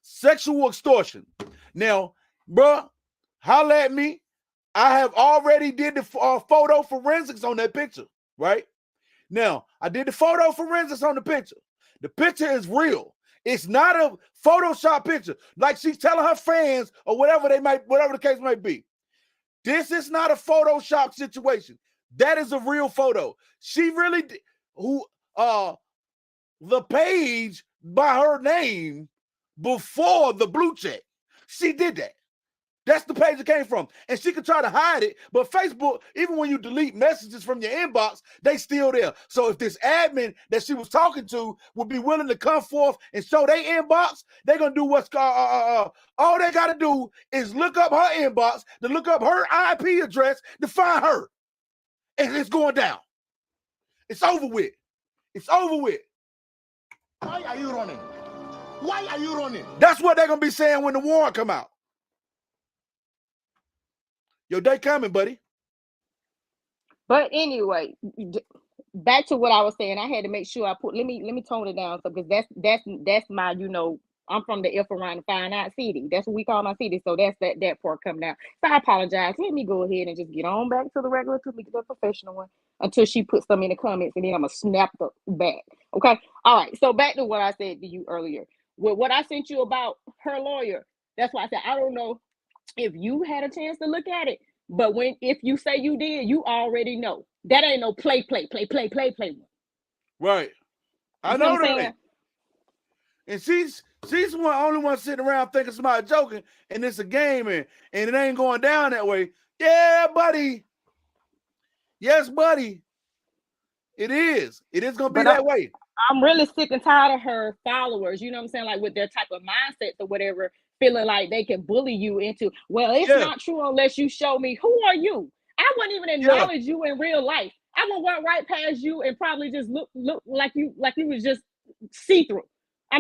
sexual extortion. Now, bro, holla at me. I have already did the photo forensics on that picture, right? Now, I did the photo forensics on the picture. The picture is real. It's not a Photoshop picture like she's telling her fans or whatever the case might be. This is not a Photoshop situation. That is a real photo. She really the page by her name before the blue check. She did that. That's the page it came from. And she could try to hide it, but Facebook, even when you delete messages from your inbox, they still there. So if this admin that she was talking to would be willing to come forth and show their inbox, they're going to do what's called, all they got to do is look up her inbox, to look up her IP address, to find her. And it's going down. It's over with. It's over with. Why are you running? Why are you running? That's what they're going to be saying when the warrant come out. Your day coming, buddy. But anyway, back to what I was saying. I had to make sure I put. Let me tone it down, because that's my I'm from the F around the Fine Art City. That's what we call my city. So that's that part coming out. So I apologize. Let me go ahead and just get on back to the regular, to the professional one until she puts them in the comments, and then I'm gonna snap the back. Okay. All right. So back to what I said to you earlier. With what I sent you about her lawyer, that's why I said I don't know if you had a chance to look at it, but if you say you did, you already know that ain't no play. Right. I know that. And she's the only one sitting around thinking somebody joking, and it's a game, and it ain't going down that way. Yeah, buddy. Yes, buddy. It is. It is going to be that way. I'm really sick and tired of her followers, you know what I'm saying, like with their type of mindsets or whatever, feeling like they can bully you into, well, it's not true unless you show me. Who are you? I wouldn't even acknowledge you in real life. I would walk right past you and probably just look like you was just see-through. Are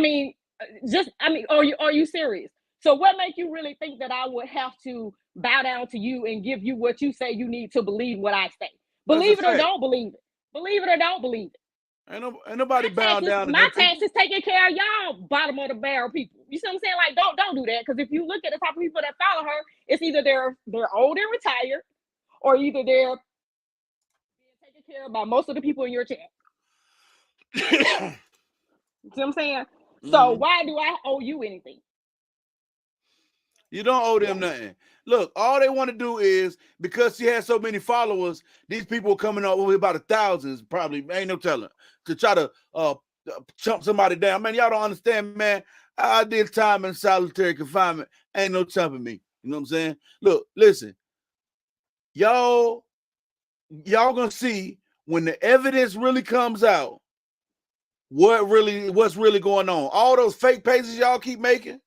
you serious? So what make you really think that I would have to bow down to you and give you what you say you need to believe what I say? Believe it or don't believe it. Believe it or don't believe it. Ain't nobody bound down to my taxes taking care of y'all bottom of the barrel people. You see what I'm saying? Like, don't do that, because if you look at the type of people that follow her, it's either they're old and retired, or either they're being taken care of by most of the people in your chat. You see what I'm saying? So why do I owe you anything? You don't owe them nothing. Look, all they want to do is, because she has so many followers, these people coming up with about 1,000, probably, ain't no telling, to try to chump somebody down. Man, y'all don't understand, man. I did time in solitary confinement. Ain't no chumping me. You know what I'm saying? Look, listen. Y'all gonna see when the evidence really comes out what's really going on. All those fake pages y'all keep making,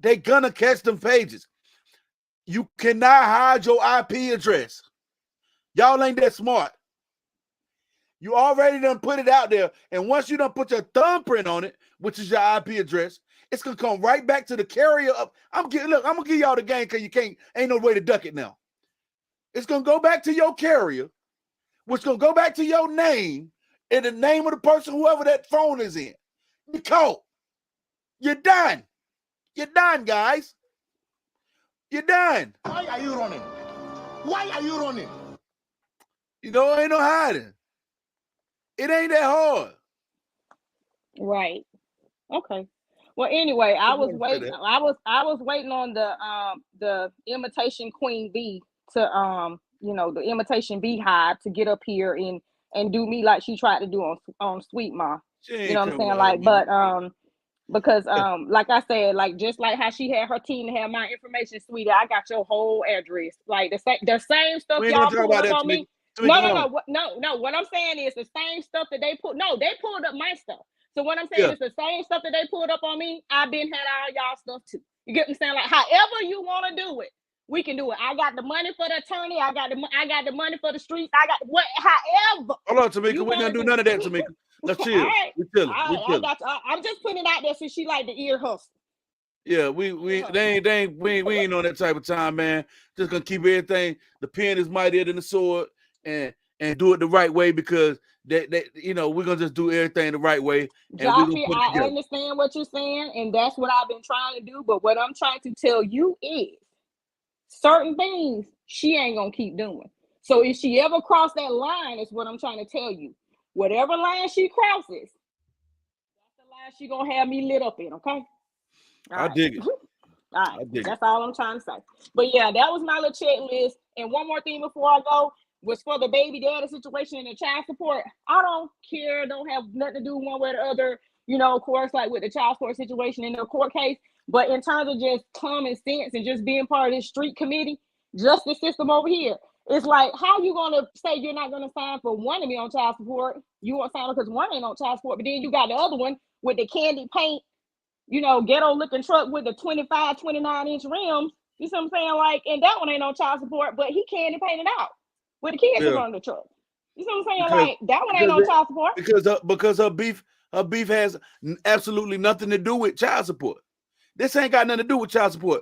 they gonna catch them pages. You cannot hide your IP address. Y'all ain't that smart. You already done put it out there, and once you done put your thumbprint on it, which is your IP address, it's gonna come right back to the carrier of. I'm gonna give y'all the game, because ain't no way to duck it now. It's gonna go back to your carrier, which gonna go back to your name and the name of the person, whoever that phone is in. You caught. You're done. You're done, guys. You're done. Why are you running? Why are you running? You know, ain't no hiding. It ain't that hard. Right. Okay. Well, anyway, I was waiting. I was waiting on the imitation Queen Bee to the imitation beehive to get up here and do me like she tried to do on Sweet Ma. You know what I'm saying? Like, but because like I said, like just like how she had her team to have my information, sweetie, I got your whole address. Like the same stuff y'all pulled up on me. No. What I'm saying is the same stuff that they pulled. No, they pulled up my stuff. So what I'm saying is the same stuff that they pulled up on me, I've been had all y'all stuff too. You get what I'm saying? Like, however you want to do it, we can do it. I got the money for the attorney. I got the money for the streets. I got however. Hold on, Tamika. We ain't gonna do none of that, Tamika. Let's chill. Right. We chilling. I'm just putting it out there since she like the ear hustle. Yeah, we ain't on that type of time, man. Just gonna keep everything. The pen is mightier than the sword, and do it the right way, because that we're gonna just do everything the right way. Jackie, I understand what you're saying, and that's what I've been trying to do. But what I'm trying to tell you is certain things she ain't gonna keep doing. So if she ever crossed that line, is what I'm trying to tell you. Whatever line she crosses, that's the line she gonna have me lit up in, okay? I dig it. All right, that's all I'm trying to say. But yeah, that was my little checklist. And one more thing before I go was for the baby daddy situation and the child support. I don't care, don't have nothing to do one way or the other, of course, like with the child support situation in the court case. But in terms of just common sense and just being part of this street committee, justice system over here, it's like, how you going to say you're not going to sign for one of me on child support? You won't sign because one ain't on child support, but then you got the other one with the candy paint, ghetto looking truck with the 25, 29-inch rims. You see what I'm saying? Like, and that one ain't on child support, but he candy painted out with the kids on the truck. You see what I'm saying? Like, that one ain't on child support. Because her beef has absolutely nothing to do with child support. This ain't got nothing to do with child support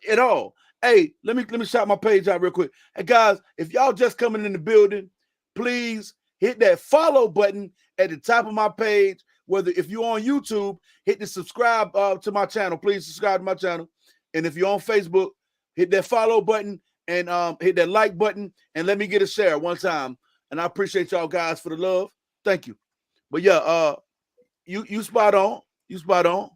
at all. Hey, let me shout my page out real quick. And guys, if y'all just coming in the building, please hit that follow button at the top of my page. whether if you're on YouTube, hit the subscribe to my channel. Please subscribe to my channel. And if you're on Facebook, hit that follow button and hit that like button and let me get a share one time. And I appreciate y'all guys for the love. Thank you. But yeah, you spot on. You spot on.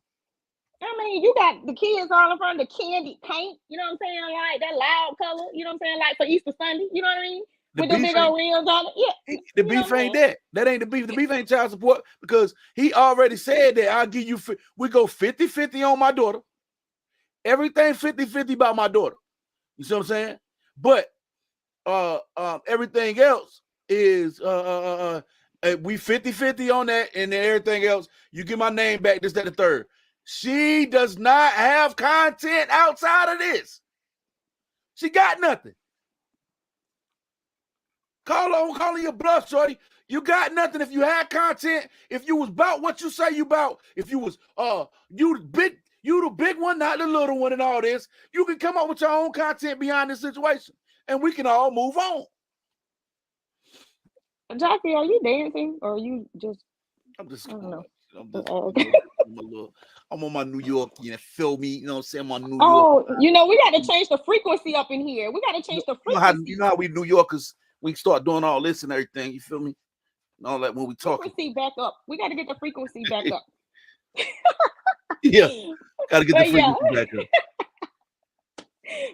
I mean, you got the kids all in front of the candy paint, you know what I'm saying? Like that loud color, you know what I'm saying? Like for Easter Sunday, you know what I mean? With the big old rims on it. Yeah. The beef ain't that. That ain't the beef. The beef ain't child support because he already said that I'll give you, we go 50-50 on my daughter. Everything 50-50 about my daughter. You see what I'm saying? But everything else is we 50-50 on that, and then everything else, you get my name back, this, that, the third. She does not have content outside of this. She got nothing. Call your bluff, shorty. You got nothing. If you had content, if you was about what you say you about, if you was you the big one, not the little one, and all this, you can come up with your own content behind this situation, and we can all move on. Jackie, are you dancing or are you just? I'm just. I don't know. Okay. I'm on my New York, feel me? You know what I'm saying? My New York. Oh, we got to change the frequency up in here. We got to change the frequency. You know how we New Yorkers, we start doing all this and everything. You feel me? And all that when we talk. Frequency back up. We got to get the frequency back up. Yeah, got to get the frequency back up.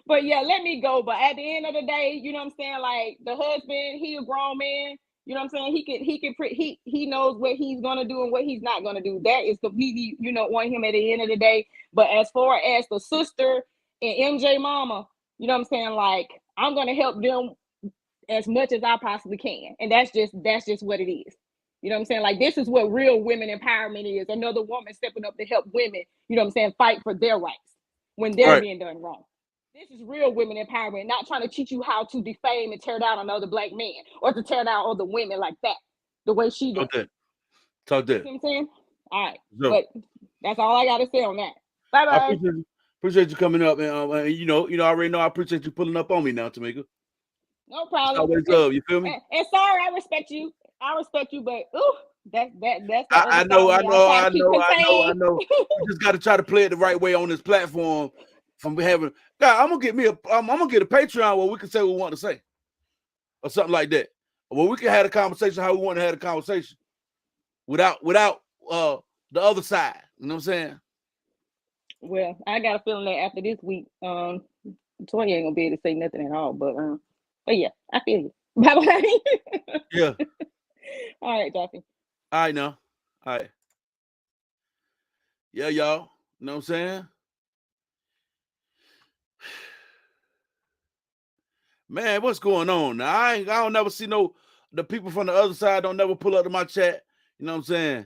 But yeah, let me go. But at the end of the day, you know what I'm saying? Like the husband, he a grown man. You know what I'm saying? He knows what he's gonna do and what he's not gonna do. That is completely, on him at the end of the day. But as far as the sister and MJ mama, you know what I'm saying? Like I'm gonna help them as much as I possibly can, and that's just what it is. You know what I'm saying? Like this is what real women empowerment is. Another woman stepping up to help women. You know what I'm saying? Fight for their rights when they're being done wrong. This is real women empowerment, not trying to teach you how to defame and tear down another black man or to tear down other women like that, the way she does. Talk that. You know what I'm saying? All right. So, but that's all I got to say on that. Bye-bye. I appreciate you coming up. And, I already know I appreciate you pulling up on me now, Tamika. No problem. Always love, you feel me? And sorry, I respect you, but that's I know. You just got to try to play it the right way on this platform. From having, God, I'm gonna get a Patreon where we can say what we want to say, or something like that. Where we can have a conversation how we want to have a conversation, without the other side. You know what I'm saying? Well, I got a feeling that after this week, Toya ain't gonna be able to say nothing at all. But yeah, I feel you. Bye bye. Yeah. All right, Jackie. All right, now. All right. Yeah, y'all. You know what I'm saying? Man, what's going on now? I don't never see the people from the other side don't never pull up to my chat. You know what I'm saying?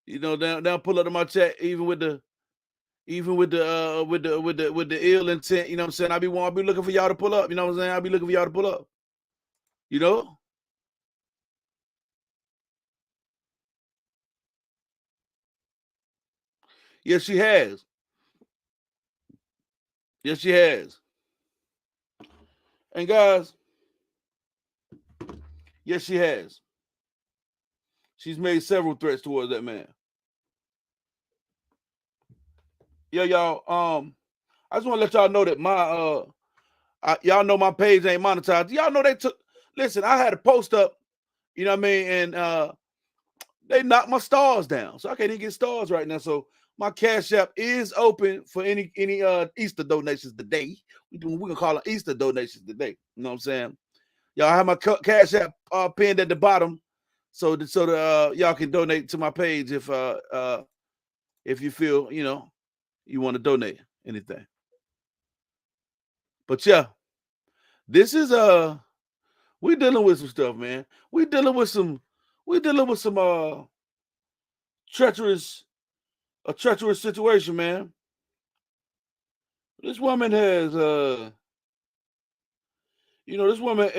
They'll pull up to my chat even with the ill intent. You know what I'm saying? I'll be looking for y'all to pull up. You know what I'm saying? I'll be looking for y'all to pull up. You know? Yes, she has. Yes, she has. And guys, yes, she has. She's made several threats towards that man. Yeah, y'all. I just want to let y'all know that my y'all know my page ain't monetized. Y'all know listen, I had a post up, you know what I mean, and they knocked my stars down. So I can't even get stars right now. So my Cash App is open for any Easter donations today. We can call it Easter donations today. You know what I'm saying? Y'all have my Cash App pinned at the bottom, so y'all can donate to my page if you feel you want to donate anything. But yeah, this is we dealing with some stuff, man. We dealing with some treacherous situation, man. This woman has this woman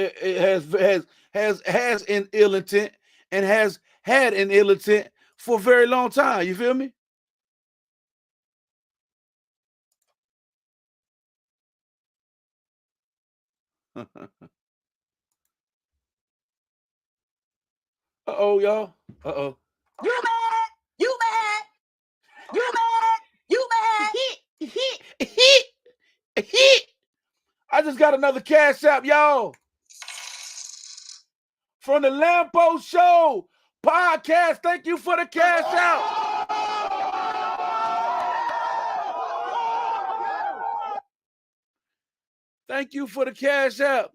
has an ill intent and has had an ill intent for a very long time. You feel me? Uh-oh, y'all. Uh-oh. You mad? You mad? You mad? You mad? I just got another cash app, y'all. From the Lampo Show podcast. Thank you for the cash app. Thank you for the cash app.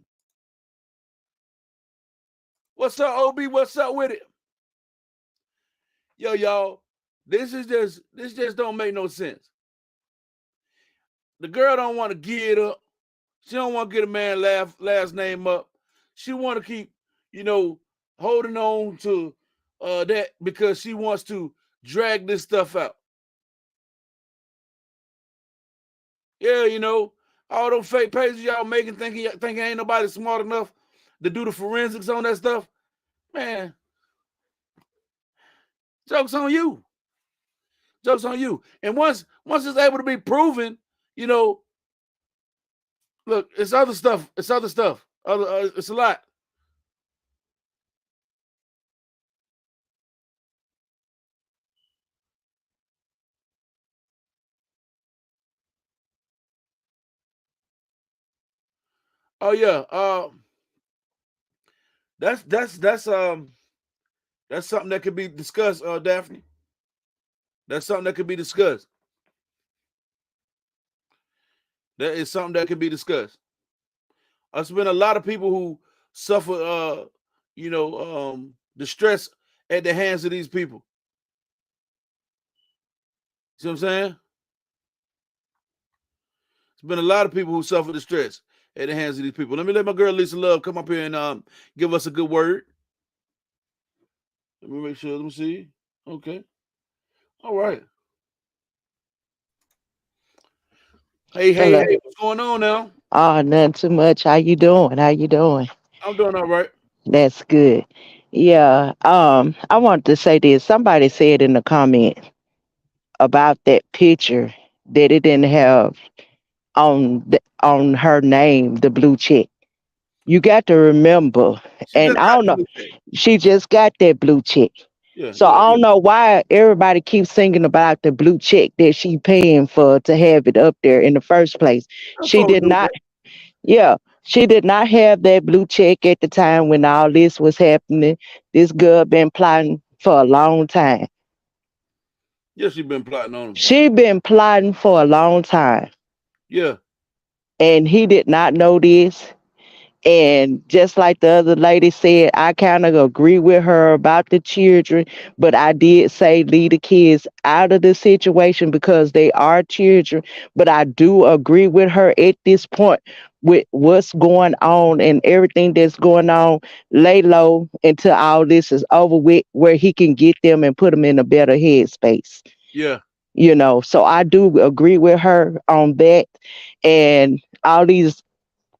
What's up, OB? What's up with it? Yo, y'all, this just don't make no sense. The girl don't want to give it up. She don't want to get a man last name up. She want to keep, holding on to that because she wants to drag this stuff out. Yeah, all those fake pages y'all making thinking ain't nobody smart enough to do the forensics on that stuff. Man, joke's on you. Joke's on you. And once it's able to be proven, look, it's other stuff. It's other stuff. It's a lot. Oh yeah. That's something that could be discussed, Daphne. That's something that could be discussed. That is something that could be discussed. There's been a lot of people who suffer, distress at the hands of these people. See what I'm saying? There's been a lot of people who suffer distress at the hands of these people. Let me let my girl Lisa Love come up here and give us a good word. Let me make sure. Let me see. Okay. All right. Hey, Hello. what's going on now? Oh, nothing too much. How you doing? How you doing? I'm doing all right. That's good. Yeah. I wanted to say this. Somebody said in the comment about that picture that it didn't have on her name the blue check. You got to remember, She and just I got don't the know. blue check. She just got that blue check. Yeah, So yeah, I yeah. don't know why everybody keeps thinking about the blue check that she paying for to have it up there in the first place. I'm She supposed did to do not. that. Yeah, she did not have that blue check at the time when all this was happening. This girl been plotting for a long time. Yeah, she been plotting on him. She been plotting for a long time, Yeah. and he did not know this. And just like the other lady said, I kind of agree with her about the children, but I did say leave the kids out of the situation because they are children. But I do agree with her at this point with what's going on and everything that's going on. Lay low until all this is over with, where he can get them and put them in a better headspace. Yeah. So I do agree with her on that. And all these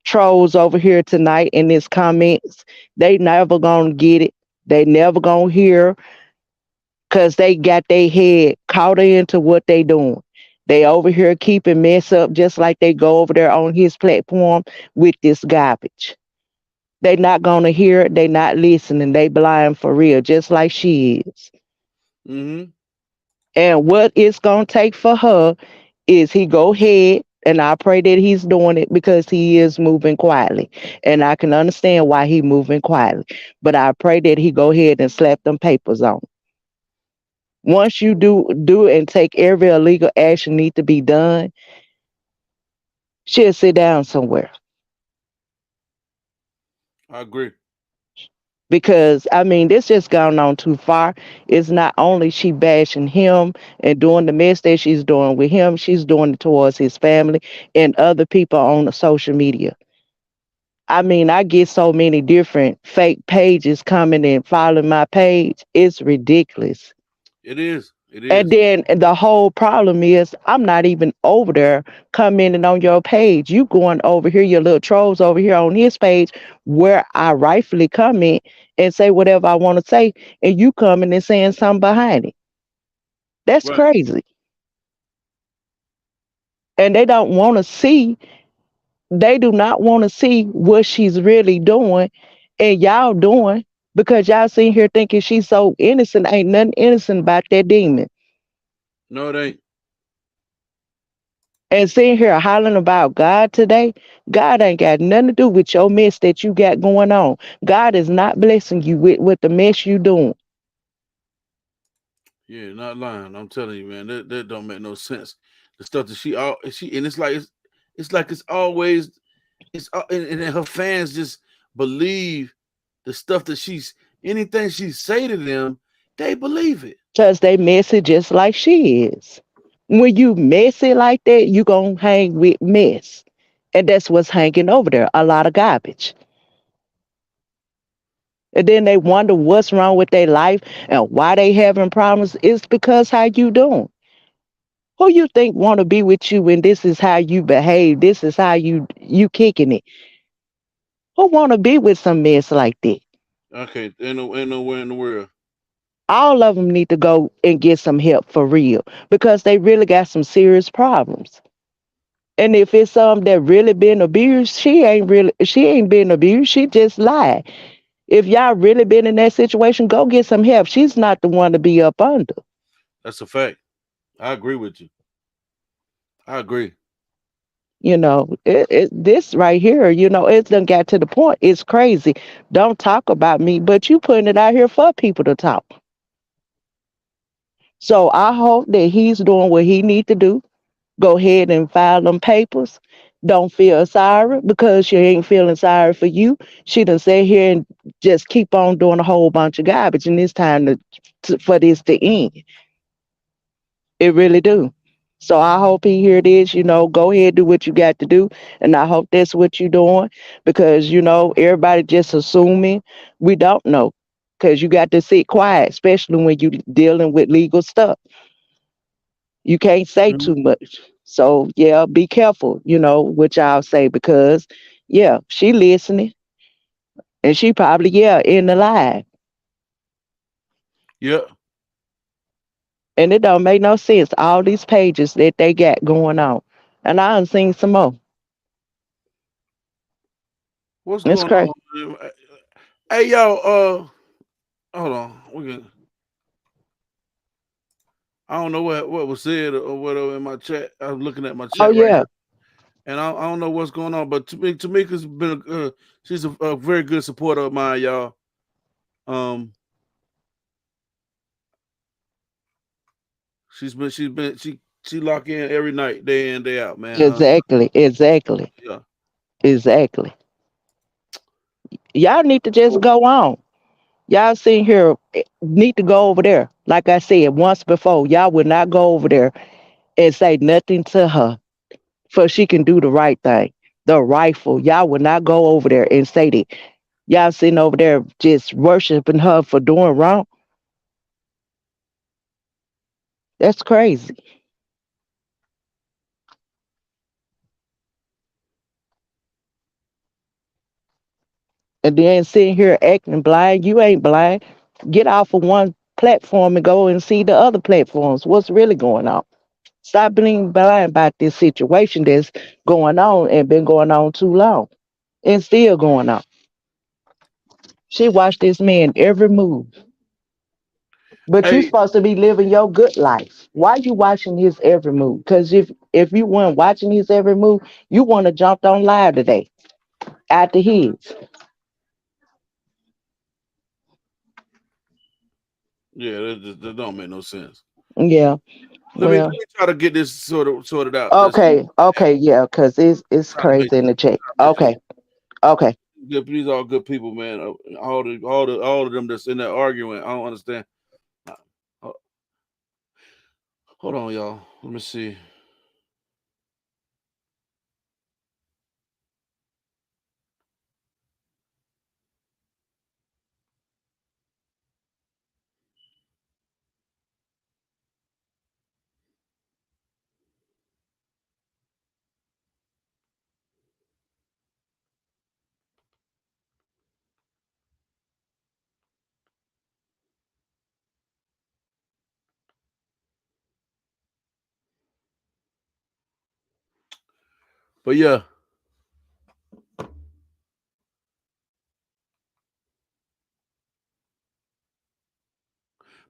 trolls over here tonight in these comments, they never gonna get it. They never gonna hear because they got their head caught into what they doing. They over here keeping mess up just like they go over there on his platform with this garbage. They not gonna hear it. They not listening. They blind for real, just like she is. Mm-hmm. And what it's gonna take for her is he go ahead, and I pray that he's doing it because he is moving quietly. And I can understand why he moving quietly. But I pray that he go ahead and slap them papers on. Once you do it and take every illegal action need to be done, she'll sit down somewhere. I agree. Because I mean, this just gone on too far. It's not only she bashing him and doing the mess that she's doing with him, she's doing it towards his family and other people on the social media. I mean, I get so many different fake pages coming and following my page. It's ridiculous. It is. It And is. then the whole problem is I'm not even over there commenting on your page. You going over here, your little trolls over here on his page where I rightfully comment and say whatever I want to say, and you coming and saying something behind it. That's Right. crazy. And they do not want to see what she's really doing and y'all doing. Because y'all sitting here thinking she's so innocent. Ain't nothing innocent about that demon. No, it ain't. And sitting here hollering about God today, God ain't got nothing to do with your mess that you got going on. God is not blessing you with the mess you doing. Yeah, not lying. I'm telling you, man, that don't make no sense. The stuff that she and it's always and her fans just believe the stuff that she's anything she say to them, they believe it. Because they messy just like she is. When you messy like that, you gonna hang with mess. And that's what's hanging over there. A lot of garbage. And then they wonder what's wrong with their life and why they having problems. It's because how you doing. Who you think want to be with you when this is how you behave? This is how you kicking it. Who want to be with some mess like that? Okay, ain't nowhere in the world. All of them need to go and get some help for real because they really got some serious problems. And if it's some that really been abused, she ain't been abused. She just lied. If y'all really been in that situation, go get some help. She's not the one to be up under. That's a fact. I agree with you. I agree. This right here, it's done got to the point. It's crazy. Don't talk about me, but you putting it out here for people to talk. So I hope that he's doing what he need to do. Go ahead and file them papers. Don't feel sorry because she ain't feeling sorry for you. She done sit here and just keep on doing a whole bunch of garbage, and it's time for this to end. It really do. So I hope he hear this, go ahead, do what you got to do. And I hope that's what you're doing because, everybody just assuming we don't know. Because you got to sit quiet, especially when you dealing with legal stuff. You can't say Mhm. too much. So yeah, be careful, what y'all say because yeah, she listening and she probably in the line. Yeah. And it don't make no sense. All these pages that they got going on. And I done seen some more. What's It's going crazy. on? Hey, y'all. Hold on. I don't know what was said or whatever in my chat. I was looking at my Oh chat right yeah. here, and I don't know what's going on. But Tamika's been she's a very good supporter of mine, y'all. Um, she lock in every night, day in day out, man. Exactly. Exactly. Yeah. Exactly. Y'all need to just go on. Y'all sitting here need to go over there. Like I said once before, y'all would not go over there and say nothing to her for she can do the right thing. The rightful. Y'all would not go over there and say that. Y'all sitting over there just worshiping her for doing wrong. That's crazy. And then sitting here acting blind. You ain't blind. Get off of one platform and go and see the other platforms. What's really going on? Stop being blind about this situation that's going on and been going on too long and still going on. She watched this man every move. But you Hey, supposed to be living your good life. Why you watching his every move? Because if you weren't watching his every move, you want to jump on live today after his. yeah, that don't make no sense. Yeah. Let Well. me try to get this sorted out. Just Okay. Okay. Yeah. Because it's try to make crazy in the chat. make sure Okay. Okay. good. These all good people, man. All of them that's in there arguing. I don't understand. Uh, uh, Hold on, y'all. Let me see. But yeah,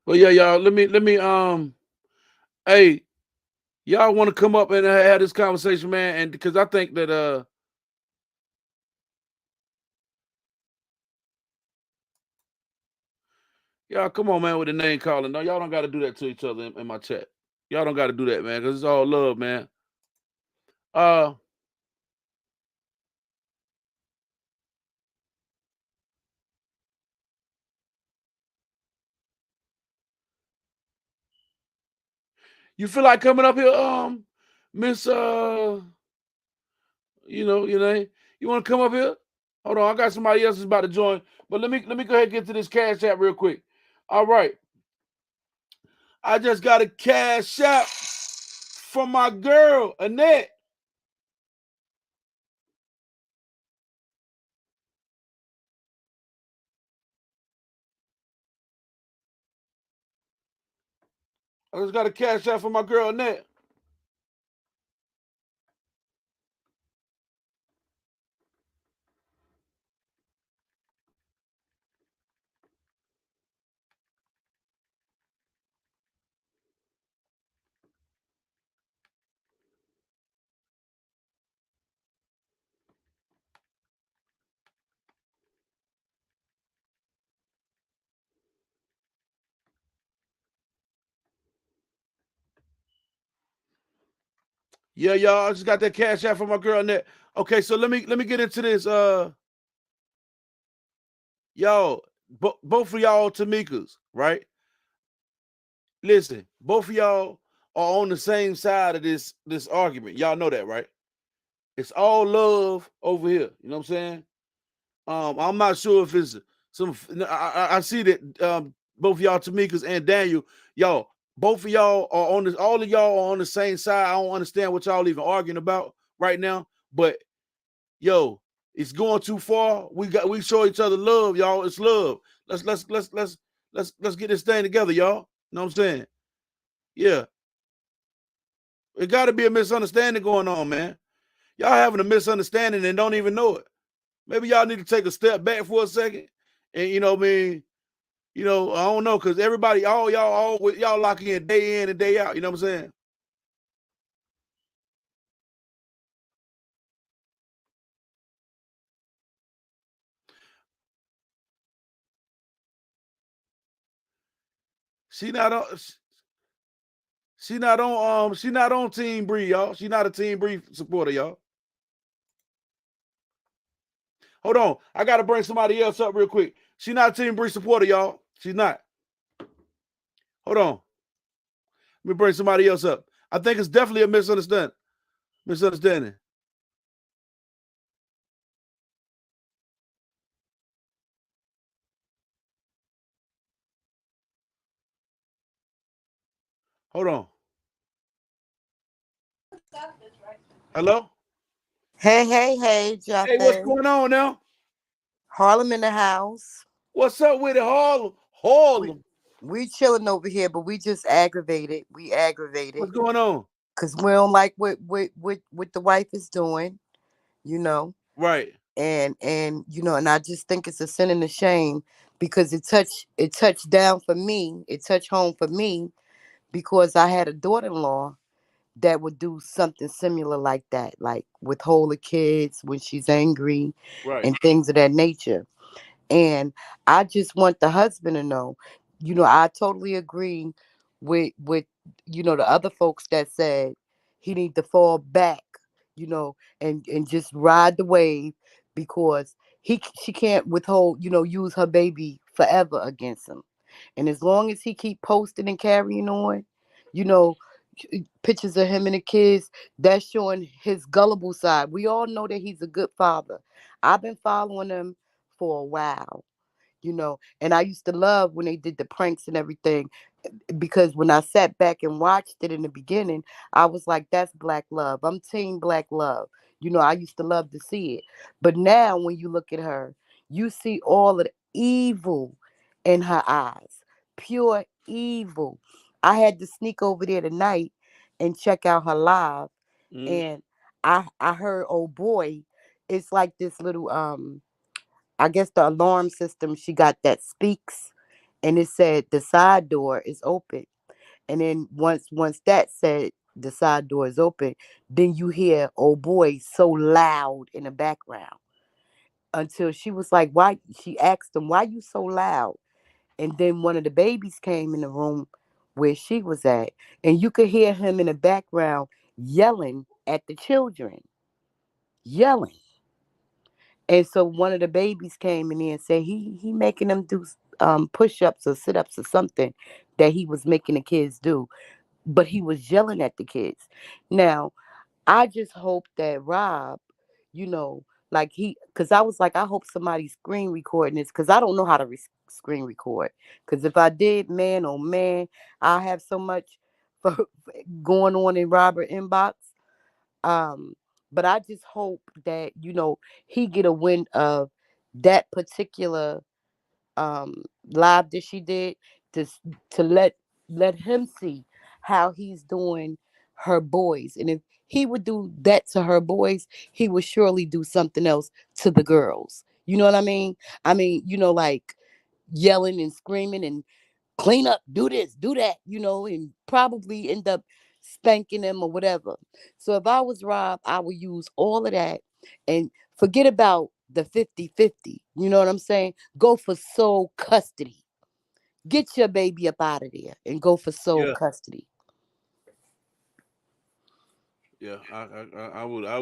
Well, yeah, y'all. Let me. Hey, y'all want to come up and have this conversation, man? And because I think that y'all come on, man, with the name calling. No, y'all don't got to do that to each other in my chat. Y'all don't got to do that, man, because it's all love, man. Uh, you feel like coming up here, Miss your name. You want to come up here? Hold on, I got somebody else is about to join, but let me go ahead and get to this cash app real quick. All right, I just got a cash app from my girl Annette. I just got a cash app from my girl Annette. Yeah, y'all. I just got that cash app from my girl Annette. Okay, so let me get into this. Y'all, both of y'all Tamikas, right? Listen, both of y'all are on the same side of this argument. Y'all know that, right? It's all love over here. You know what I'm saying? I'm not sure if it's some. I see that both of y'all, Tamikas and Daniel, y'all, both of y'all are on this. All of y'all are on the same side. I don't understand what y'all even arguing about right now. But yo, it's going too far. We show each other love, y'all. It's love. Let's get this thing together, y'all. You know what I'm saying? Yeah, it got to be a misunderstanding going on, man. Y'all having a misunderstanding and don't even know it. Maybe y'all need to take a step back for a second, and I mean, I don't know, because everybody, y'all lock in and day out. You know what I'm saying? She not on. She not on Team Bree, y'all. She not a Team Bree supporter, y'all. Hold on, I gotta bring somebody else up real quick. She not a Team Bree supporter, y'all. She's not. Hold on, let me bring somebody else up. I think it's definitely a misunderstanding. Misunderstanding. Hold on. Hello. Hey, Hey, what's Jaffe. going on now? Harlem in the house. What's up with it, Harlem? We Harlem. we chilling over here, but we just aggravated. We aggravated What's going on? because we don't like what the wife is doing, you know. Right. And I just think it's a sin and a shame because it touched down for me. It touched home for me because I had a daughter-in-law that would do something similar like that, like withhold the kids when she's angry Right. and things of that nature. And I just want the husband to know, I totally agree with the other folks that said he need to fall back, and just ride the wave because she can't withhold, use her baby forever against him. And as long as he keep posting and carrying on, you know, pictures of him and the kids, that's showing his gullible side. We all know that he's a good father. I've been following him for a while, and I used to love when they did the pranks and everything because when I sat back and watched it in the beginning, I was like, that's black love. I'm team black love. I used to love to see it. But now when you look at her, you see all of the evil in her eyes. Pure evil. I had to sneak over there tonight and check out her live, Mm. and I heard, oh boy, it's like this little I guess the alarm system she got that speaks, and it said the side door is open. And then once that said the side door is open, then you hear oh boy so loud in the background until she was like, why? She asked him, why you so loud? And then one of the babies came in the room where she was at, and you could hear him in the background yelling at the children, yelling. And so one of the babies came in there and said he making them do push-ups or sit-ups or something that he was making the kids do, but he was yelling at the kids. Now, I just hope that Rob, you know, like because I was like, I hope somebody's screen recording this because I don't know how to screen record. Because if I did, man, oh man, I have so much for going on in Robert inbox. Um, but I just hope that he get a wind of that particular live that she did to to let him see how he's doing her boys, and if he would do that to her boys, he would surely do something else to the girls. You know what I mean? I mean, like yelling and screaming and clean up, do this, do that, and probably end up spanking them or whatever. So if I was Rob, I would use all of that and forget about the 50-50. You know what I'm saying? Go for sole custody. Get your baby up out of there and go for sole Yeah, custody. yeah. I would. I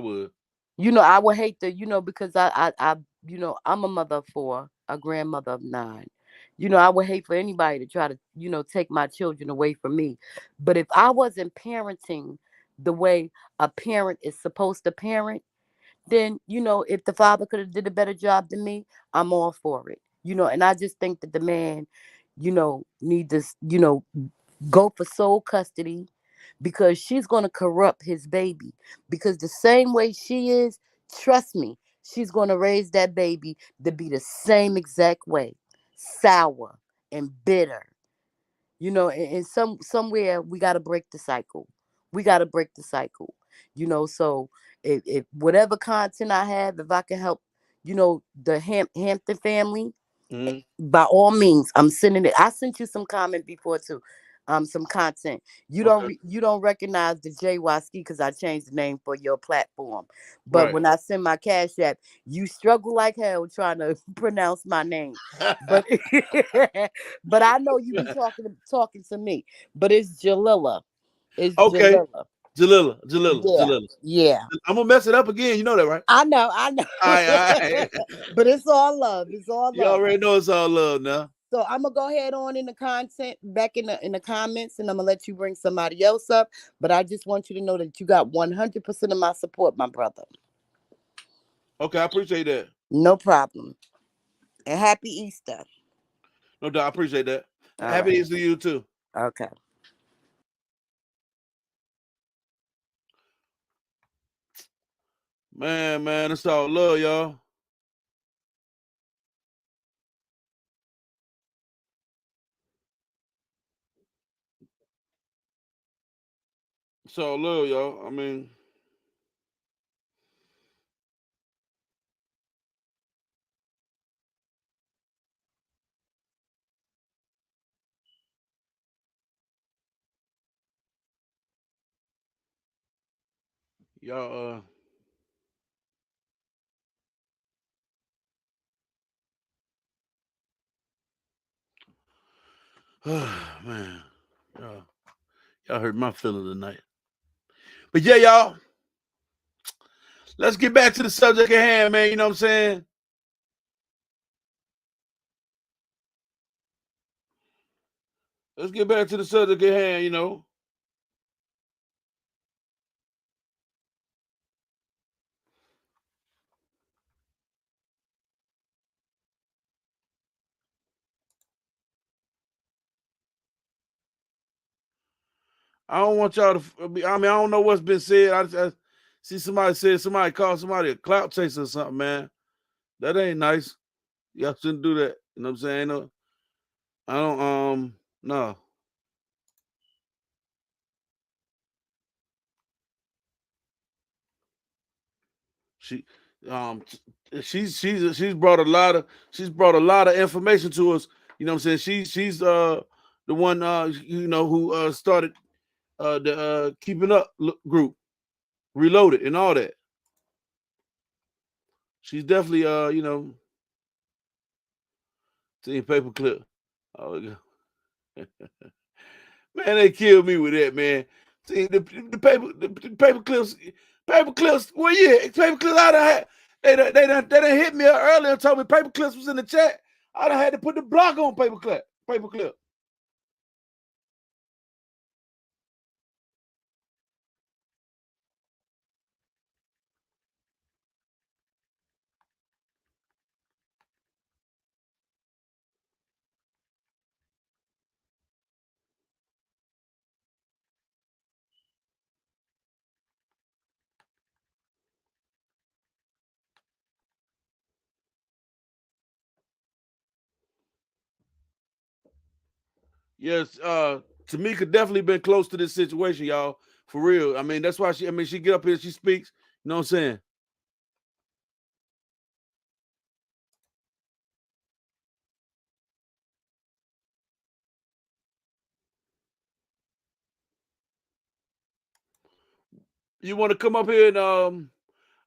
would hate to, because I'm a mother of four, a grandmother of nine. I would hate for anybody to try to, take my children away from me. But if I wasn't parenting the way a parent is supposed to parent, then, if the father could have did a better job than me, I'm all for it. And I just think that the man, need to, go for sole custody because she's going to corrupt his baby. Because the same way she is, trust me, she's going to raise that baby to be the same exact way, sour and bitter. And somewhere we got to break the cycle. We got to break the cycle. So if whatever content I have, if I can help, the Hampton family, Mm-hmm. by all means, I'm sending it. I sent you some comment before too, some content. Okay. You don't recognize the JYC because I changed the name for your platform. But Right. when I send my cash app, you struggle like hell trying to pronounce my name. But but I know you be talking to me. But it's Jalila. It's Okay. Jalila. Jalila, Jalila, Yeah, Jalila. yeah. I'm gonna mess it up again. You know that, right? I know. All right, all right. But it's all love. It's all You love. already know it's all love now. So I'm gonna go ahead on in the content back in the comments, and I'm gonna let you bring somebody else up. But I just want you to know that you got 100% of my support, my brother. Okay, I appreciate that. No problem. And happy Easter. No doubt, I appreciate that. All Happy right. Easter to you too. Okay. Man, it's all love, y'all. It's all love, y'all. I mean, y'all. Man, y'all, y'all hurt my feelings tonight. But yeah, y'all. Let's get back to the subject at hand, man. You know what I'm saying? Let's get back to the subject at hand. I don't want y'all to. I mean, I don't know what's been said. I see somebody called somebody a clout chaser or something, man. That ain't nice. Y'all shouldn't do that. You know what I'm saying? No, I don't. No. She, um, she's brought a lot of information to us You know what I'm saying? She's the one who started the Keeping Up group, Reloaded, and all that. She's definitely Team Paperclip. Oh, man, they killed me with that, man. See, the paper clips, where you at? Paper clips, they done hit me earlier and told me paper clips was in the chat. I done had to put the block on paper clip. Yes, Tamika definitely been close to this situation, y'all. For real. I mean, that's why she get up here, she speaks. You know what I'm saying? You want to come up here and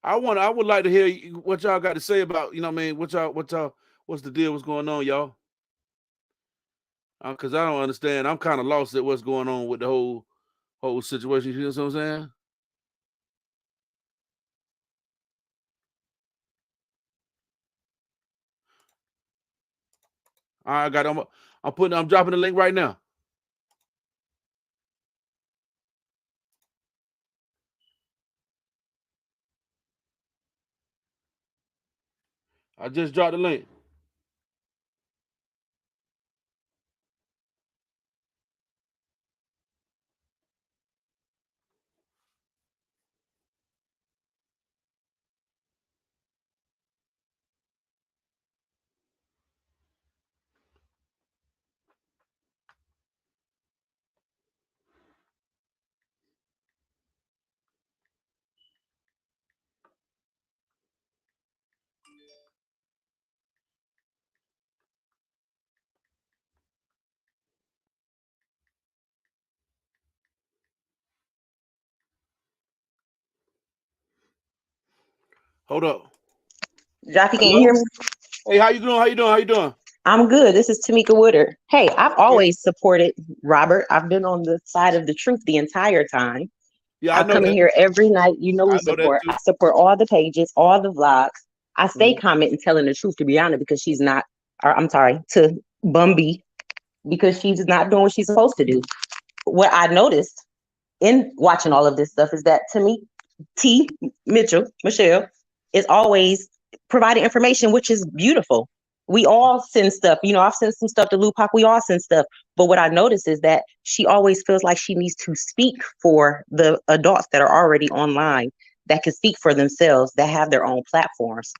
I would like to hear what y'all got to say about, you know what I mean, what's the deal, what's going on, y'all? Because I don't understand. I'm kind of lost at what's going on with the whole situation. You know what I'm saying? All right, I got it. I'm dropping the link right now. I just dropped the link. Hold up. Jockey, can you Hello? hear me? Hey, how you doing? I'm good. This is Tamika Woodard. Hey, I've always supported Robert. I've been on the side of the truth the entire time. Yeah, I I know come in that. here every night. You know we I know that support. too. I support all the pages, all the vlogs. I stay Mhm. commenting, telling the truth, to be honest, because she's not, or I'm sorry, to Bumby, because she's not doing what she's supposed to do. What I noticed in watching all of this stuff is that, to me, Michelle, is always providing information, which is beautiful. We all send stuff. I've sent some stuff to Lupac. We all send stuff. But what I notice is that she always feels like she needs to speak for the adults that are already online, that can speak for themselves, that have their own platforms.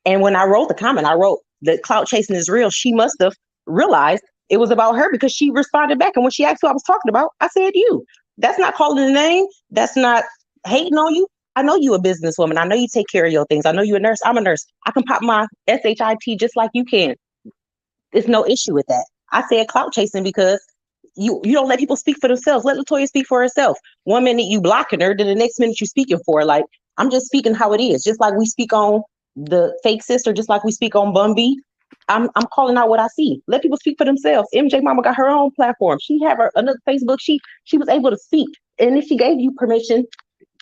And when I wrote the comment, I wrote that clout chasing is real. She must have realized it was about her, because she responded back. And when she asked who I was talking about, I said, you. That's not calling a name. That's not hating on you. I know you a businesswoman. I know you take care of your things. I know you a nurse. I'm a nurse. I can pop my SHIT just like you can. There's no issue with that. I said clout chasing because you don't let people speak for themselves. Let Latoya speak for herself. One minute you blocking her, then the next minute you speaking for her. Like, I'm just speaking how it is. Just like we speak on the fake sister, just like we speak on Bumby. I'm calling out what I see. Let people speak for themselves. MJ Mama got her own platform. She have another Facebook. She was able to speak. And if she gave you permission,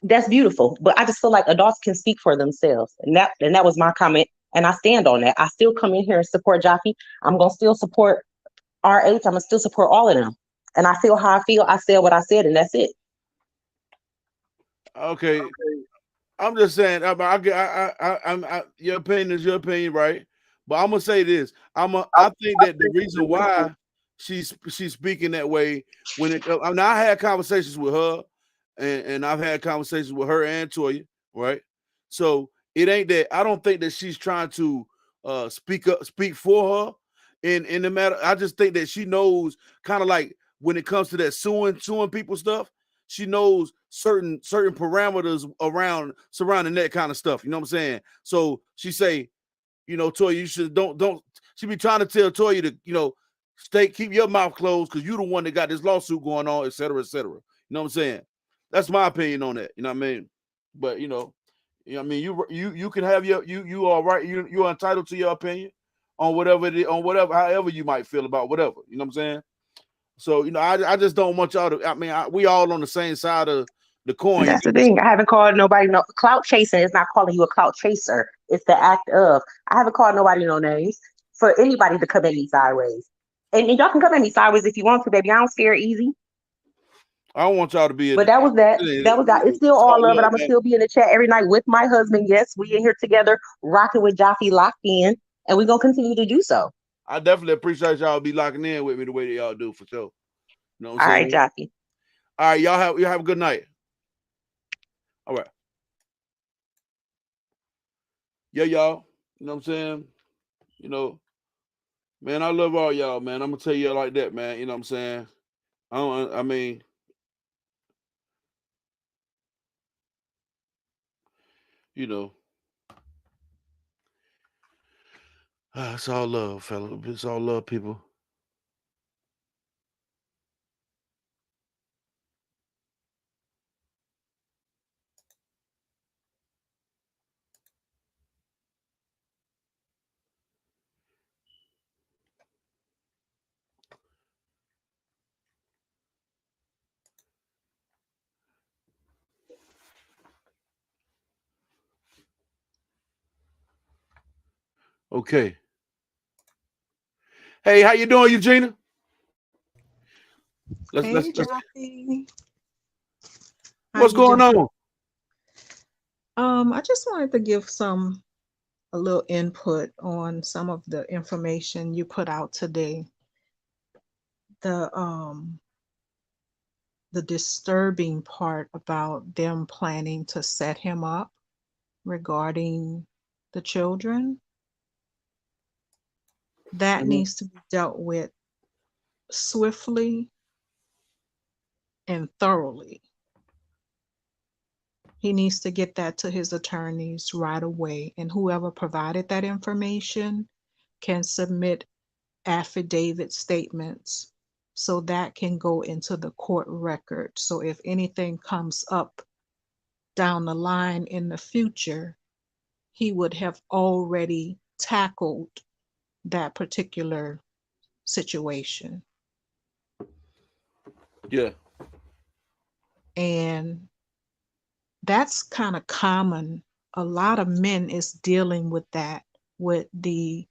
that's beautiful. But I just feel like adults can speak for themselves. And that was my comment. And I stand on that. I still come in here and support Jockey. I'm gonna still support RH. I'm gonna still support all of them. And I feel how I feel. I said what I said, and that's it. Okay. I'm just saying. Your opinion is your opinion, right? But I'm gonna say this. I think that the reason why she's speaking that way when it. I mean, I had conversations with her, and I've had conversations with her and Toya, right? So it ain't that. I don't think that she's trying to speak for her in the matter. I just think that she knows, kind of like when it comes to that suing people stuff. She knows certain parameters surrounding that kind of stuff. You know what I'm saying? So she say, Toy, you should don't. She be trying to tell Toya to, keep your mouth closed because you the one that got this lawsuit going on, et cetera, et cetera. You know what I'm saying? That's my opinion on that. You know what I mean? But you can have you all right. You're entitled to your opinion on whatever it is, however you might feel about whatever. You know what I'm saying? So I just don't want y'all to. I mean, we all on the same side of the coin. That's the thing. I haven't called nobody. No, clout chasing is not calling you a clout chaser. It's the act of. I haven't called nobody no names for anybody to come at me sideways. And y'all can come at me sideways if you want to, baby. I don't scare easy. I don't want y'all to be. But that was that. That was that. It's still all love, and I'm gonna still be in the chat every night with my husband. Yes, we in here together, rocking with Jaffe locked in, and we're gonna continue to do so. I definitely appreciate y'all be locking in with me the way that y'all do for sure. You know what I'm all saying? Right, Jaffe. All right, y'all have a good night. All right. Yeah, y'all. You know what I'm saying? Man, I love all y'all, man. I'm gonna tell you like that, man. You know what I'm saying? I mean, it's all love, fella. It's all love, people. Okay. Hey, how you doing, Eugenia? Let's Jaffe. What's going on? I just wanted to give a little input on some of the information you put out today. The disturbing part about them planning to set him up regarding the children, that needs to be dealt with swiftly and thoroughly. He needs to get that to his attorneys right away, and whoever provided that information can submit affidavit statements so that can go into the court record. So if anything comes up down the line in the future, he would have already tackled that particular situation. Yeah. And that's kind of common. A lot of men is dealing with that, with the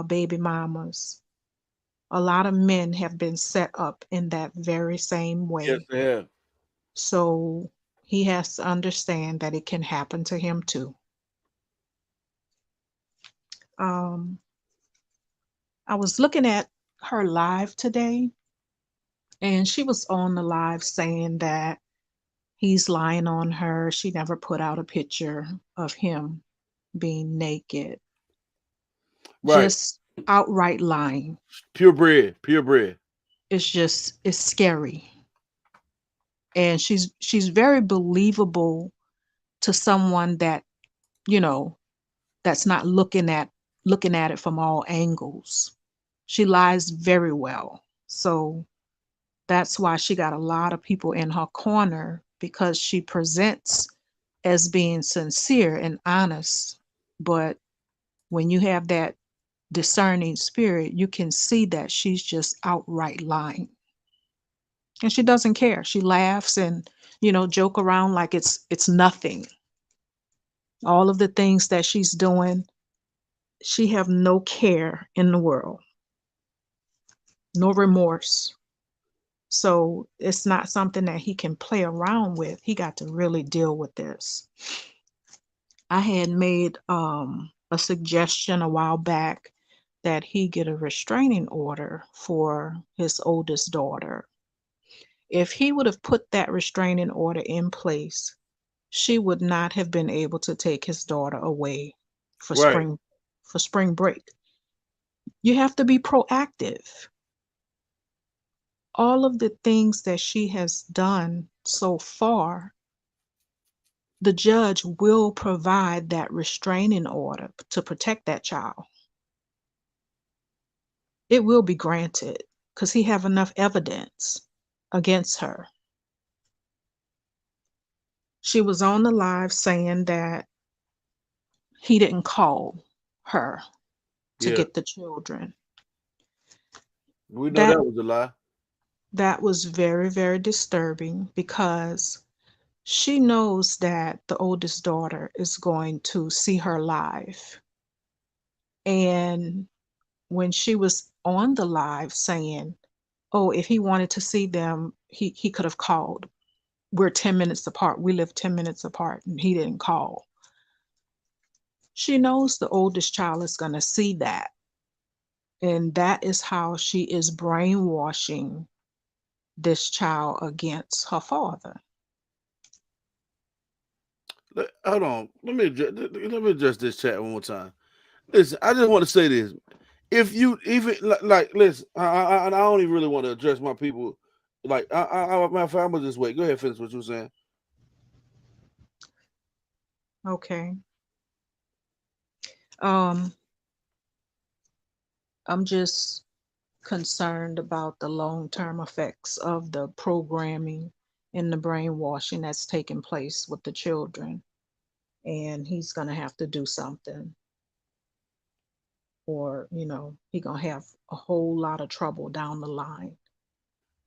baby mamas. A lot of men have been set up in that very same way. Yes, they have. So he has to understand that it can happen to him too. I was looking at her live today, and she was on the live saying that he's lying on her. She never put out a picture of him being naked. Right. Just outright lying. Purebred. It's scary. And she's very believable to someone that, that's not looking at it from all angles. She lies very well. So that's why she got a lot of people in her corner, because she presents as being sincere and honest. But when you have that discerning spirit, you can see that she's just outright lying. And she doesn't care. She laughs and, joke around like it's nothing. All of the things that she's doing, she have no care in the world, no remorse. So it's not something that he can play around with. He got to really deal with this. I had made a suggestion a while back that he get a restraining order for his oldest daughter. If he would have put that restraining order in place, she would not have been able to take his daughter away for spring break. You have to be proactive. All of the things that she has done so far, the judge will provide that restraining order to protect that child. it will be granted because he have enough evidence against her. She was on the live saying that he didn't call her to get the children. We know that was a lie. That was very, very disturbing because she knows that the oldest daughter is going to see her live. And when she was on the live saying, oh, if he wanted to see them, he could have called. We're 10 minutes apart. We live 10 minutes apart, and he didn't call. She knows the oldest child is going to see that. And that is how she is brainwashing this child against her father. Hold on. Let me address this chat one more time. Listen, I just want to say this. If you even like listen, I don't even really want to address my people. Like, my family this way. Go ahead, finish what you were saying. Okay. I'm just concerned about the long-term effects of the programming and the brainwashing that's taking place with the children. And he's going to have to do something. Or, he's going to have a whole lot of trouble down the line.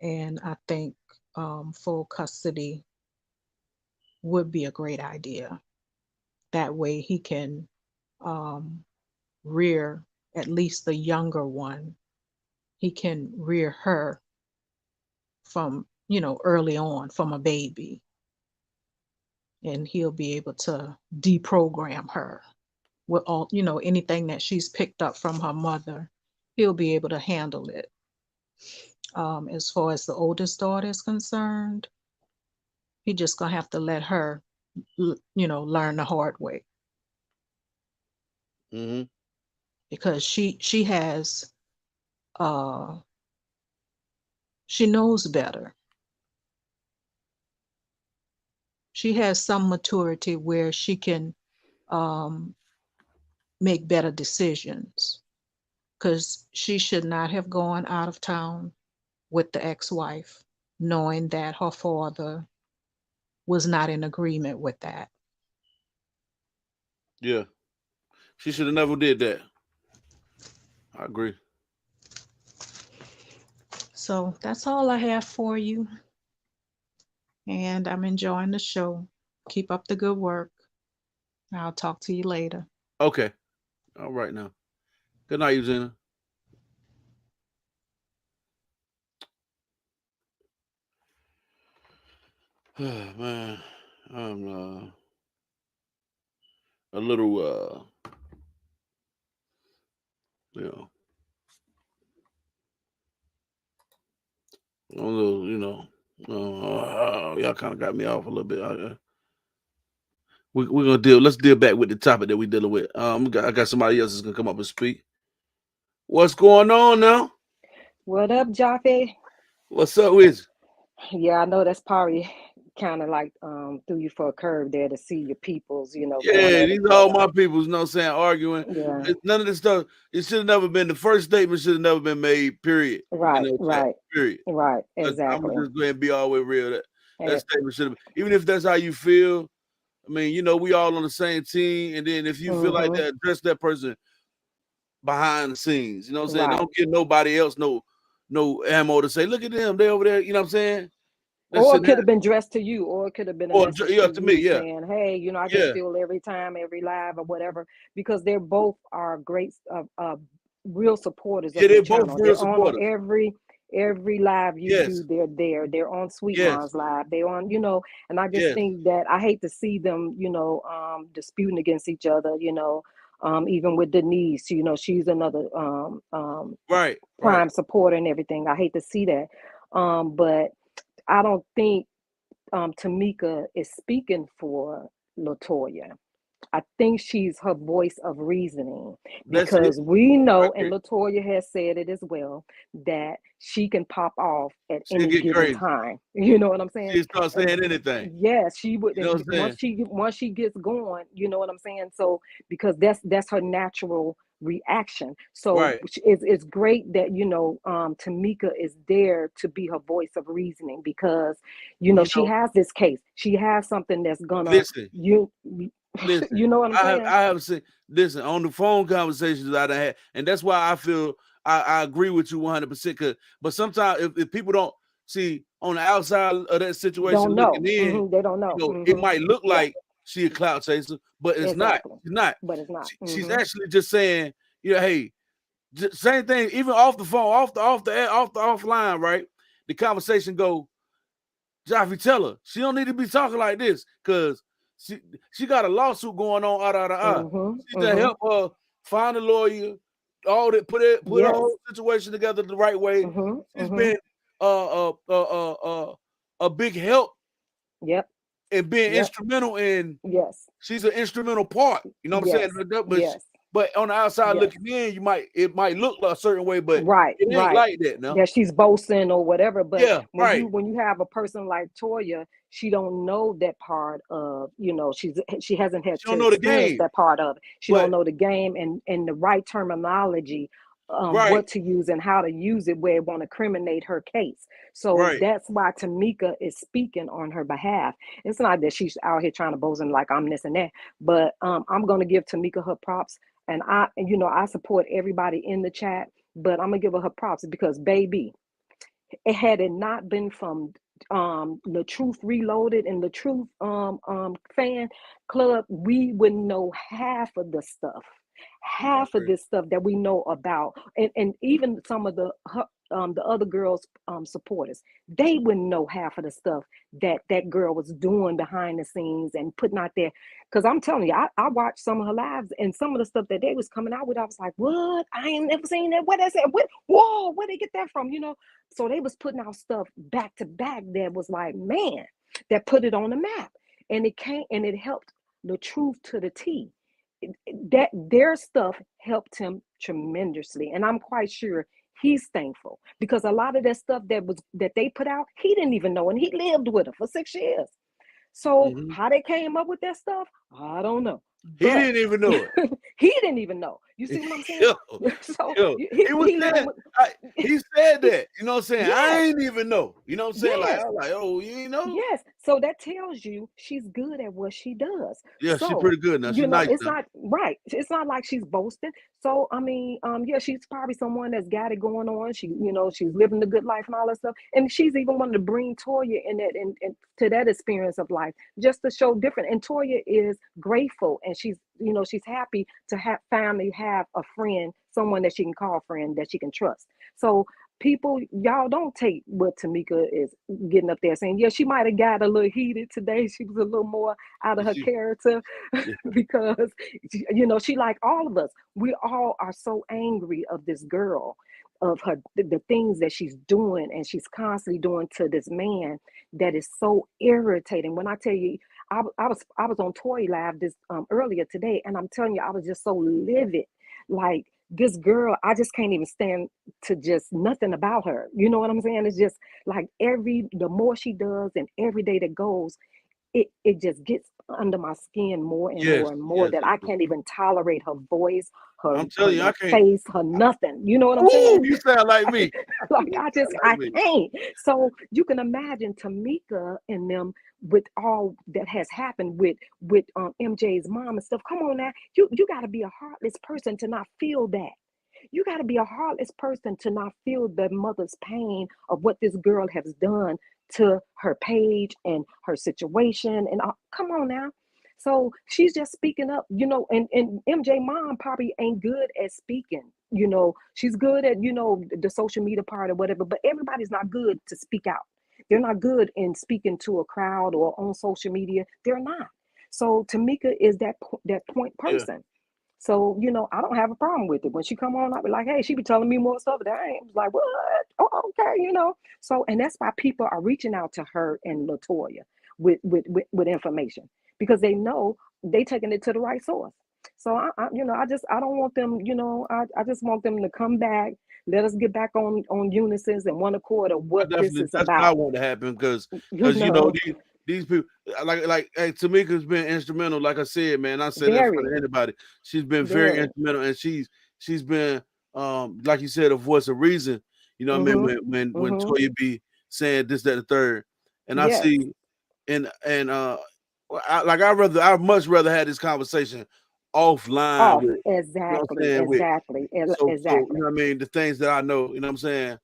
And I think full custody would be a great idea. That way he can rear at least the younger one. He can rear her from, early on, from a baby. And he'll be able to deprogram her with all, anything that she's picked up from her mother. He'll be able to handle it. As far as the oldest daughter is concerned, he just gonna have to let her, learn the hard way. Mm-hmm. Because she has, she knows better. She has some maturity where she can make better decisions. Because she should not have gone out of town with the ex-wife, knowing that her father was not in agreement with that. Yeah. She should have never did that. I agree. So that's all I have for you. And I'm enjoying the show. Keep up the good work. I'll talk to you later. Okay. All right now. Good night, Eugenia. Man, I'm a little a little, y'all kind of got me off a little bit. We're gonna deal. Let's deal back with the topic that we're dealing with. I got somebody else that's gonna come up and speak. What's going on now? What up, Jaffe? What's up with you? Yeah, I know that's probably kind of like threw you for a curve there to see your peoples, Yeah, these are all my peoples, arguing. Yeah. None of this stuff, it should have never been, the first statement should have never been made, period. Right, period. Right, exactly. I'm gonna just go ahead and be all the way real. That statement should have, even if that's how you feel, I mean, we all on the same team, and then if you feel like that, address that person behind the scenes. You know what I'm saying? Right. Don't give nobody else no ammo to say, look at them, they over there. You know what I'm saying? Or it could have been dressed to you, or it could have been a message to me, you saying, "Hey, I can feel every time, every live, or whatever," because they're both are great, real supporters of the channel. Both real supporters. On every live you do, they're there. They're on Sweet Ron's live. They're on, and I just think that I hate to see them, disputing against each other. Even with Denise, she's another prime supporter and everything. I hate to see that, but I don't think Tamika is speaking for LaToya. I think she's her voice of reasoning, because we know, and LaToya has said it as well, that she can pop off at any given time. You know what I'm saying? She starts saying anything. Yes, she would. You know once she gets going, you know what I'm saying? So because that's her natural reaction. So it's great that, you know, Tamika is there to be her voice of reasoning, because, you know, she has this case. She has something that's gonna you know what I'm saying? I have seen, listen, on the phone conversations that I had, and that's why I feel I agree with you 100%. But sometimes if people don't see on the outside of that situation looking in, they don't know. You know, it might look like she a clout chaser, but it's not. It's not. But it's not. She's actually just saying, you know, hey, same thing. Even off the phone, off the offline, right? The conversation go, Jaffe, tell her she don't need to be talking like this, because she got a lawsuit going on. She to help her find a lawyer, all that, put her whole situation together the right way. She's been a big help. Yep. And being instrumental in she's an instrumental part. You know what I'm saying? But on the outside looking in, it might look like a certain way, but it ain't like that. No, that she's boasting or whatever. But when you have a person like Toya, she don't know that part of, you know, she hasn't had to experience that part of it. She don't know the game and the right terminology, what to use and how to use it where it won't incriminate her case. So that's why Tamika is speaking on her behalf. It's not that she's out here trying to boast and like I'm this and that, but I'm gonna give Tamika her props. And I support everybody in the chat, but I'm gonna give her props because, baby, had it not been from the Truth Reloaded and the Truth fan club, we wouldn't know half of the stuff, of this stuff that we know about, and even some of the other girls' supporters, they wouldn't know half of the stuff that girl was doing behind the scenes and putting out there. Because I'm telling you, I watched some of her lives, and some of the stuff that they was coming out with, I was like, what? I ain't never seen that. What is that? Whoa, where they get that from? You know, so they was putting out stuff back to back that was like, man, that put it on the map, and it helped the Truth to the T. That their stuff helped him tremendously, and I'm quite sure he's thankful, because a lot of that stuff that they put out, he didn't even know, and he lived with her for 6 years. So how they came up with that stuff, I don't know. He didn't even know it. He didn't even know. You see what I'm saying? He said that. You know what I'm saying? I ain't even know. You know what I'm saying? Like, I was like, oh, you ain't know? Yes. So that tells you she's good at what she does. Yeah, so, she's pretty good now. She's nice. It's not right. It's not like she's boasting. So I mean, she's probably someone that's got it going on. She, she's living the good life and all that stuff. And she's even wanted to bring Toya in that and to that experience of life, just to show different. And Toya is grateful, and she's happy to finally have a friend, someone that she can call friend, that she can trust. So people, y'all don't take what Tamika is getting up there saying. Yeah, she might have got a little heated today. She was a little more out of her character because, she, like all of us, we all are so angry of this girl, of her, the things that she's doing, and she's constantly doing to this man that is so irritating. When I tell you, I was on Toy Live this earlier today, and I'm telling you, I was just so livid. Like, this girl, I just can't even stand to just nothing about her. You know what I'm saying? It's just like the more she does and every day that goes, it just gets under my skin more and more and more, that I can't even tolerate her voice, her face, her nothing. You know what I'm saying? You sound like me. Like I can't. So you can imagine Tamika and them with all that has happened with MJ's mom and stuff. Come on now, you got to be a heartless person to not feel that. You got to be a heartless person to not feel the mother's pain of what this girl has done to her page and her situation. And come on now. So she's just speaking up, and MJ mom probably ain't good at speaking. She's good at, the social media part or whatever, but everybody's not good to speak out. They're not good in speaking to a crowd or on social media. They're not. So Tamika is that point person. So, I don't have a problem with it. When she come on, I'll be like, hey, she be telling me more stuff that I ain't. Like, what? Oh, okay, So, and that's why people are reaching out to her and LaToya with information, because they know they taking it to the right source. So, I don't want them, I just want them to come back. Let us get back on unison and one accord of what this is that's about. what I want to happen, because these people, like hey, Tamika's been instrumental. Like I said, man, I said that for anybody. She's been very instrumental, and she's she's been like you said, a voice of reason. You know what I mean? When Toya be saying this, that, and the third, and I see and I'd much rather have this conversation offline with, exactly, you know what I'm saying, so you know what I mean, the things that I know, you know what I'm saying.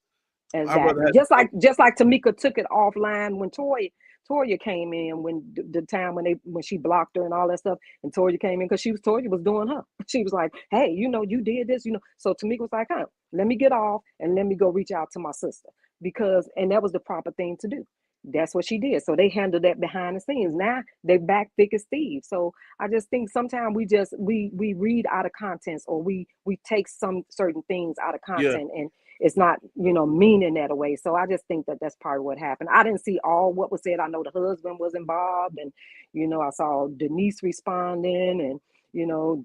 I'd rather have Just like Tamika took it offline when Toya came in, when the time when she blocked her and all that stuff, and Toya came in because Toya was doing her. She was like, hey, you did this, So Tamika was like, huh, let me get off and let me go reach out to my sister, and that was the proper thing to do. That's what she did. So they handled that behind the scenes. Now they back thick as thieves. So I just think sometimes we read out of contents, or we take some certain things out of content, and it's not, meaning that away. So I just think that that's part of what happened. I didn't see all what was said. I know the husband was involved, and I saw Denise responding, and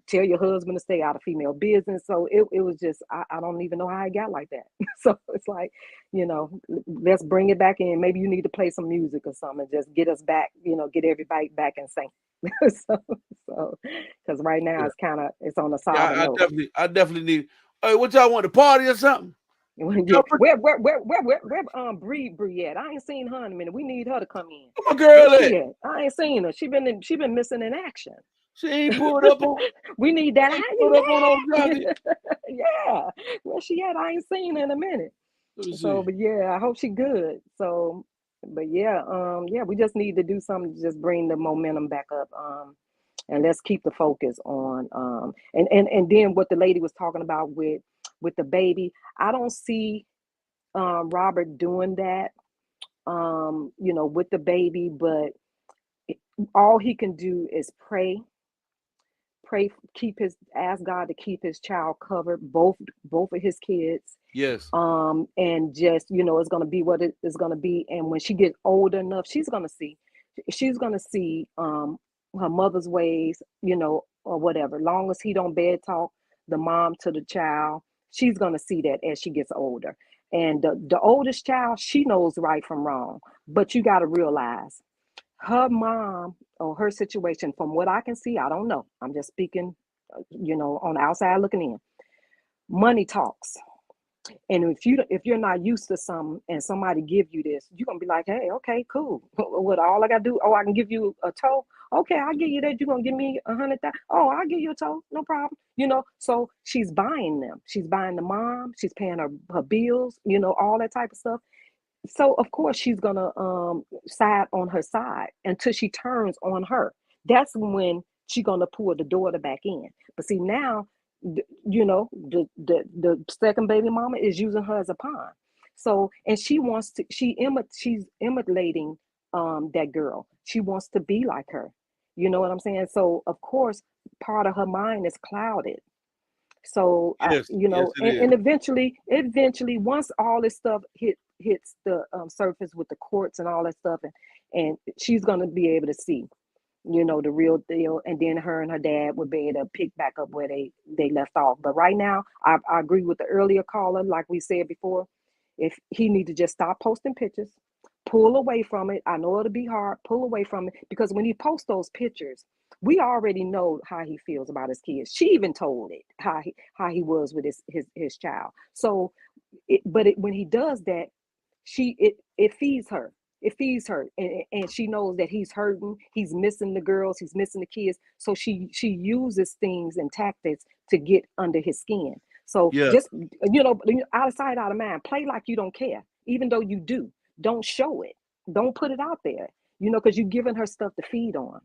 tell your husband to stay out of female business. So it was just, I don't even know how I got like that. So it's like, let's bring it back in. Maybe you need to play some music or something, just get us back, get everybody back in sync. so because right now it's on a solid note. I definitely need. Hey, what y'all want, to party or something? Yeah. Where Bree at? I ain't seen her in a minute. We need her to come in. Where my girl Where she at? I ain't seen her. She been missing in action. She ain't pulled up on. We need that. Pulled up on old Yeah. Where she at? I ain't seen her in a minute. So, but yeah, I hope she good. So, but yeah, we just need to do something to just bring the momentum back up. And let's keep the focus on and then what the lady was talking about with the baby. I don't see Robert doing that with the baby, but all he can do is pray, ask God to keep his child covered, both of his kids. Yes. And just, it's going to be what it is going to be. And when she gets older enough, she's going to see her mother's ways, or whatever. Long as he don't bad talk the mom to the child, she's going to see that as she gets older. And the oldest child, she knows right from wrong. But you got to realize her mom, or her situation, from what I can see, I don't know. I'm just speaking, on the outside looking in. Money talks. And if you're not used to something and somebody give you this, you're gonna be like, hey, okay, cool. What all I gotta do? Oh, I can give you a toe. Okay, I'll give you that. You're gonna give me 100,000. Oh, I'll give you a toe, no problem. So she's buying them. She's buying the mom, she's paying her bills, all that type of stuff. So of course she's gonna side on her side until she turns on her. That's when she's gonna pull the daughter back in. But see now, the second baby mama is using her as a pawn. So, and she's imitating that girl. She wants to be like her. You know what I'm saying? So of course part of her mind is clouded. So Yes, yes, it is. and eventually, once all this stuff hits the surface with the courts and all that stuff, and she's gonna be able to see, the real deal, and then her and her dad would be able to pick back up where they left off. But right now, I agree with the earlier caller, like we said before, if he need to just stop posting pictures, pull away from it. I know it'll be hard, pull away from it, because when he posts those pictures, we already know how he feels about his kids. She even told it how he was with his child. So when he does that, it feeds her. It feeds her, and she knows that he's hurting. He's missing the girls. He's missing the kids. So she uses things and tactics to get under his skin. So just out of sight, out of mind. Play like you don't care, even though you do. Don't show it. Don't put it out there. Because you're giving her stuff to feed on.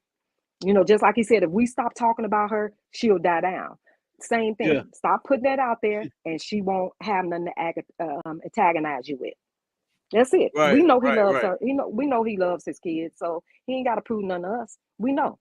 Just like he said, if we stop talking about her, she'll die down. Same thing. Yeah. Stop putting that out there, and she won't have nothing to antagonize you with. That's it. Right, We know he loves right. her. We know he loves his kids, so he ain't got to prove none to us. We know.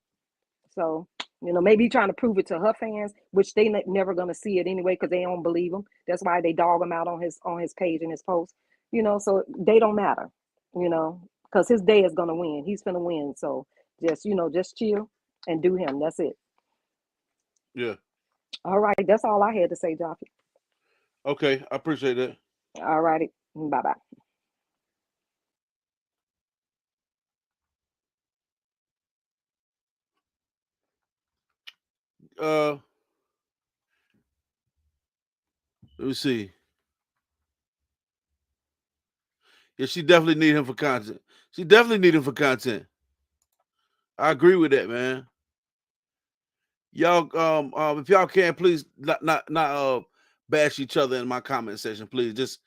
So maybe he's trying to prove it to her fans, which they never gonna see it anyway because they don't believe him. That's why they dog him out on his page and his post. So they don't matter. Because his day is gonna win. He's gonna win. So just chill and do him. That's it. Yeah. All right. That's all I had to say, Joffy. Okay, I appreciate that. All righty. Bye bye. Uh, Let me see. Yeah, she definitely need him for content. She definitely need him for content. I agree with that, man. Y'all, if y'all can, please not bash each other in my comment section. Please just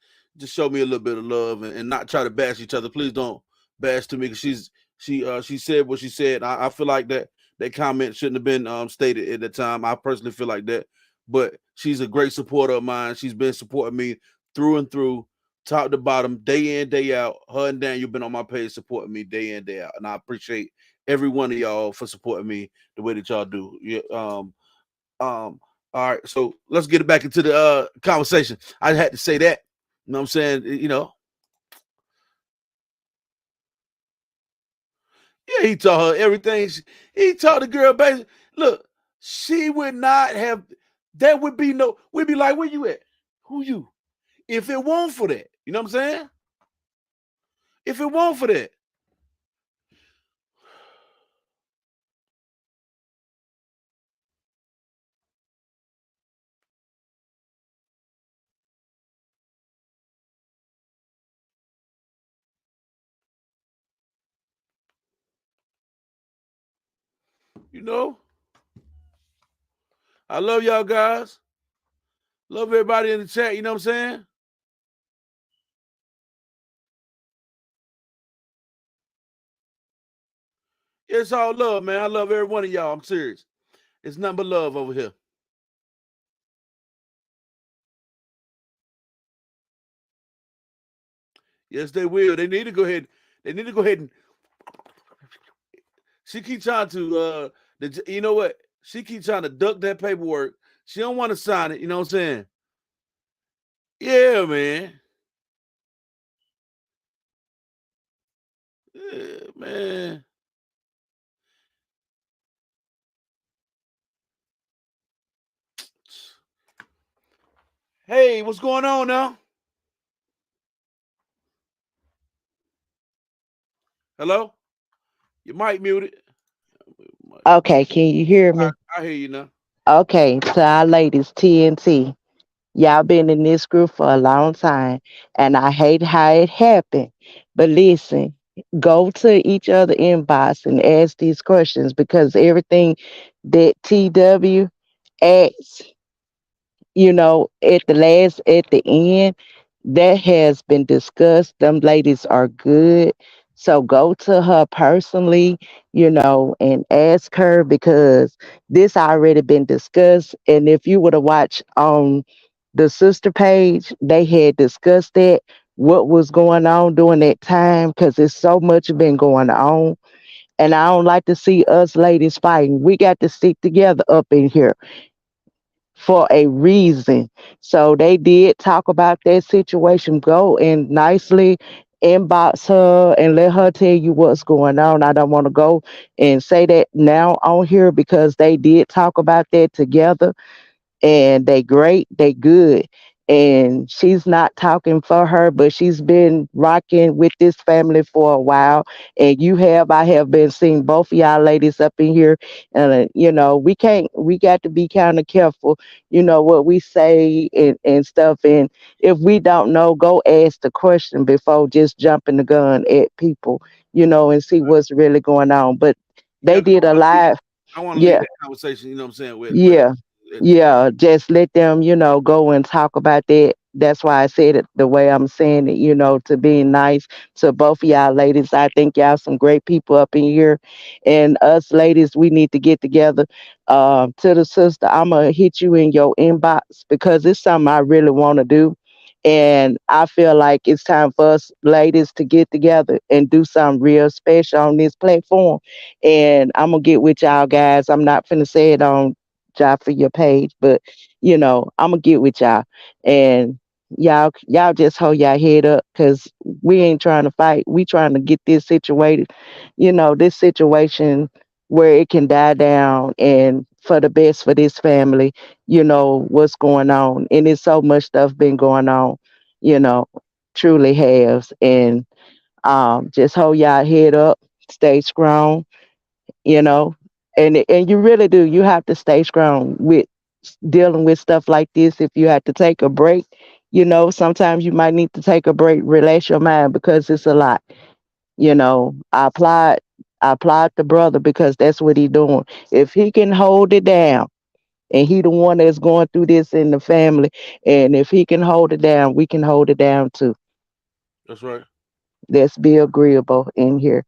show me a little bit of love and not try to bash each other. Please don't bash to me because she said what she said. I feel like that comment shouldn't have been stated at the time. I personally feel like that, but she's a great supporter of mine. She's been supporting me through and through, top to bottom, day in day out. Her and Dan, you've been on my page supporting me day in day out, and I appreciate every one of y'all for supporting me the way that y'all do. Yeah. All right. So let's get it back into the conversation. I had to say that. You know what I'm saying? Yeah, he taught her everything. He taught the girl basically. Look, she would not have. There would be no. We'd be like, where you at? Who you? If it weren't for that, you know what I'm saying? If it weren't for that, you know. I love y'all guys. Love everybody in the chat. You know what I'm saying? It's all love, man. I love every one of y'all. I'm serious. It's nothing but love over here. Yes, they will. They need to go ahead. They need to go ahead and. She keep trying to. You know what? She keep trying to duck that paperwork. She don't want to sign it. You know what I'm saying? Yeah, man. Yeah, man. Hey, what's going on now? Hello? You might mute it. Okay, can you hear me? I hear you now. Okay, to our ladies, TNT. Y'all been in this group for a long time, and I hate how it happened. But listen, go to each other inbox and ask these questions because everything that TW asks, at the end, that has been discussed. Them ladies are good. So go to her personally, and ask her because this already been discussed. And if you would have watched on the sister page, they had discussed that what was going on during that time because there's so much been going on. And I don't like to see us ladies fighting. We got to stick together up in here for a reason. So they did talk about that situation. Go and nicely inbox her and let her tell you what's going on. I don't want to go and say that now on here because they did talk about that together and they great, they good. And she's not talking for her, but she's been rocking with this family for a while. And I have been seeing both of y'all ladies up in here. And, we got to be kind of careful, what we say and stuff. And if we don't know, go ask the question before just jumping the gun at people, and see what's really going on. But Yeah, they did a live. I want to leave Yeah, that conversation. You know what I'm saying? With yeah. Yeah, just let them, go and talk about that. That's why I said it the way I'm saying it, to being nice to both of y'all ladies. I think y'all some great people up in here. And us ladies, we need to get together. To the sister, I'm going to hit you in your inbox because it's something I really want to do. And I feel like it's time for us ladies to get together and do something real special on this platform. And I'm going to get with y'all guys. I'm not finna say it on y'all for your page, but I'm gonna get with y'all and y'all just hold y'all head up because we ain't trying to fight. We trying to get this situated, this situation where it can die down and for the best for this family, what's going on. And it's so much stuff been going on, you know, truly has. And just hold y'all head up, stay strong, you know, and you really do. You have to stay strong with dealing with stuff like this, if you had to take a break, sometimes you might need to take a break, relax your mind because it's a lot. I applied the brother because that's what he doing. If he can hold it down, and he the one that's going through this in the family, and if he can hold it down, we can hold it down too. That's right. Let's be agreeable in here.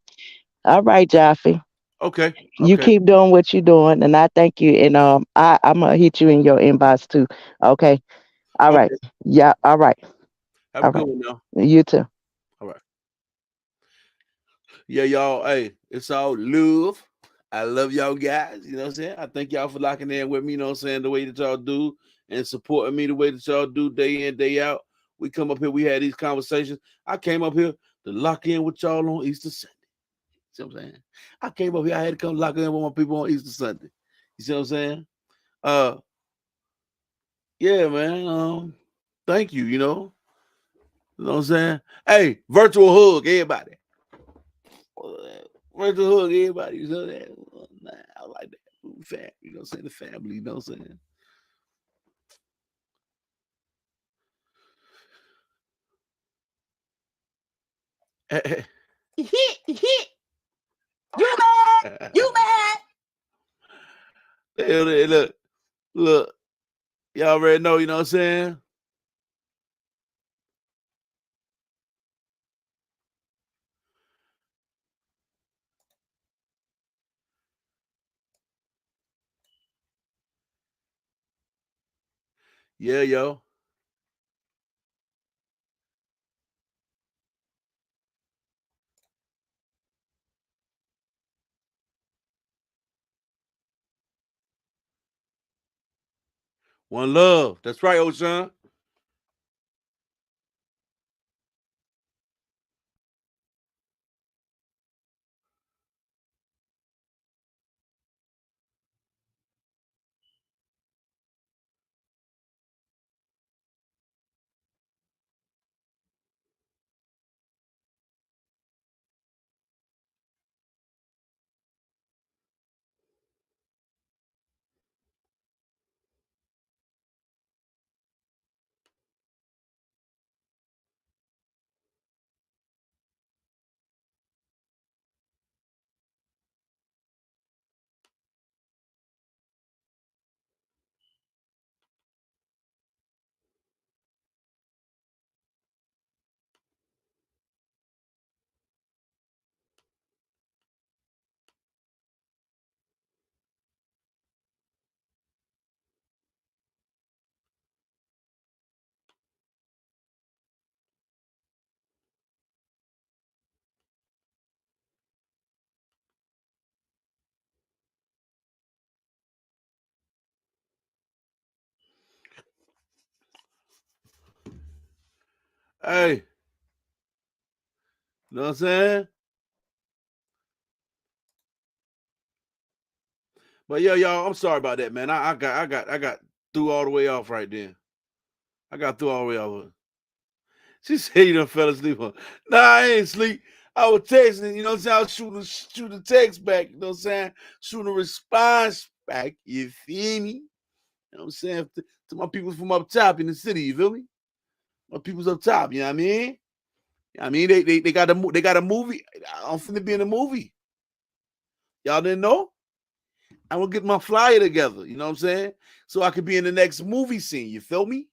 All right, Jaffe. Okay. You keep doing what you're doing, and I thank you. And I'm gonna hit you in your inbox too. Okay. All right. Okay. Yeah. All right. Have a All good right. one now. You too. All right. Yeah, y'all. Hey, it's all love. I love y'all guys. You know what I'm saying? I thank y'all for locking in with me, you know what I'm saying, the way that y'all do and supporting me the way that y'all do day in, day out. We come up here, we had these conversations. I came up here to lock in with y'all on Easter Sunday. See what I'm saying? I came up here, I had to come lock in with my people on Easter Sunday. You see what I'm saying? Uh yeah, man. Thank you, you know. You know what I'm saying? Hey, virtual hug, everybody. Virtual hug, everybody. You know that? I like that. Family, you know what I'm saying? The family, you know what I'm saying? You mad? You mad? Hey, look, y'all already know, you know what I'm saying? Yeah, yo. One love. That's right, Ocean. Hey, you know what I'm saying? But yeah, y'all, I'm sorry about that, man. I got threw all the way off right then. I got threw all the way off. She said you done fell asleep. Nah, I ain't sleep. I was texting, you know what I'm saying? I was shooting a text back, you know what I'm saying? Shooting a response back, you feel me? You know what I'm saying? To my people from up top in the city, you feel me? My people's up top, you know what I mean? I mean, they got a movie. I'm finna be in a movie. Y'all didn't know? I'm gonna get my flyer together, you know what I'm saying? So I could be in the next movie scene, you feel me?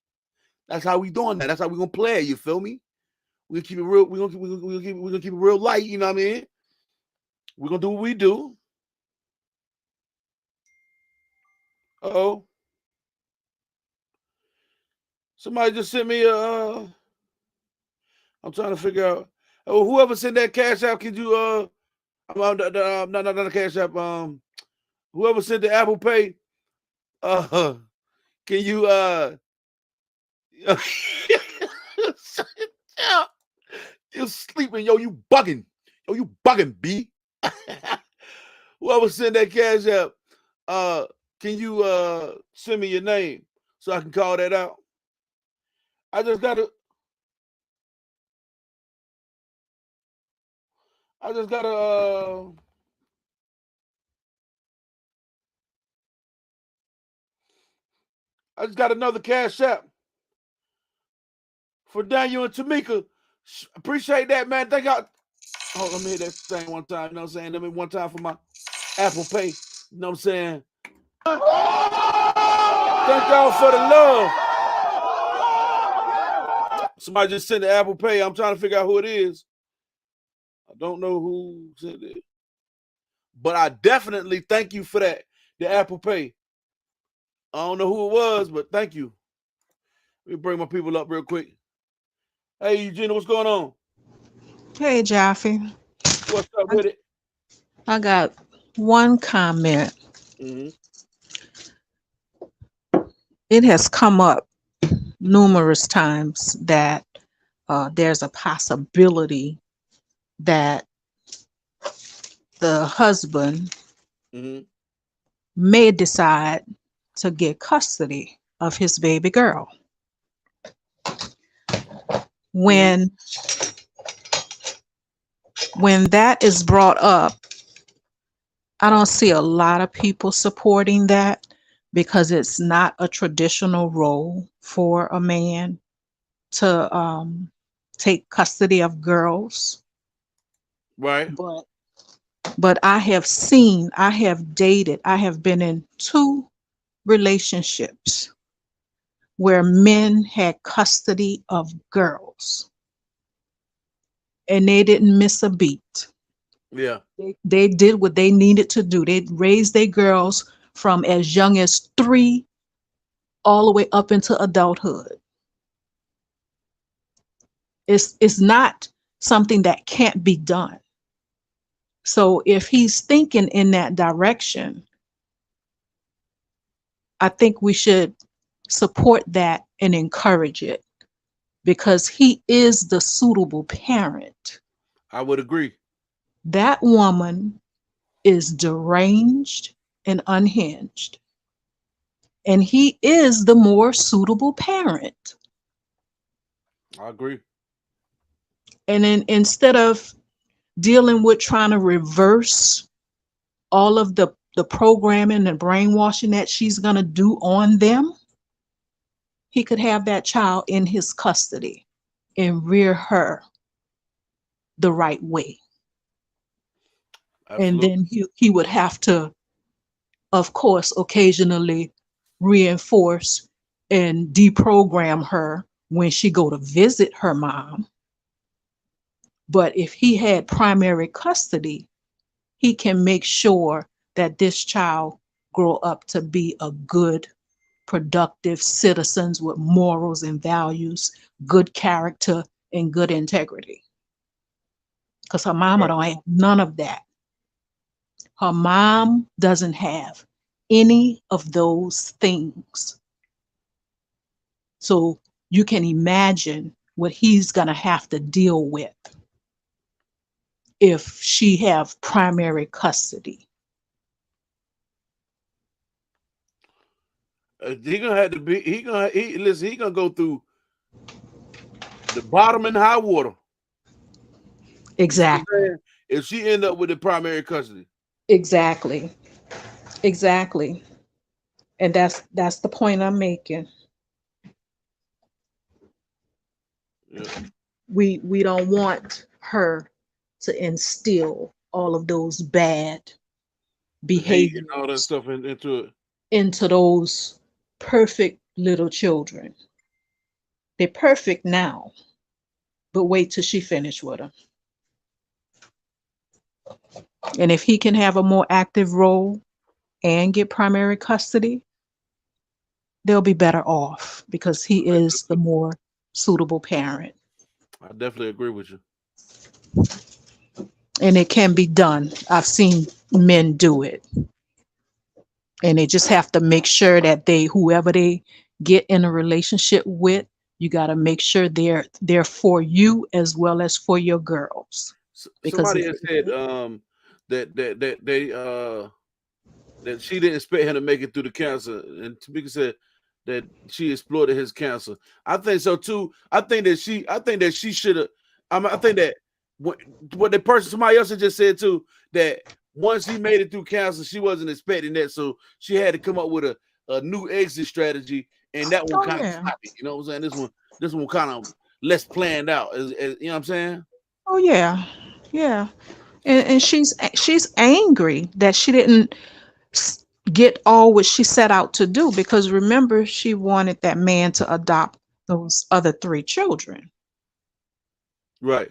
That's how we doing that. That's how we gonna play it, you feel me? We gonna keep it real. We gonna keep it real light. You know what I mean? We're gonna do what we do. Oh, somebody just sent me a. I'm trying to figure out. Oh, whoever sent that cash app, could you not the cash app. Whoever sent the Apple Pay, uh, can you you sleeping, yo? You bugging, yo? You bugging, B? Whoever sent that cash app, uh, can you send me your name so I can call that out? I just gotta. I just gotta. I just got another cash app for Daniel and Tamika. Appreciate that, man. Thank y'all. Oh, let me hit that thing one time. You know what I'm saying? Let me one time for my Apple Pay. You know what I'm saying? Thank y'all for the love. Somebody just sent the Apple Pay. I'm trying to figure out who it is. I don't know who sent it. But I definitely thank you for that. The Apple Pay. I don't know who it was, but thank you. Let me bring my people up real quick. Hey, Eugenia, what's going on? Hey, Jaffe. What's up with it? I got one comment. Mm-hmm. It has come up numerous times that there's a possibility that the husband may decide to get custody of his baby girl. When that is brought up, I don't see a lot of people supporting that because it's not a traditional role for a man to take custody of girls. Right. But I have dated, I have been in 2 relationships where men had custody of girls and they didn't miss a beat. Yeah. They did what they needed to do. They raised their girls from as young as 3 all the way up into adulthood. It's not something that can't be done. So if he's thinking in that direction, I think we should support that and encourage it because he is the suitable parent. I would agree. That woman is deranged and unhinged, and he is the more suitable parent. I agree. And then instead of dealing with trying to reverse all of the programming and brainwashing that she's going to do on them, he could have that child in his custody and rear her the right way. Absolutely. And then he would have to, of course, occasionally reinforce and deprogram her when she go to visit her mom. But if he had primary custody, he can make sure that this child grow up to be a good, productive citizens with morals and values, good character, and good integrity. Because her mama don't have none of that. Her mom doesn't have any of those things. So you can imagine what he's going to have to deal with if she have primary custody. He gonna have to be. He gonna go through the bottom and high water. Exactly. If she end up with the primary custody. Exactly. And that's the point I'm making. Yeah. We don't want her to instill all of those bad behaviors, all that stuff into those perfect little children. They're perfect now, but wait till she finish with them. And if he can have a more active role and get primary custody, they'll be better off because he is the more suitable parent. I definitely agree with you. And it can be done. I've seen men do it. And they just have to make sure that whoever they get in a relationship with, you got to make sure they're for you as well as for your girls. Because somebody has said that she didn't expect him to make it through the cancer, and Tamika said that she exploited his cancer. I think so too. I think that she should have. I think that what somebody else had just said too, that once he made it through cancer, she wasn't expecting that, so she had to come up with a new exit strategy, and that one Oh kind of yeah. sloppy. You know what I'm saying? This one kind of less planned out. You know what I'm saying? Oh yeah. Yeah. And she's angry that she didn't get all what she set out to do, because remember, she wanted that man to adopt those other 3 children. Right.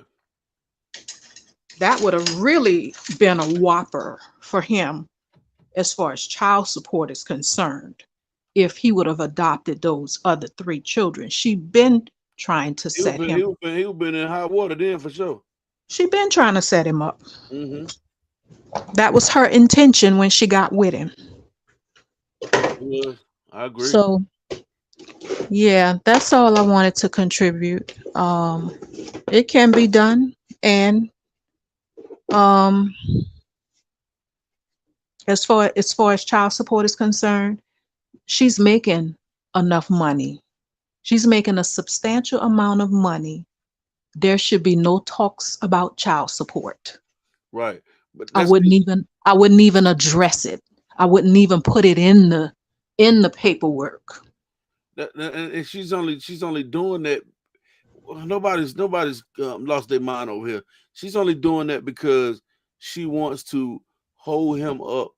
That would have really been a whopper for him as far as child support is concerned, if he would have adopted those other 3 children. She been trying to He would set been, him. he would been in hot water then for sure. She been trying to set him up. Mm-hmm. That was her intention when she got with him. Yeah, I agree. So yeah, that's all I wanted to contribute. It can be done, and um, as far as child support is concerned, she's making enough money. She's making a substantial amount of money. There should be no talks about child support. Right. But I that's wouldn't even address it. I wouldn't even put it in the paperwork. and she's only doing that. Nobody's lost their mind over here. She's only doing that because she wants to hold him up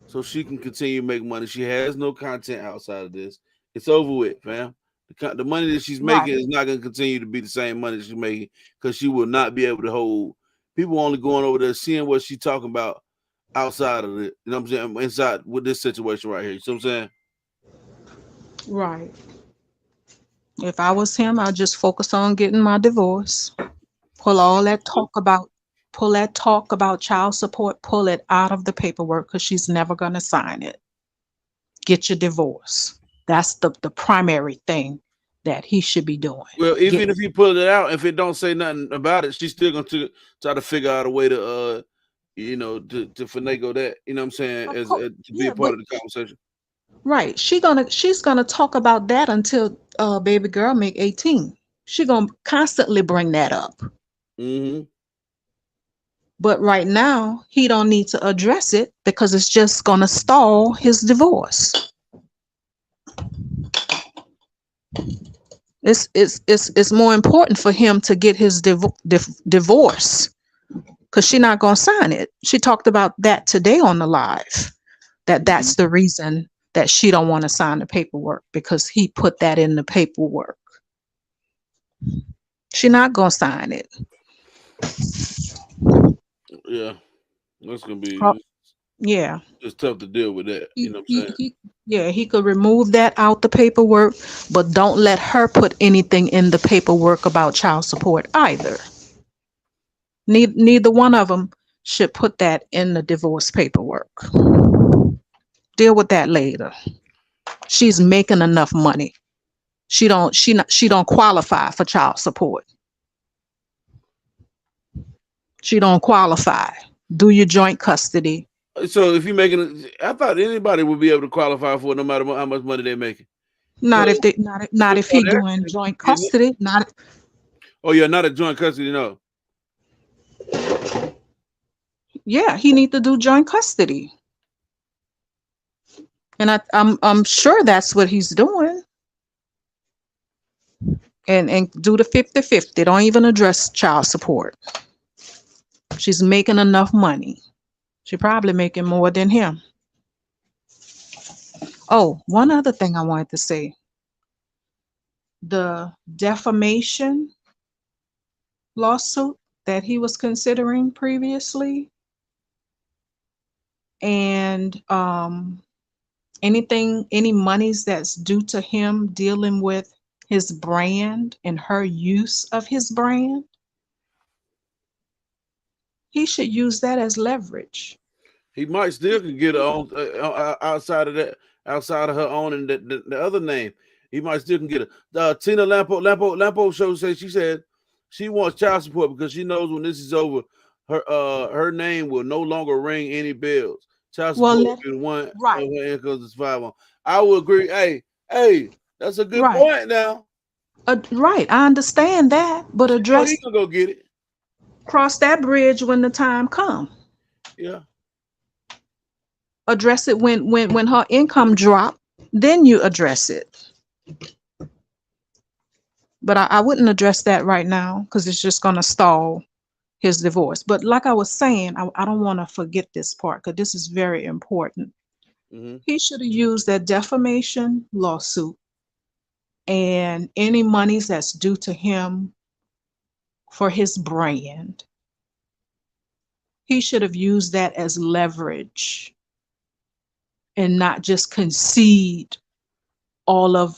so she can continue to make money. She has no content outside of this. It's over with, fam. The money that she's Right. making is not going to continue to be the same money she's making, because she will not be able to hold people only going over there seeing what she's talking about outside of it. You know what I'm saying? Inside with this situation right here. You see what I'm saying? Right. If I was him, I'd just focus on getting my divorce. Pull all that talk about pull that talk about child support, pull it out of the paperwork, because she's never gonna sign it. Get your divorce. That's the primary thing that he should be doing. Well, Get even if he pulled it out, if it don't say nothing about it, she's still going to try to figure out a way to, to finagle that. You know what I'm saying? of As course, to be a yeah, part but of the conversation. right. She's gonna talk about that until baby girl make 18. She gonna constantly bring that up. Mm-hmm. But right now, he don't need to address it, because it's just gonna stall his divorce. It's more important for him to get his divorce, because she's not gonna sign it. She talked about that today on the live. That's the reason that she don't want to sign the paperwork, because he put that in the paperwork. She not gonna sign it. Yeah, that's gonna Uh, be yeah. it's tough to deal with that. You know what I'm saying? Yeah, he could remove that out the paperwork, but don't let her put anything in the paperwork about child support either. Neither one of them should put that in the divorce paperwork. Deal with that later. She's making enough money. She don't qualify for child support. She don't qualify. Do your joint custody. So if you're making it, I thought anybody would be able to qualify for it, no matter how much money they're making. Not So, if they not if he doing joint custody. Not. Oh yeah, not a joint custody, no. Yeah, he need to do joint custody. And I'm sure that's what he's doing. And do the 50-50. Don't even address child support. She's making enough money. She probably making more than him. Oh, one other thing I wanted to say. The defamation lawsuit that he was considering previously, and any monies that's due to him dealing with his brand and her use of his brand, he should use that as leverage. He might still can get on outside of that, outside of her owning the other name. He might still can get it. Tina Lampo show said she wants child support because she knows when this is over, her name will no longer ring any bells. Child support will be one of her incomes is 5 on. I would agree. Hey, that's a good point now. Right, I understand that, but address. He gonna go get it. Cross that bridge when the time comes. Yeah. Address it when her income drop, then you address it. But I wouldn't address that right now because it's just going to stall his divorce. But like I was saying, I don't want to forget this part because this is very important. Mm-hmm. He should have used that defamation lawsuit and any monies that's due to him for his brand. He should have used that as leverage and not just concede all of,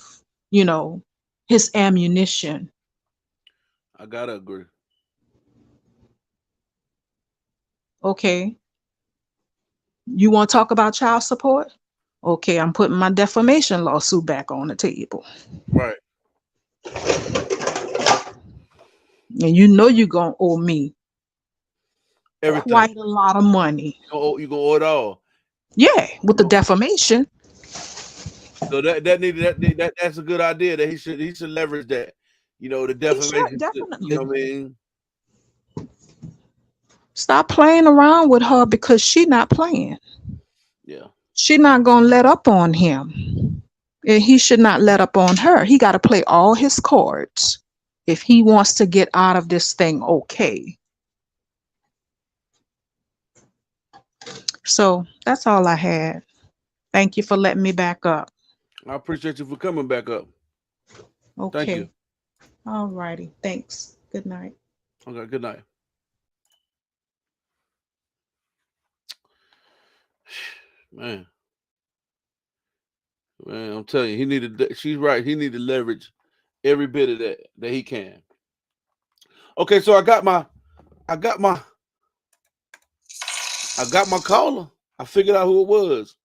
you know, his ammunition. I gotta agree. Okay. You want to talk about child support? Okay, I'm putting my defamation lawsuit back on the table. Right. And you know you're going to owe me Everything. quite a lot of money. You gonna owe it all. Yeah, with the defamation. So that's a good idea that he should leverage that. You know, the defamation. Definitely. You know what I mean? Stop playing around with her because she not playing. Yeah. She not going to let up on him. And he should not let up on her. He got to play all his cards if he wants to get out of this thing okay. So that's all I had. Thank you for letting me back up. I appreciate you for coming back up. Okay. Thank you. All righty. Thanks. Good night. Okay, good night. Man, I'm telling you, he needed. She's right. He needed to leverage every bit of that he can. Okay, so I got my caller. I figured out who it was.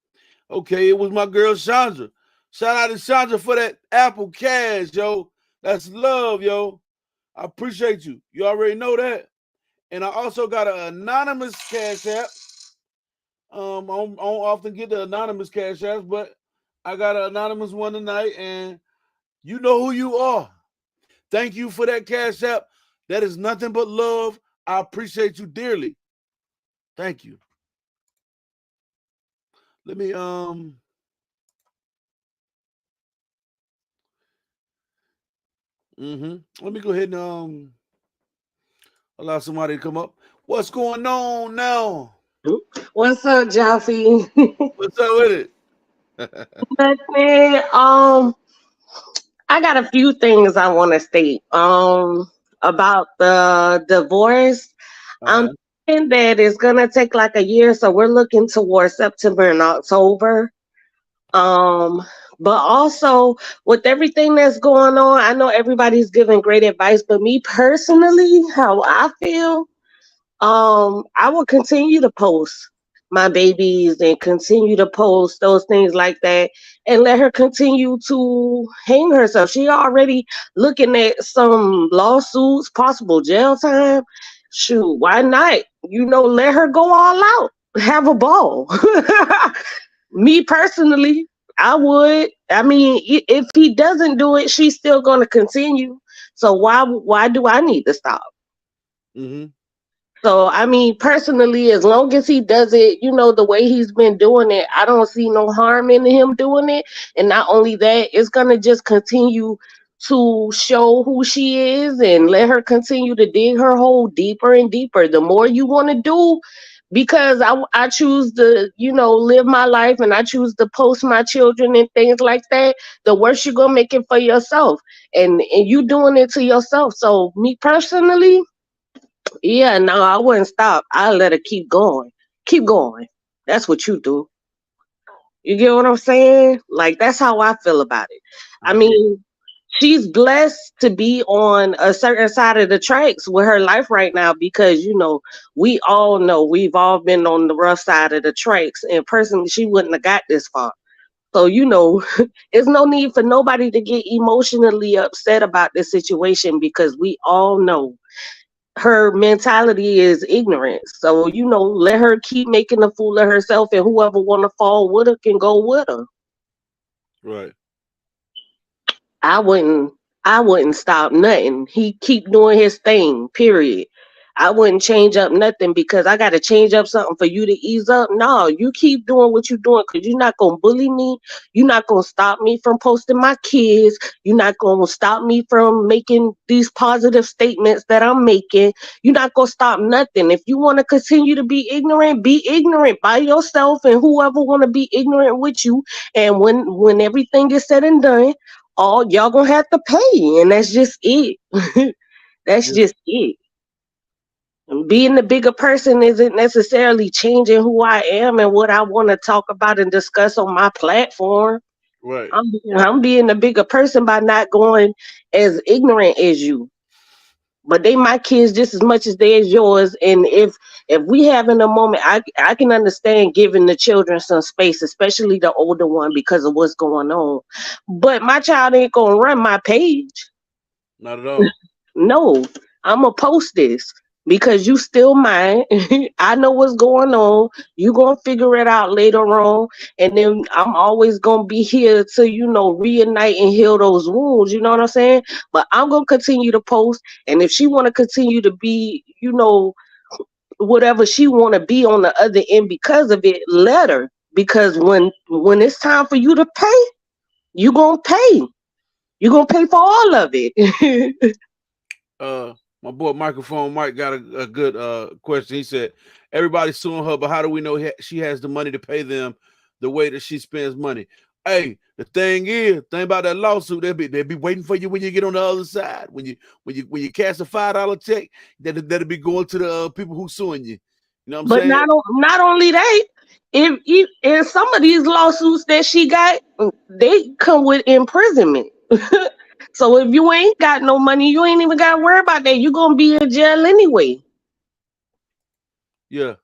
Okay, it was my girl Chandra. Shout out to Chandra for that Apple Cash, yo. That's love, yo. I appreciate you. You already know that. And I also got an anonymous Cash App. I don't often get the anonymous Cash Apps, but I got an anonymous one tonight, and you know who you are. Thank you for that Cash App. That is nothing but love. I appreciate you dearly. Thank you. Let me let me go ahead and allow somebody to come up. What's going on now? What's up, Jaffe? What's up with it? Nothing. I got a few things I want to state. About the divorce. I'm thinking that it's gonna take like a year, so we're looking towards September and October. But also with everything that's going on, I know everybody's giving great advice, but me personally, how I feel, I will continue to post my babies and continue to post those things like that and let her continue to hang herself. She already looking at some lawsuits, possible jail time. Shoot, why not? Let her go all out. Have a ball. Me personally, I would. I mean, if he doesn't do it, she's still going to continue. So why do I need to stop? Mm-hmm. So, I mean, personally, as long as he does it, the way he's been doing it, I don't see no harm in him doing it. And not only that, it's going to just continue to show who she is and let her continue to dig her hole deeper and deeper. The more you want to do, because I choose to, live my life and I choose to post my children and things like that, the worse you're going to make it for yourself. And you doing it to yourself. So, me personally, yeah, no, I wouldn't stop. I let her keep going. Keep going. That's what you do. You get what I'm saying? Like, that's how I feel about it. I mean, she's blessed to be on a certain side of the tracks with her life right now because, we all know we've all been on the rough side of the tracks. And personally, she wouldn't have got this far. So, there's no need for nobody to get emotionally upset about this situation because we all know her mentality is ignorance. So, let her keep making a fool of herself and whoever want to fall with her can go with her. Right. I wouldn't stop nothing. He keep doing his thing, period. I wouldn't change up nothing because I got to change up something for you to ease up. No, you keep doing what you're doing because you're not going to bully me. You're not going to stop me from posting my kids. You're not going to stop me from making these positive statements that I'm making. You're not going to stop nothing. If you want to continue to be ignorant by yourself and whoever want to be ignorant with you. And when everything is said and done, all y'all going to have to pay. And that's just it. That's just it. Being the bigger person isn't necessarily changing who I am and what I want to talk about and discuss on my platform. Right. I'm being a bigger person by not going as ignorant as you. But they my kids just as much as they is yours. And if we having a moment, I can understand giving the children some space, especially the older one, because of what's going on. But my child ain't gonna run my page. Not at all. No, I'm gonna post this because you still mine. I know what's going on. You gonna figure it out later on, and then I'm always gonna be here to reunite and heal those wounds. You know what I'm saying? But I'm gonna continue to post, and if she wanna continue to be, whatever she wanna be on the other end because of it, let her. Because when it's time for you to pay, you gonna pay. You gonna pay for all of it. My boy Microphone Mike got a good question. He said, everybody's suing her, but how do we know she has the money to pay them the way that she spends money? Hey, the thing about that lawsuit, they'll be waiting for you when you get on the other side. When you cash a $5 check, that'll be going to the people who suing you. You know what I'm saying? Not only that, if in some of these lawsuits that she got, they come with imprisonment. So if you ain't got no money, you ain't even got to worry about that. You're gonna be in jail anyway. Yeah.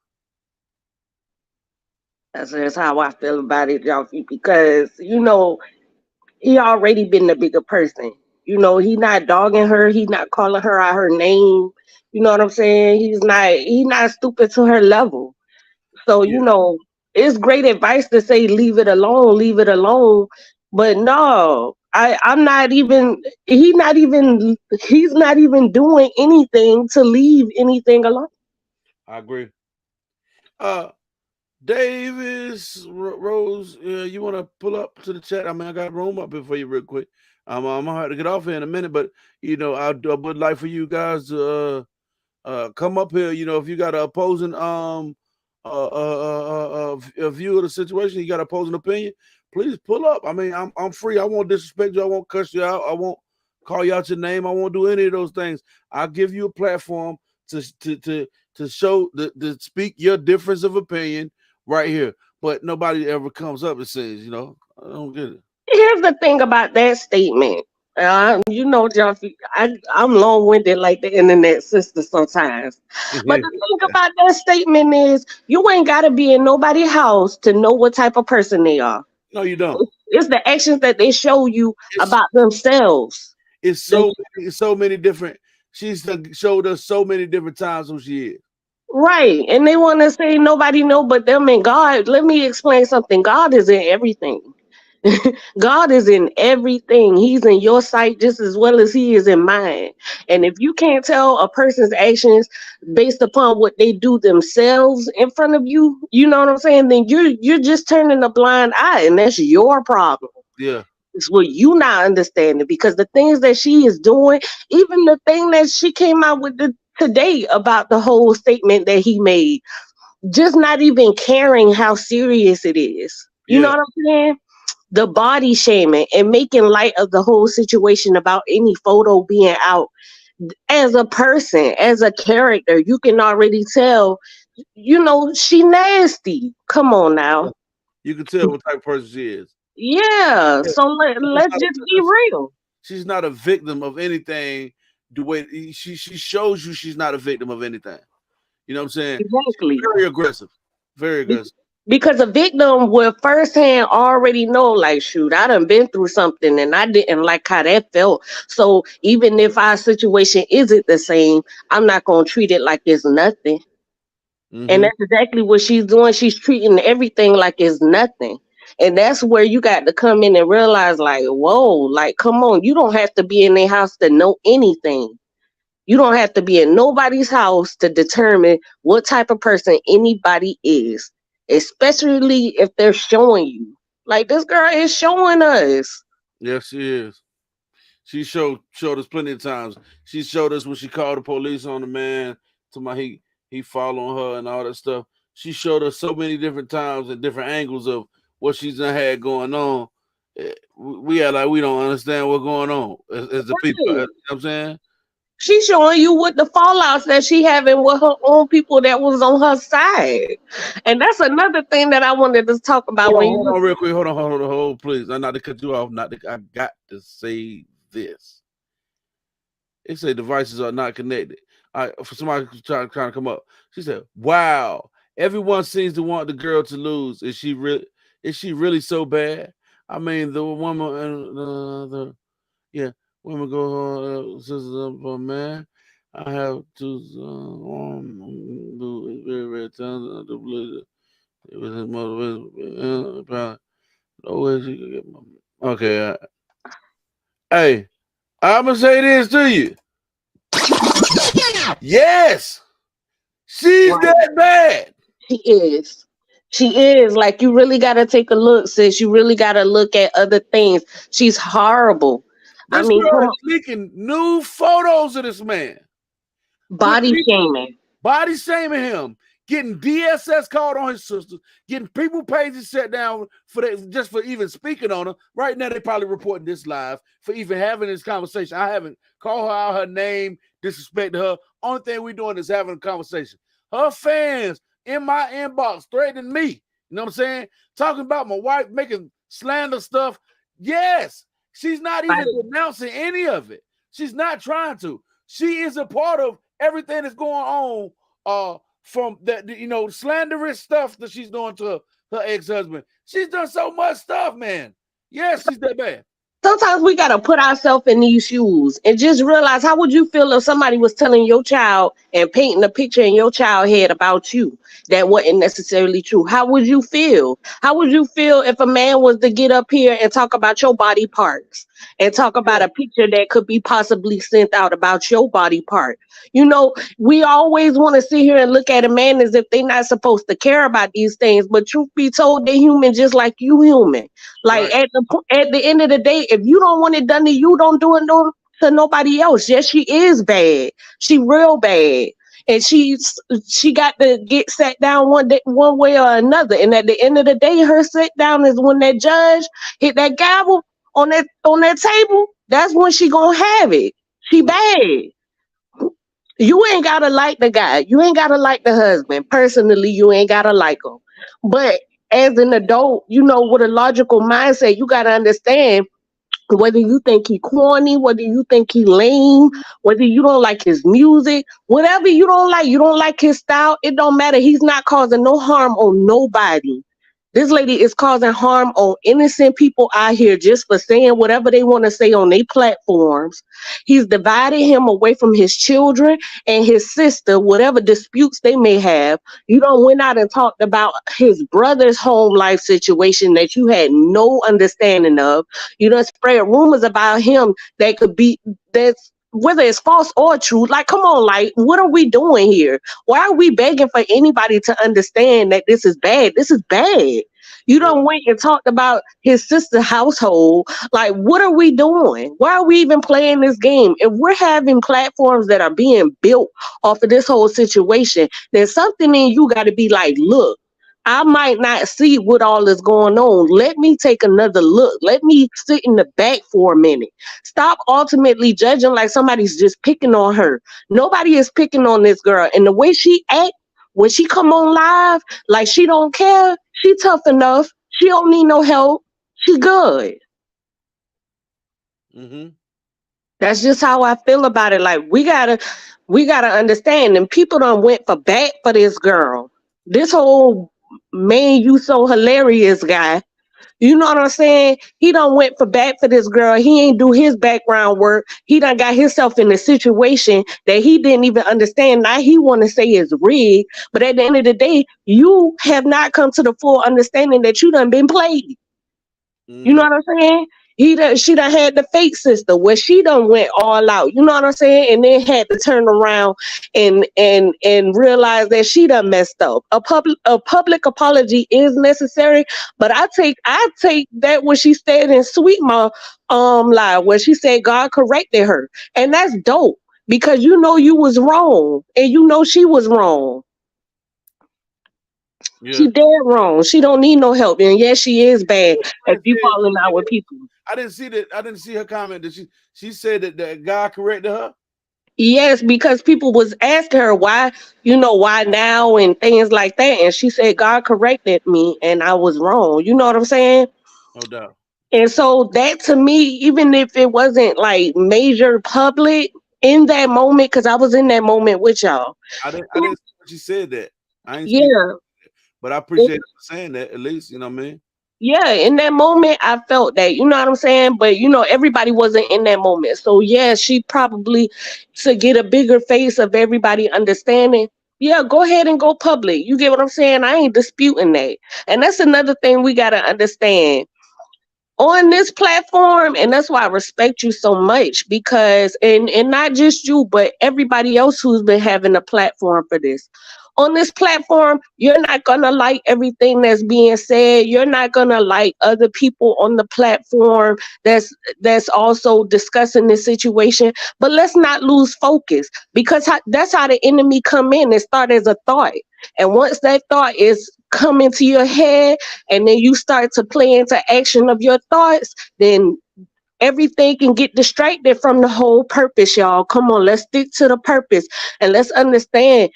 That's how I feel about it, y'all. Because he already been the bigger person. He not dogging her. He not calling her out her name. You know what I'm saying? He's not stupid to her level. So, it's great advice to say, leave it alone. But no, I'm not even, he's not even doing anything to leave anything alone. I agree. Davis Rose, you want to pull up to the chat? I mean, I got room up here for you real quick. I'm gonna have to get off here in a minute, but I would like for you guys to come up here. If you got an opposing view of the situation, you got an opposing opinion, please pull up. I mean, I'm free. I won't disrespect you. I won't cuss you out. I won't call you out your name. I won't do any of those things. I'll give you a platform to show to speak your difference of opinion right here. But nobody ever comes up and says, I don't get it. Here's the thing about that statement. Joffy, I'm long-winded like the internet sister sometimes. But the thing about that statement is you ain't got to be in nobody's house to know what type of person they are. No, you don't. It's the actions that they show you about themselves. It's so many different. She's showed us so many different times who she is. Right. And they want to say nobody know but them and God. Let me explain something. God is in everything. God is in everything. He's in your sight just as well as he is in mine. And if you can't tell a person's actions based upon what they do themselves in front of you, you know what I'm saying? Then you're just turning a blind eye, and that's your problem. Yeah. It's what you not understanding, because the things that she is doing, even the thing that she came out with today about the whole statement that he made, just not even caring how serious it is. You know what I'm saying? The body shaming and making light of the whole situation about any photo being out. As a person, as a character, you can already tell, she nasty. Come on now. You can tell what type of person she is. Yeah. So let's just be real. She's not a victim of anything. The way she shows you she's not a victim of anything. You know what I'm saying? Exactly. She's very aggressive. Very aggressive. Because a victim will firsthand already know, like, shoot, I done been through something and I didn't like how that felt. So even if our situation isn't the same, I'm not going to treat it like it's nothing. Mm-hmm. And that's exactly what she's doing. She's treating everything like it's nothing. And that's where you got to come in and realize, like, whoa, like, come on, you don't have to be in their house to know anything. You don't have to be in nobody's house to determine what type of person anybody is, especially if they're showing you. Like this girl is showing us. Yes, she is. She showed us plenty of times. She showed us when she called the police on the man to my he following her and all that stuff. She showed us so many different times and different angles of what she's done had going on. We are like we don't understand what's going on as the people. You know what I'm saying? She's showing you what the fallouts that she having with her own people that was on her side. And that's another thing that I wanted to talk about Hold on, real quick. Hold on, please. I'm not to cut you off. I got to say this. It say devices are not connected. For somebody trying to come up, she said, "Wow, everyone seems to want the girl to lose. Is she really so bad? I mean, the woman and women go for man. I have to do very very talented. To believe it was his motivation. Probably no way she could get my okay. Hey, I'm gonna say this to you. Yes, she's that bad. She is. She is. Like, you really got to take a look, sis. You really got to look at other things. She's horrible. This girl is leaking new photos of this man. Body shaming. Body shaming him. Getting DSS called on his sisters. Getting people pages set down for that, just for even speaking on her. Right now, they probably reporting this live for even having this conversation. I haven't called her out her name, disrespected her. Only thing we're doing is having a conversation. Her fans in my inbox threatening me. You know what I'm saying? Talking about my wife making slander stuff. Yes, she's not even denouncing any of it. She's not trying to. She is a part of everything that's going on from that, slanderous stuff that she's doing to her ex-husband. She's done so much stuff, man. Yes, she's that bad. Sometimes we got to put ourselves in these shoes and just realize, how would you feel if somebody was telling your child and painting a picture in your child head about you that wasn't necessarily true? How would you feel? How would you feel if a man was to get up here and talk about your body parts and talk about a picture that could be possibly sent out about your body part? We always want to sit here and look at a man as if they're not supposed to care about these things, but truth be told, they're human just like you human. Like, at the end of the day, if you don't want it done to you, don't do it to nobody else. Yes, she is bad. She real bad. And she got to get sat down one way or another. And at the end of the day, her sit down is when that judge hit that gavel on that table. That's when she gonna have it. She bad. You ain't gotta like the guy. You ain't gotta like the husband. Personally, you ain't gotta like him. But as an adult, with a logical mindset, you gotta understand whether you think he corny, whether you think he lame, whether you don't like his music, whatever you don't like his style, it don't matter. He's not causing no harm on nobody. This lady is causing harm on innocent people out here just for saying whatever they want to say on their platforms. He's divided him away from his children and his sister, whatever disputes they may have. You don't went out and talked about his brother's home life situation that you had no understanding of. You don't spread rumors about him that's whether it's false or true. Like, come on, like, what are we doing here? Why are we begging for anybody to understand that this is bad? This is bad. You don't went and talked about his sister's household. Like, what are we doing? Why are we even playing this game? If we're having platforms that are being built off of this whole situation, then something in you got to be like, look, I might not see what all is going on. Let me take another look. Let me sit in the back for a minute. Stop ultimately judging like somebody's just picking on her. Nobody is picking on this girl. And the way she act when she come on live, like she don't care, she tough enough. She don't need no help. She good. Mm-hmm. That's just how I feel about it. Like, we gotta understand. And people done went for back for this girl. This whole man, you so hilarious guy. You know what I'm saying? He done went for back for this girl. He ain't do his background work. He done got himself in a situation that he didn't even understand. Now he want to say is rigged. But at the end of the day, you have not come to the full understanding that you done been played. Mm-hmm. You know what I'm saying? She done had the fake sister where she done went all out. You know what I'm saying? And then had to turn around and realize that she done messed up. A public apology is necessary, but I take that what she said in Sweet Mom live where she said God corrected her, and that's dope because you know you was wrong and you know she was wrong. Yeah. She dead wrong. She don't need no help, and yes, she is bad if you falling out with people. I didn't see that. I didn't see her comment. That she said that God corrected her. Yes, because people was asking her why, why now and things like that, and she said God corrected me and I was wrong. You know what I'm saying? No doubt. And so that to me, even if it wasn't like major public in that moment, because I was in that moment with y'all. I didn't see when she said that. I ain't see that, Yeah. but I appreciate her saying that at least. You know what I mean? Yeah, in that moment, I felt that, you know what I'm saying? But, everybody wasn't in that moment. So, yeah, she probably, to get a bigger face of everybody understanding, yeah, go ahead and go public. You get what I'm saying? I ain't disputing that. And that's another thing we got to understand on this platform, and that's why I respect you so much, because and not just you but everybody else who's been having a platform for this. On this platform, you're not gonna like everything that's being said. You're not gonna like other people on the platform that's also discussing this situation. But let's not lose focus, because that's how the enemy come in and start as a thought. And once that thought is come into your head, and then you start to play into action of your thoughts, then everything can get distracted from the whole purpose, y'all. Come on, let's stick to the purpose and let's understand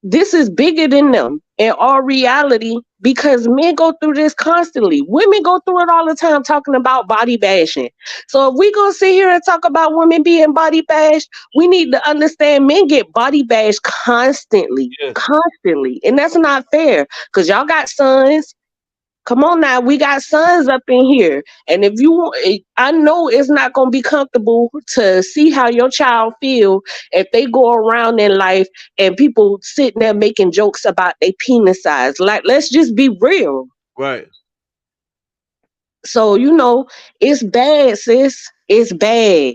this is bigger than them in all reality, because men go through this constantly. Women go through it all the time, talking about body bashing. So if we gonna sit here and talk about women being body bashed, we need to understand men get body bashed constantly. Yes. Constantly. And that's not fair, because y'all got sons. Come on now, we got sons up in here. And if you want, I know it's not going to be comfortable to see how your child feel if they go around in life and people sitting there making jokes about their penis size. Like, let's just be real. Right. So, it's bad, sis. It's bad.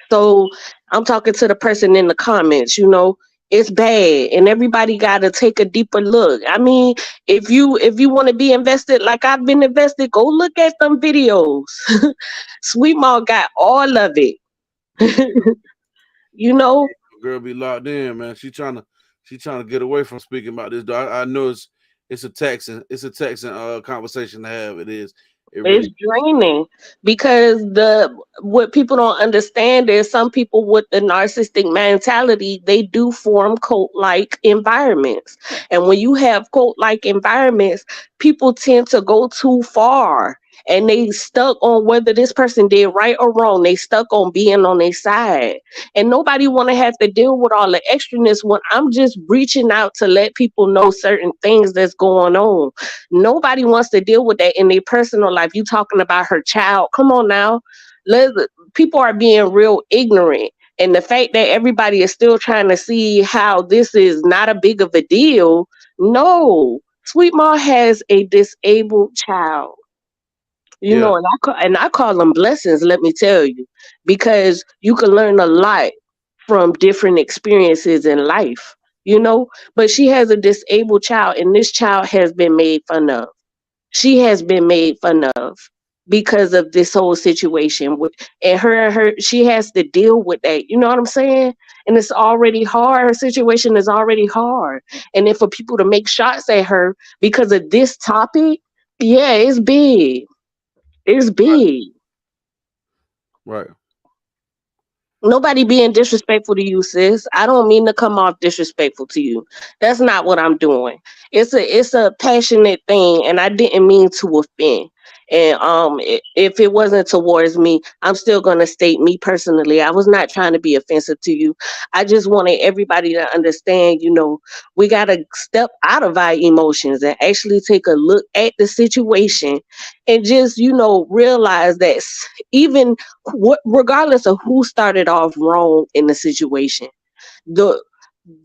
So I'm talking to the person in the comments, it's bad, and everybody got to take a deeper look. I mean, if you want to be invested like I've been invested, go look at them videos. Sweet Mom got all of it. Girl be locked in, man. She trying to get away from speaking about this. I know it's a taxing conversation to have. It is. It's draining, because what people don't understand is some people with the narcissistic mentality, they do form cult-like environments. And when you have cult-like environments, people tend to go too far, and they stuck on whether this person did right or wrong. They stuck on being on their side. And nobody want to have to deal with all the extraness when I'm just reaching out to let people know certain things that's going on. Nobody wants to deal with that in their personal life. You talking about her child. Come on now. People are being real ignorant. And the fact that everybody is still trying to see how this is not a big of a deal. No. Sweet Mom has a disabled child. And I call them blessings, let me tell you, because you can learn a lot from different experiences in life, but she has a disabled child, and this child has been made fun of. She has been made fun of because of this whole situation and her she has to deal with that. You know what I'm saying? And it's already hard. Her situation is already hard. And then for people to make shots at her because of this topic, yeah, it's big. It's big. Right. Nobody being disrespectful to you, sis. I don't mean to come off disrespectful to you. That's not what I'm doing. It's a passionate thing, and I didn't mean to offend. And if it wasn't towards me, I'm still gonna state me personally. I was not trying to be offensive to you. I just wanted everybody to understand, we gotta step out of our emotions and actually take a look at the situation and just, realize that even regardless of who started off wrong in the situation, the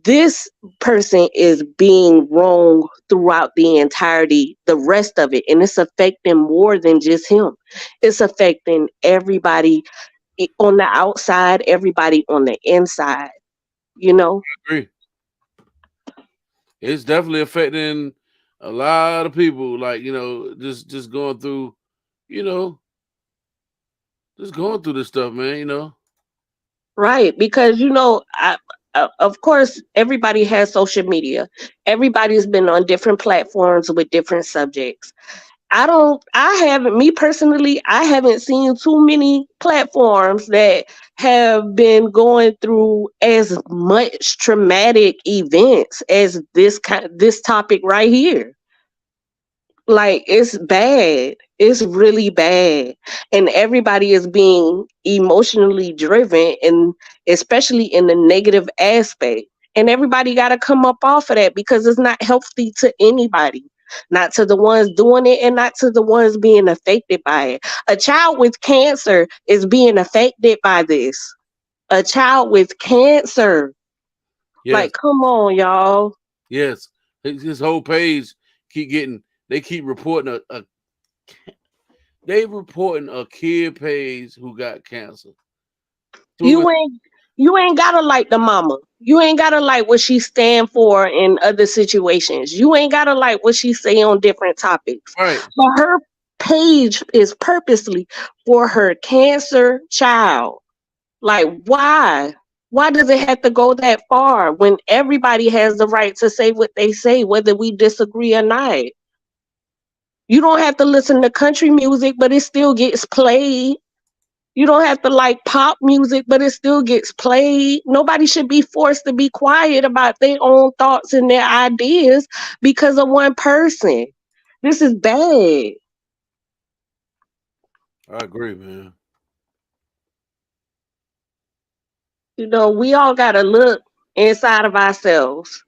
this person is being wrong throughout the entirety, the rest of it, and it's affecting more than just him. It's affecting everybody on the outside, everybody on the inside. You know. I agree. It's definitely affecting a lot of people. Like, just going through, you know, just going through this stuff, man. Right, because of course, everybody has social media. Everybody's been on different platforms with different subjects. Me personally, I haven't seen too many platforms that have been going through as much traumatic events as this topic right here. Like, it's bad. It's really bad. And everybody is being emotionally driven, and especially in the negative aspect. And everybody got to come up off of that because it's not healthy to anybody. Not to the ones doing it and not to the ones being affected by it. A child with cancer is being affected by this. A child with cancer. Yes. Like, come on, y'all. Yes. His whole page they keep reporting they reporting a kid page who got cancer. You ain't gotta like the mama. You ain't gotta like what she stand for in other situations. You ain't gotta like what she say on different topics. Right. But her page is purposely for her cancer child. Like, why? Why does it have to go that far when everybody has the right to say what they say, whether we disagree or not? You don't have to listen to country music, but it still gets played. You don't have to like pop music, but it still gets played. Nobody should be forced to be quiet about their own thoughts and their ideas because of one person. This is bad. I agree, man. We all got to look inside of ourselves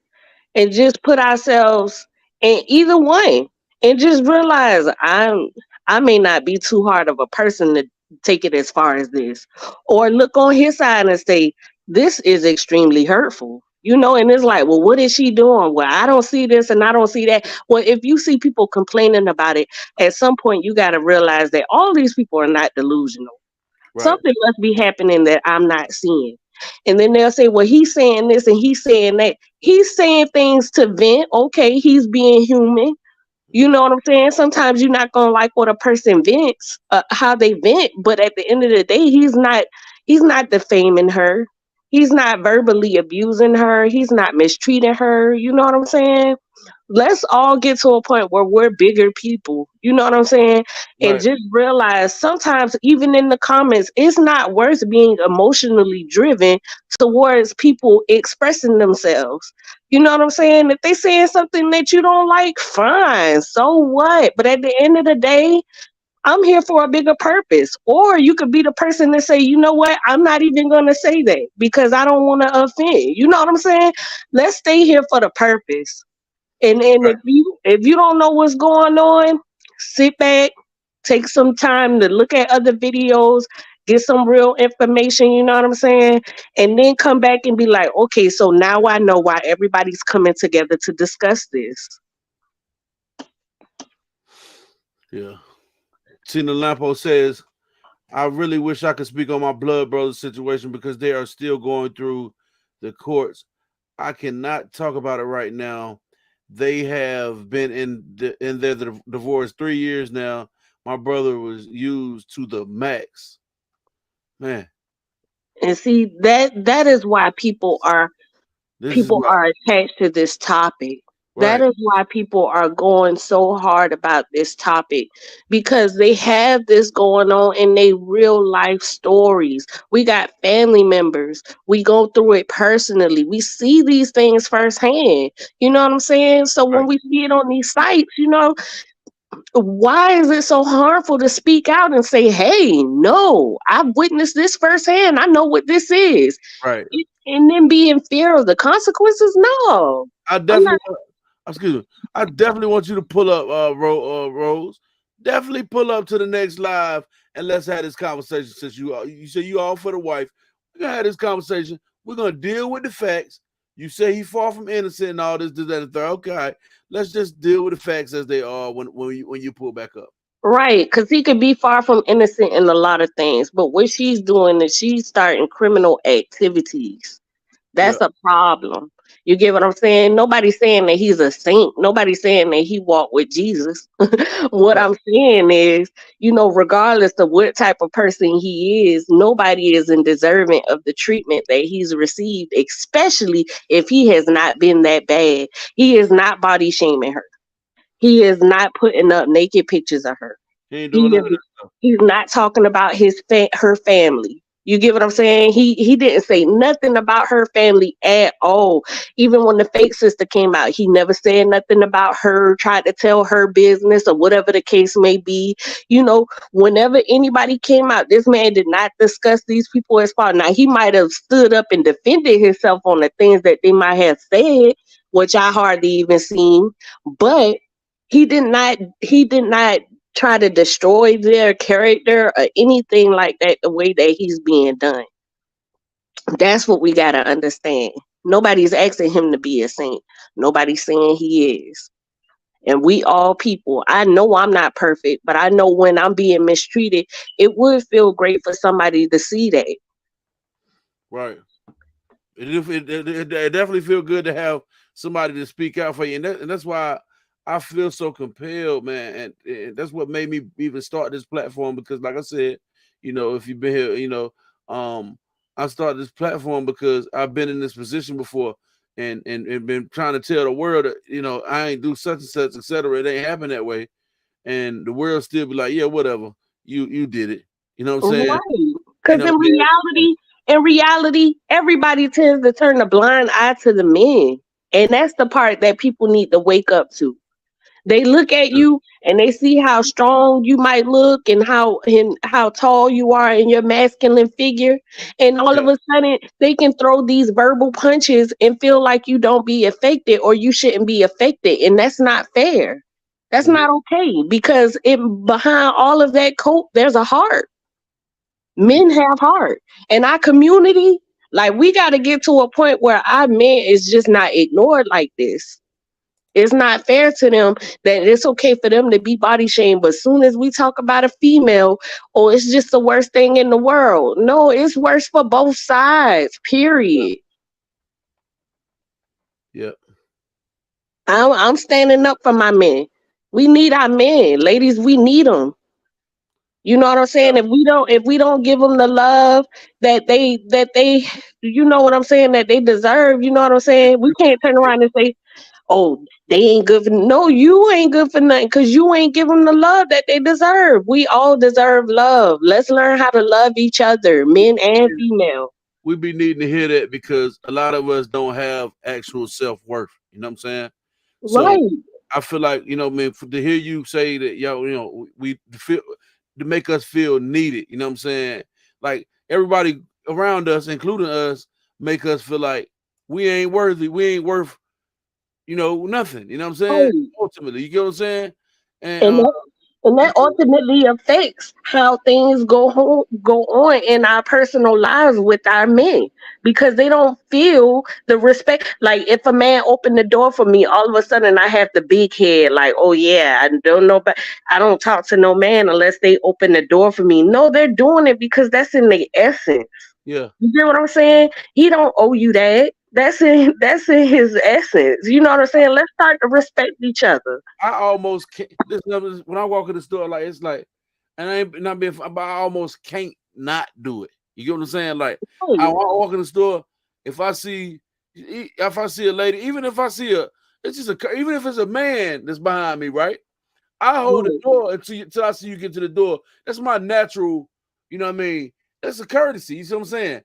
and just put ourselves in either one and just realize I may not be too hard of a person to take it as far as this, or look on his side and say this is extremely hurtful, and it's like, well, what is she doing? Well, I don't see this and I don't see that. Well, if you see people complaining about it, at some point you got to realize that all these people are not delusional. Right. Something must be happening that I'm not seeing. And then they'll say, well, he's saying this and he's saying that. He's saying things to vent. Okay, he's being human. You know what I'm saying? Sometimes you're not gonna like what a person vents, how they vent, but at the end of the day, he's not defaming her. He's not verbally abusing her. He's not mistreating her. You know what I'm saying? Let's all get to a point where we're bigger people. You know what I'm saying? And Right. just realize sometimes, even in the comments, it's not worth being emotionally driven towards people expressing themselves. You know what I'm saying? If they saying something that you don't like, fine. So what? But at the end of the day, I'm here for a bigger purpose. Or you could be the person that say, you know what? I'm not even going to say that because I don't want to offend. You know what I'm saying? Let's stay here for the purpose. And Right. if you don't know what's going on, sit back, take some time to look at other videos, get some real information, you know what I'm saying? And then come back and be like, okay, so now I know why everybody's coming together to discuss this. Yeah. Tina Lampo says, I really wish I could speak on my blood brothers situation because they are still going through the courts. I cannot talk about it right now. They have been in their divorce 3 years now. My brother was used to the max. Man. And see, that is why people are attached to this topic. That Right. is why people are going so hard about this topic, because they have this going on in their real life stories. We got family members. We go through it personally. We see these things firsthand. You know what I'm saying? So when Right. we see it on these sites, why is it so harmful to speak out and say, hey, no, I've witnessed this firsthand. I know what this is. Right. And then be in fear of the consequences? No. I I'm not. definitely want you to pull up, Rose. Definitely pull up to the next live and let's have this conversation. Since you say you all for the wife, we're gonna have this conversation. We're gonna deal with the facts. You say he far from innocent and all this, that, and the third. Okay, let's just deal with the facts as they are when you pull back up. Right, because he could be far from innocent in a lot of things, but what she's doing is she's starting criminal activities. Yeah. That's a problem. You get what I'm saying? Nobody's saying that he's a saint. Nobody's saying that he walked with Jesus. What Right. I'm saying is, regardless of what type of person he is, nobody is deserving of the treatment that he's received, especially if he has not been that bad. He is not body shaming her. He is not putting up naked pictures of her. He ain't He doing none is of that stuff. he's not talking about her family. You get what I'm saying? He didn't say nothing about her family at all. Even when the fake sister came out, he never said nothing about her, tried to tell her business or whatever the case may be. Whenever anybody came out, this man did not discuss these people as far. Now he might have stood up and defended himself on the things that they might have said, which I hardly even seen, but he did not try to destroy their character or anything like that the way that he's being done. That's what we got to understand. Nobody's asking him to be a saint. Nobody's saying he is. And we all people. I know I'm not perfect, but I know when I'm being mistreated, it would feel great for somebody to see that. Right. It definitely feel good to have somebody to speak out for you, and that's why I feel so compelled, man. And that's what made me even start this platform because, like I said, if you've been here, I started this platform because I've been in this position before, and been trying to tell the world that I ain't do such and such, etc. It ain't happen that way, and the world still be like, yeah, whatever, you did it. You know what I'm saying? Right. You Because know, yeah, in reality, everybody tends to turn a blind eye to the men. And that's the part that people need to wake up to. They look at you and they see how strong you might look and how tall you are in your masculine figure. And all yeah, of a sudden they can throw these verbal punches and feel like you don't be affected or you shouldn't be affected. And that's not fair. That's mhm, not okay because behind all of that coat, there's a heart. Men have heart. And our community, like we got to get to a point where our men is just not ignored like this. It's not fair to them that it's okay for them to be body shamed, but as soon as we talk about a female, oh, it's just the worst thing in the world. No, it's worse for both sides. Period. yeah, I'm standing up for my men. We need our men, ladies. We need them. You know what I'm yeah, saying? If we don't give them the love that they, you know what I'm saying, that they deserve. You know what I'm saying? We can't turn around and say, oh, they ain't good for no, you ain't good for nothing because you ain't give them the love that they deserve. We all deserve love. Let's learn how to love each other, men and female. we be needing to hear that because a lot of us don't have actual self worth. You know what I'm saying? So Right. I feel like man, to hear you say that, we feel to make us feel needed. You know what I'm saying? Like everybody around us, including us, make us feel like we ain't worthy. We ain't worth, nothing. You know what I'm saying? Right. Ultimately, you get what I'm saying? And And that ultimately affects how things go on in our personal lives with our men because they don't feel the respect. Like if a man opened the door for me, all of a sudden I have the big head. Like, oh yeah, I don't know, but I don't talk to no man unless they open the door for me. No, they're doing it because that's in their essence. yeah, You get what I'm saying? He don't owe you that. That's in his essence. You know what I'm saying? Let's start to respect each other. I almost can't. When I walk in the store, like it's like, and I ain't not being, but I almost can't not do it. You get what I'm saying? Like I walk in the store, if I see, a lady, even if I see it's just even if it's a man that's behind me, right? I hold the Right. door until I see you get to the door. That's my natural, you know what I mean? That's a courtesy. You see what I'm saying?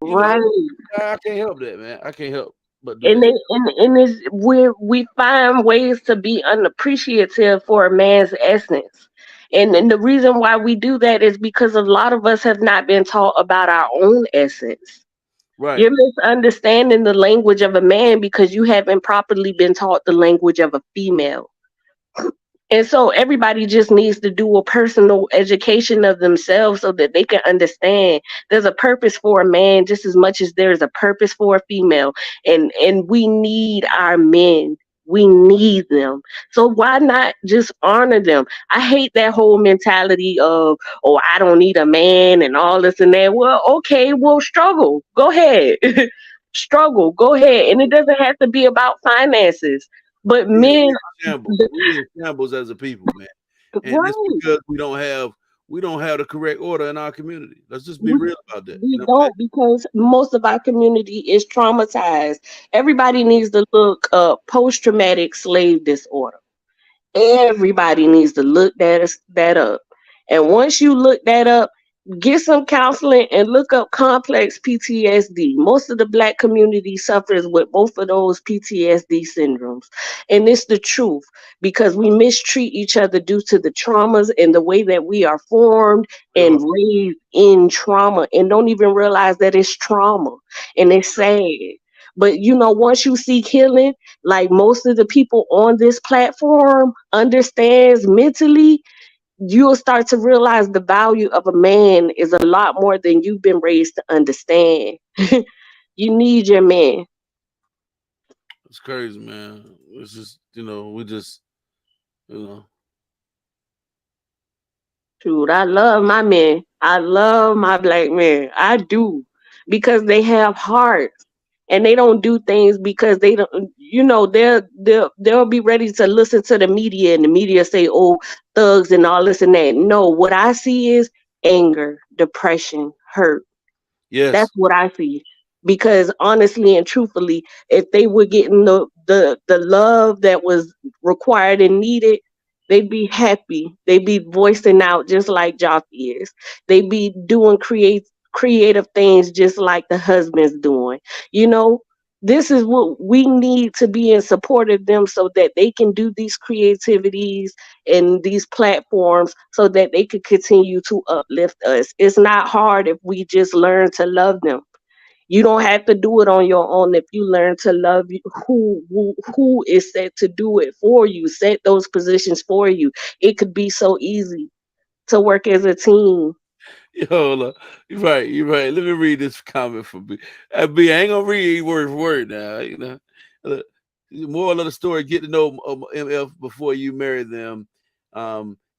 You know, Right. I can't help that, man. I can't help but do And that. they and it's we find ways to be unappreciative for a man's essence. And the reason why we do that is because a lot of us have not been taught about our own essence. Right. You're misunderstanding the language of a man because you haven't properly been taught the language of a female. And so everybody just needs to do a personal education of themselves so that they can understand there's a purpose for a man just as much as there's a purpose for a female. And we need our men. We need them. So why not just honor them? I hate that whole mentality of, oh, I don't need a man and all this and that. Well, okay, well, struggle. Go ahead. Struggle. Go ahead. And it doesn't have to be about finances. But We men, in shambles. We in shambles as a people, man. And it's right. because we don't have the correct order in our community. Let's just be We, real about that. You we know what don't, because most of our community is traumatized. Everybody needs to look up post traumatic slave disorder. Everybody needs to look that up. And once you look that up, get some counseling and look up complex PTSD. Most of the black community suffers with both of those PTSD syndromes. And it's the truth because we mistreat each other due to the traumas and the way that we are formed I'm and raised in trauma and don't even realize that it's trauma. And it's sad. But once you seek healing, like most of the people on this platform understands mentally, you'll start to realize the value of a man is a lot more than you've been raised to understand. You need your man. It's crazy, man. It's just, we just, you know, Dude, I love my men. I love my black men. I do. Because they have hearts. And they don't do things because they don't, they'll be ready to listen to the media and the media say, oh, thugs and all this and that. No, what I see is anger, depression, hurt. That's yes, what I see. Because honestly and truthfully, if they were getting the love that was required and needed, they'd be happy. They'd be voicing out just like Joffy is. They'd be doing creative things just like the husband's doing. You know, this is what we need to be in support of them so that they can do these creativities and these platforms so that they could continue to uplift us. It's not hard if we just learn to love them. You don't have to do it on your own if you learn to love who is set to do it for you, set those positions for you. It could be so easy to work as a team. yo, look, you're right. You're right. Let me read this comment from B. B, I ain't gonna read word for word now. Look, the moral of the story: get to know MF before you marry them.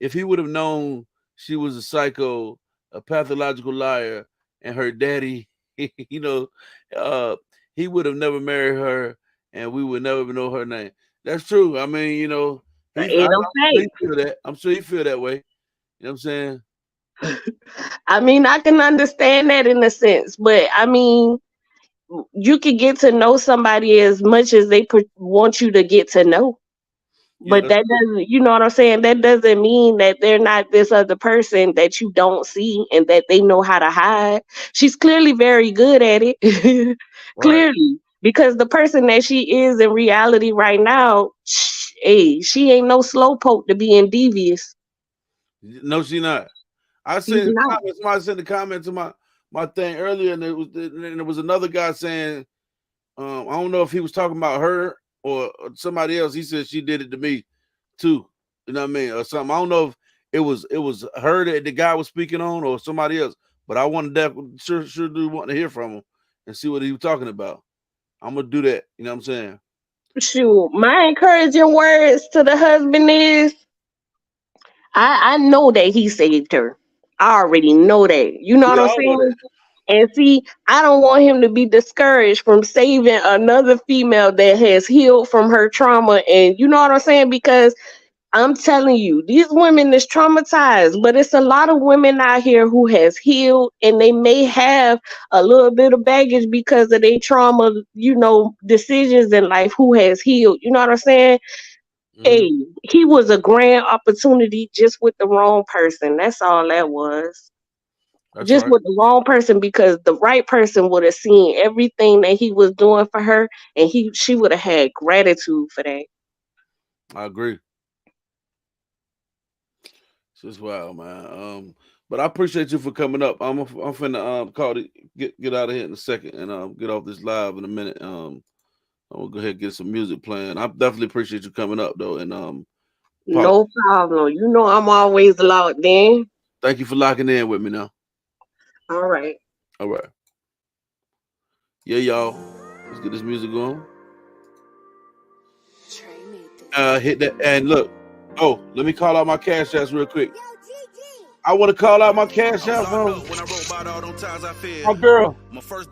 If he would have known she was a psycho, a pathological liar, and her daddy, you know, uh, he would have never married her, and we would never know her name. That's true. I mean, Ain't no I'm sure he fake. feel that. I'm sure he feel that way. You know what I'm saying? I mean, I can understand that in a sense, but I mean, you can get to know somebody as much as they want you to get to know. Yeah, But that's that true. doesn't, you know what I'm saying? That doesn't mean that they're not this other person that you don't see and that they know how to hide. She's clearly very good at it. Right. Clearly. Because the person that she is in reality right now, she ain't no slowpoke to being devious. No, she not. I She's seen the not. comments. Somebody sent the comment to my thing earlier, and there was another guy saying, I don't know if he was talking about her or somebody else. He said she did it to me too. You know what I mean, or something. I don't know if it was her that the guy was speaking on or somebody else. But I wanted that sure do want to hear from him and see what he was talking about. I'm gonna do that. You know what I'm saying? Shoot, my encouraging words to the husband is I know that he saved her. I already know that. You know We what I'm all know saying? that. And see, I don't want him to be discouraged from saving another female that has healed from her trauma. And you know what I'm saying? Because I'm telling you, these women is traumatized, but it's a lot of women out here who has healed and they may have a little bit of baggage because of their trauma, decisions in life who has healed. You know what I'm saying? Hmm. Hey, he was a grand opportunity just with the wrong person. That's all that was. That's Just right. with the wrong person because the right person would have seen everything that he was doing for her and she would have had gratitude for that. I agree. It's just wild, man. But I appreciate you for coming up. I'm finna call it get out of here in a second and get off this live in a minute. I'm gonna go ahead and get some music playing. I definitely appreciate you coming up though, and No problem. You know I'm always locked in. Thank you for locking in with me now. All right. All right. Yeah, y'all. Let's get this music going. Hit that and look. Oh, let me call out my cash apps real quick. I want to call out my cash app from my girl,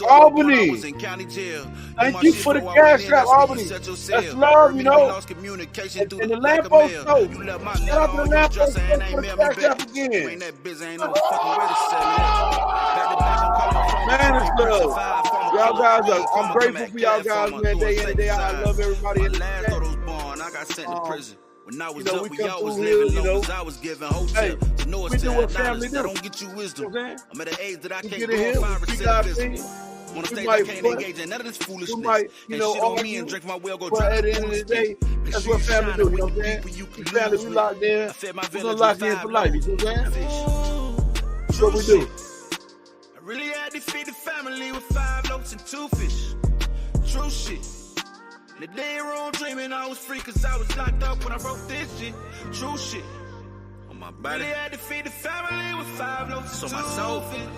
Albany. Thank you for the cash app, Albany. That's love, you know. And the lamppost show. Shout out to the lamppost show for the cash app again. Man, it's love. Y'all guys, I'm grateful for y'all guys, man. Day in and day out. I love everybody in the chat. When I was up, we always living long as I was giving hotel. To know it's $10, that don't get you wisdom. I'm at an age that I can't go find recidivism. On the stage, I can't engage in none of this foolishness. And shit on me and drink my well, go drive at the end of the day, that's what family do, you know what I'm saying? Family, we locked in. We're gonna lock in for life, you know what I'm saying? That's what we do. I really had to feed the family with 5 loaves and 2 fish. True shit. The day wrong dreaming I was free cause I was locked up when I wrote this shit. True shit. On my body. Really had to feed the family with 5 loaves. So my soul fit.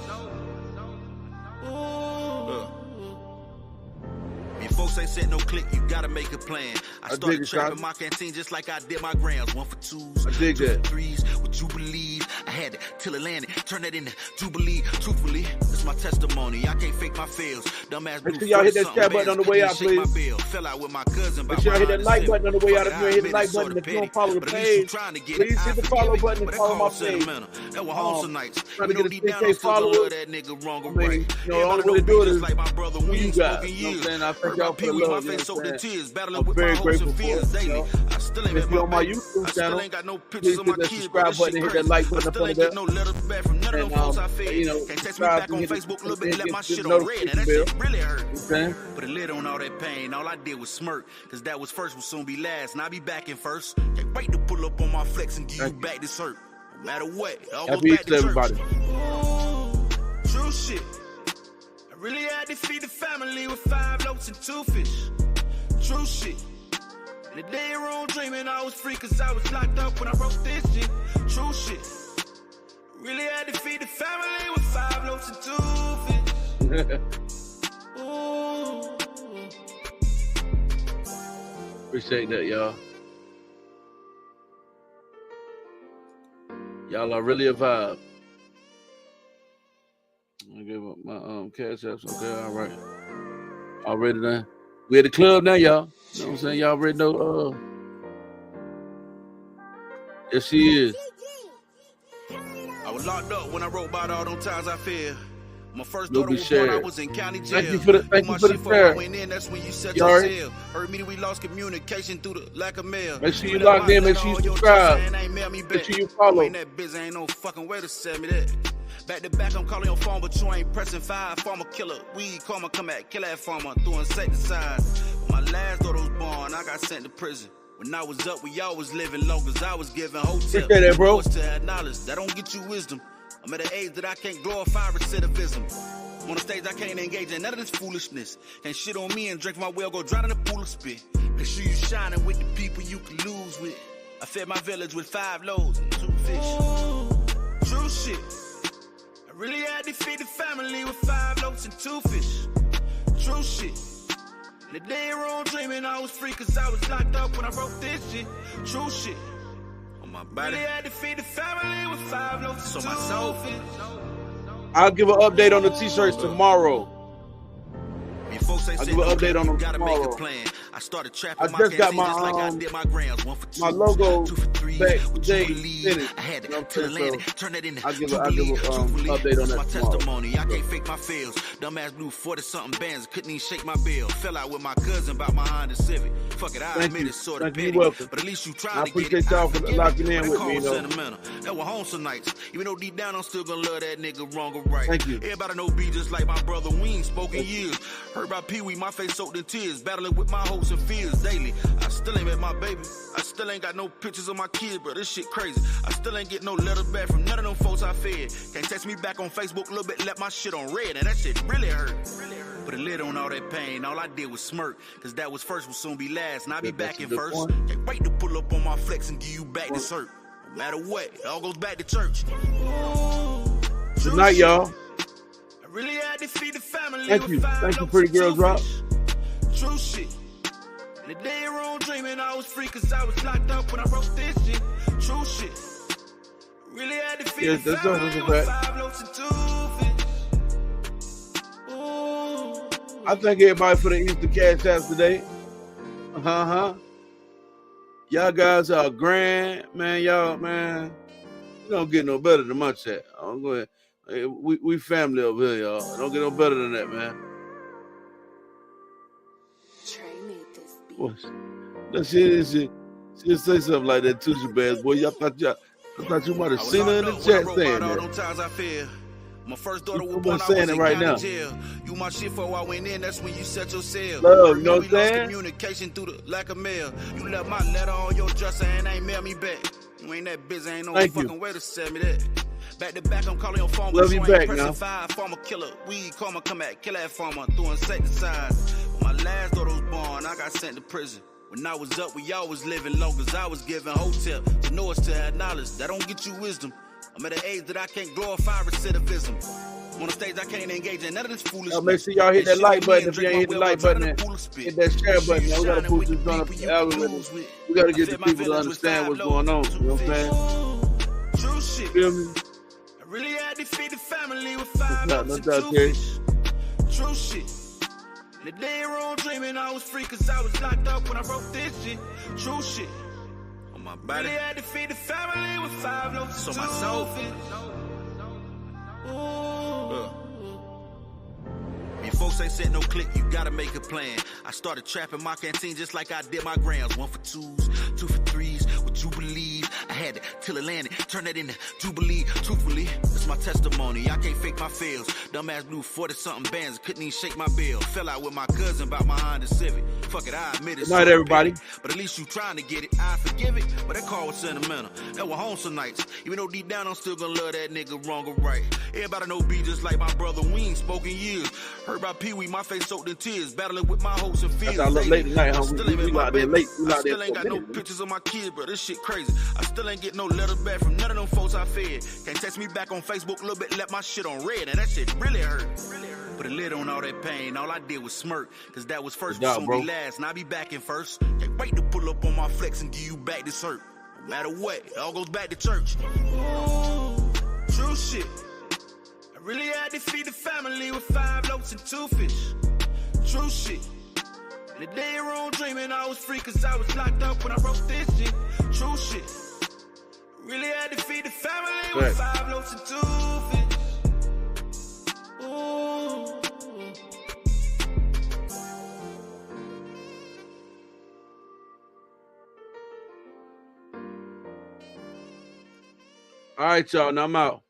Before folks ain't set no click, you gotta make a plan. I started trapping my canteen just like I did my grams. 1 for 2s, 2 for 3s. Would you believe I had to till it landed? Turn that into Jubilee. Truthfully, it's my testimony. I can't fake my fails. Dumbass. Make sure y'all hit that chat button on the way out, please. Fell out with my cousin. Make sure y'all hit that like button on the way out. If you ain't hit the like button, if you don't follow the page, please hit the follow button and follow my page. That was wholesome nights. Trying to get a 10K followers. That nigga wrong or right. You know, the only way to do it is like my brother when you guys. You know what I'm saying? I thank y'all for the love. I'm very grateful for it. You know? If you're on my YouTube channel, please hit that subscribe button and hit that like button up under there. And, you know, subscribe and hit the notification bell. Okay? Put a lid on all that pain. All I did was smirk, cause that was first, will soon be last. And I'll be back in first. Can't wait to pull up on my flex and give you back this hurt. No matter what, happy Easter, everybody. True shit. I really had to feed the family with 5 loaves and 2 fish. True shit. The day wrong dreaming I was free cause I was locked up when I wrote this shit. True shit. Really had to feed the family with 5 loaves and 2 fish. Appreciate that, y'all. Y'all are really a vibe. I give up my cash apps. Okay, all right. Already done. We at the club now, y'all. You know what I'm saying? Y'all already know. Yes, she is. I was locked up when I wrote about all them times I fear. My first daughter was born, I was in county jail. Thank you for the prayer. That's when you set your sail. Heard me that we lost communication through the lack of mail. Make sure you logged in. Make sure you subscribe. Make sure you follow. Ain't that busy, ain't no fucking way to send me that. Back to back, I'm calling your phone, but you ain't pressing 5. Farmer killer, weed, karma, come at, kill that farmer, through insecticide. When my last daughter was born, I got sent to prison. When I was up, we always living long as I was giving hotel. That, bro. To have knowledge, that don't get you wisdom. I'm at an age that I can't glorify recidivism. On the stage, I can't engage in none of this foolishness. Can't shit on me and drink my well, go drown in a pool of spit. Make sure you shining with the people you can lose with. I fed my village with 5 loaves and 2 fish. True shit. I really had to feed the family with 5 loaves and 2 fish. True shit. The day wrong dreaming I was free cause I was locked up when I wrote this shit. True shit. On my body. Really had to feed the family with 5 loaves so my soul fit. I'll give an update on the t-shirts tomorrow. I'll give an update on them tomorrow. I started I just got my my logo back today finished. I had to turn that into I'll give an update on that my tomorrow. testimony. I can't fake my fails. Dumbass blew 40-something bands, couldn't even shake my bill. Fell out with my cousin about my Honda Civic. Fuck it, I admit it's sort of petty, but at least you tried to get it. I appreciate y'all for locking in with me, though. That was home some nights. Even though deep down I'm still gonna love that nigga wrong or right. Thank you. Everybody know B just like my brother. We ain't spoken years. Heard about Pee-wee, my face soaked in tears, battling with my hopes and fears daily. I still ain't met my baby. I still ain't got no pictures of my kids, bro. This shit crazy. I still ain't get no letters back from none of them folks I fed. Can't text me back on Facebook a little bit, left my shit on red, and that shit really hurt. Put a lid on all that pain, all I did was smirk. Cause that was first, will soon be last, and I'll be back in first. Can't wait to pull up on my flex and give you back the cert. No matter what, it all goes back to church. Good night, y'all. I really had to feed the family. Thank you, Pretty Girls Rock. True shit. And the day wrong dreaming, I was free cause I was locked up when I wrote this shit. True shit. Really had to feed the family with 5 loaves and 2 fish. I thank everybody for the Easter cash apps today. Y'all guys are grand, man. Y'all, man, you don't get no better than my chat. I'm going. We family over here, y'all. Don't get no better than that, man. Let's see. She'll say something like that too, you bad boy. I thought you might have seen her in the chat saying that. My first daughter was born, I was in right now. Jail. You my shit for a while, went in, that's when you set your sail. Love, you know what I'm saying? Communication through the lack of mail. You left my letter on your dresser and ain't mail me back. You ain't that busy, ain't no fucking way to send me that. Back to back, I'm calling your phone. Love you back now. Farmer killer, weed, karma, come back, kill that farmer, doing insecticides. When my last daughter was born, I got sent to prison. When I was up, we always living long as I was giving hotel. To know us to have knowledge, that don't get you wisdom. I'm at an age that I can't glorify recidivism. On the stage, I can't engage in none of this foolishness. Make sure y'all hit that like button. If you ain't hit the like button, hit that share button. We gotta put this on the algorithm. We gotta get the people to understand what's going on. You know what I'm saying? True shit. Feel me? I really had to feed the family with 5 loaves and 2 fish. True shit. The day wrong dreaming, I was free cause I was locked up when I wrote this shit. True shit. On my body. Really had to feed the family with 5 loaves and 2 fish. So my soul. If folks ain't sent no click, you gotta make a plan. I started trapping my canteen just like I did my grams. 1 for 2s, 2 for 3s. Would you believe I had to till it landed? Turn that into Jubilee. Truthfully, it's my testimony. I can't fake my fails. Dumbass blew 40-something bands, couldn't even shake my bill. Fell out with my cousin about my Honda Civic. Fuck it, I admit it. Good night, everybody. But at least you trying to get it. I forgive it, but that call was sentimental. That was home some nights. Even though deep down I'm still gonna love that nigga wrong or right. Everybody know B just like my brother. We ain't spoken years. Heard about Pee-wee, my face soaked in tears, battling with my hopes and fears. That's our late night, huh? We out there late. I still ain't got no pictures of my kids, bro. This shit crazy. I still ain't get no letters back from none of them folks I fed. Can't text me back on Facebook a little bit, left my shit on red, and that shit really hurt. Put a lid on all that pain, all I did was smirk. Cause that was first, will soon be last, and I'll be back in first. Can't wait to pull up on my flex and give you back this hurt. No matter what, it all goes back to church. True shit. I really had to feed the family with 5 loaves and 2 fish. True shit. The day wrong dreaming, I was free cause I was locked up when I wrote this shit. True shit. Really had to feed the family with 5 loaves and 2 fish. All right, y'all. Now I'm out.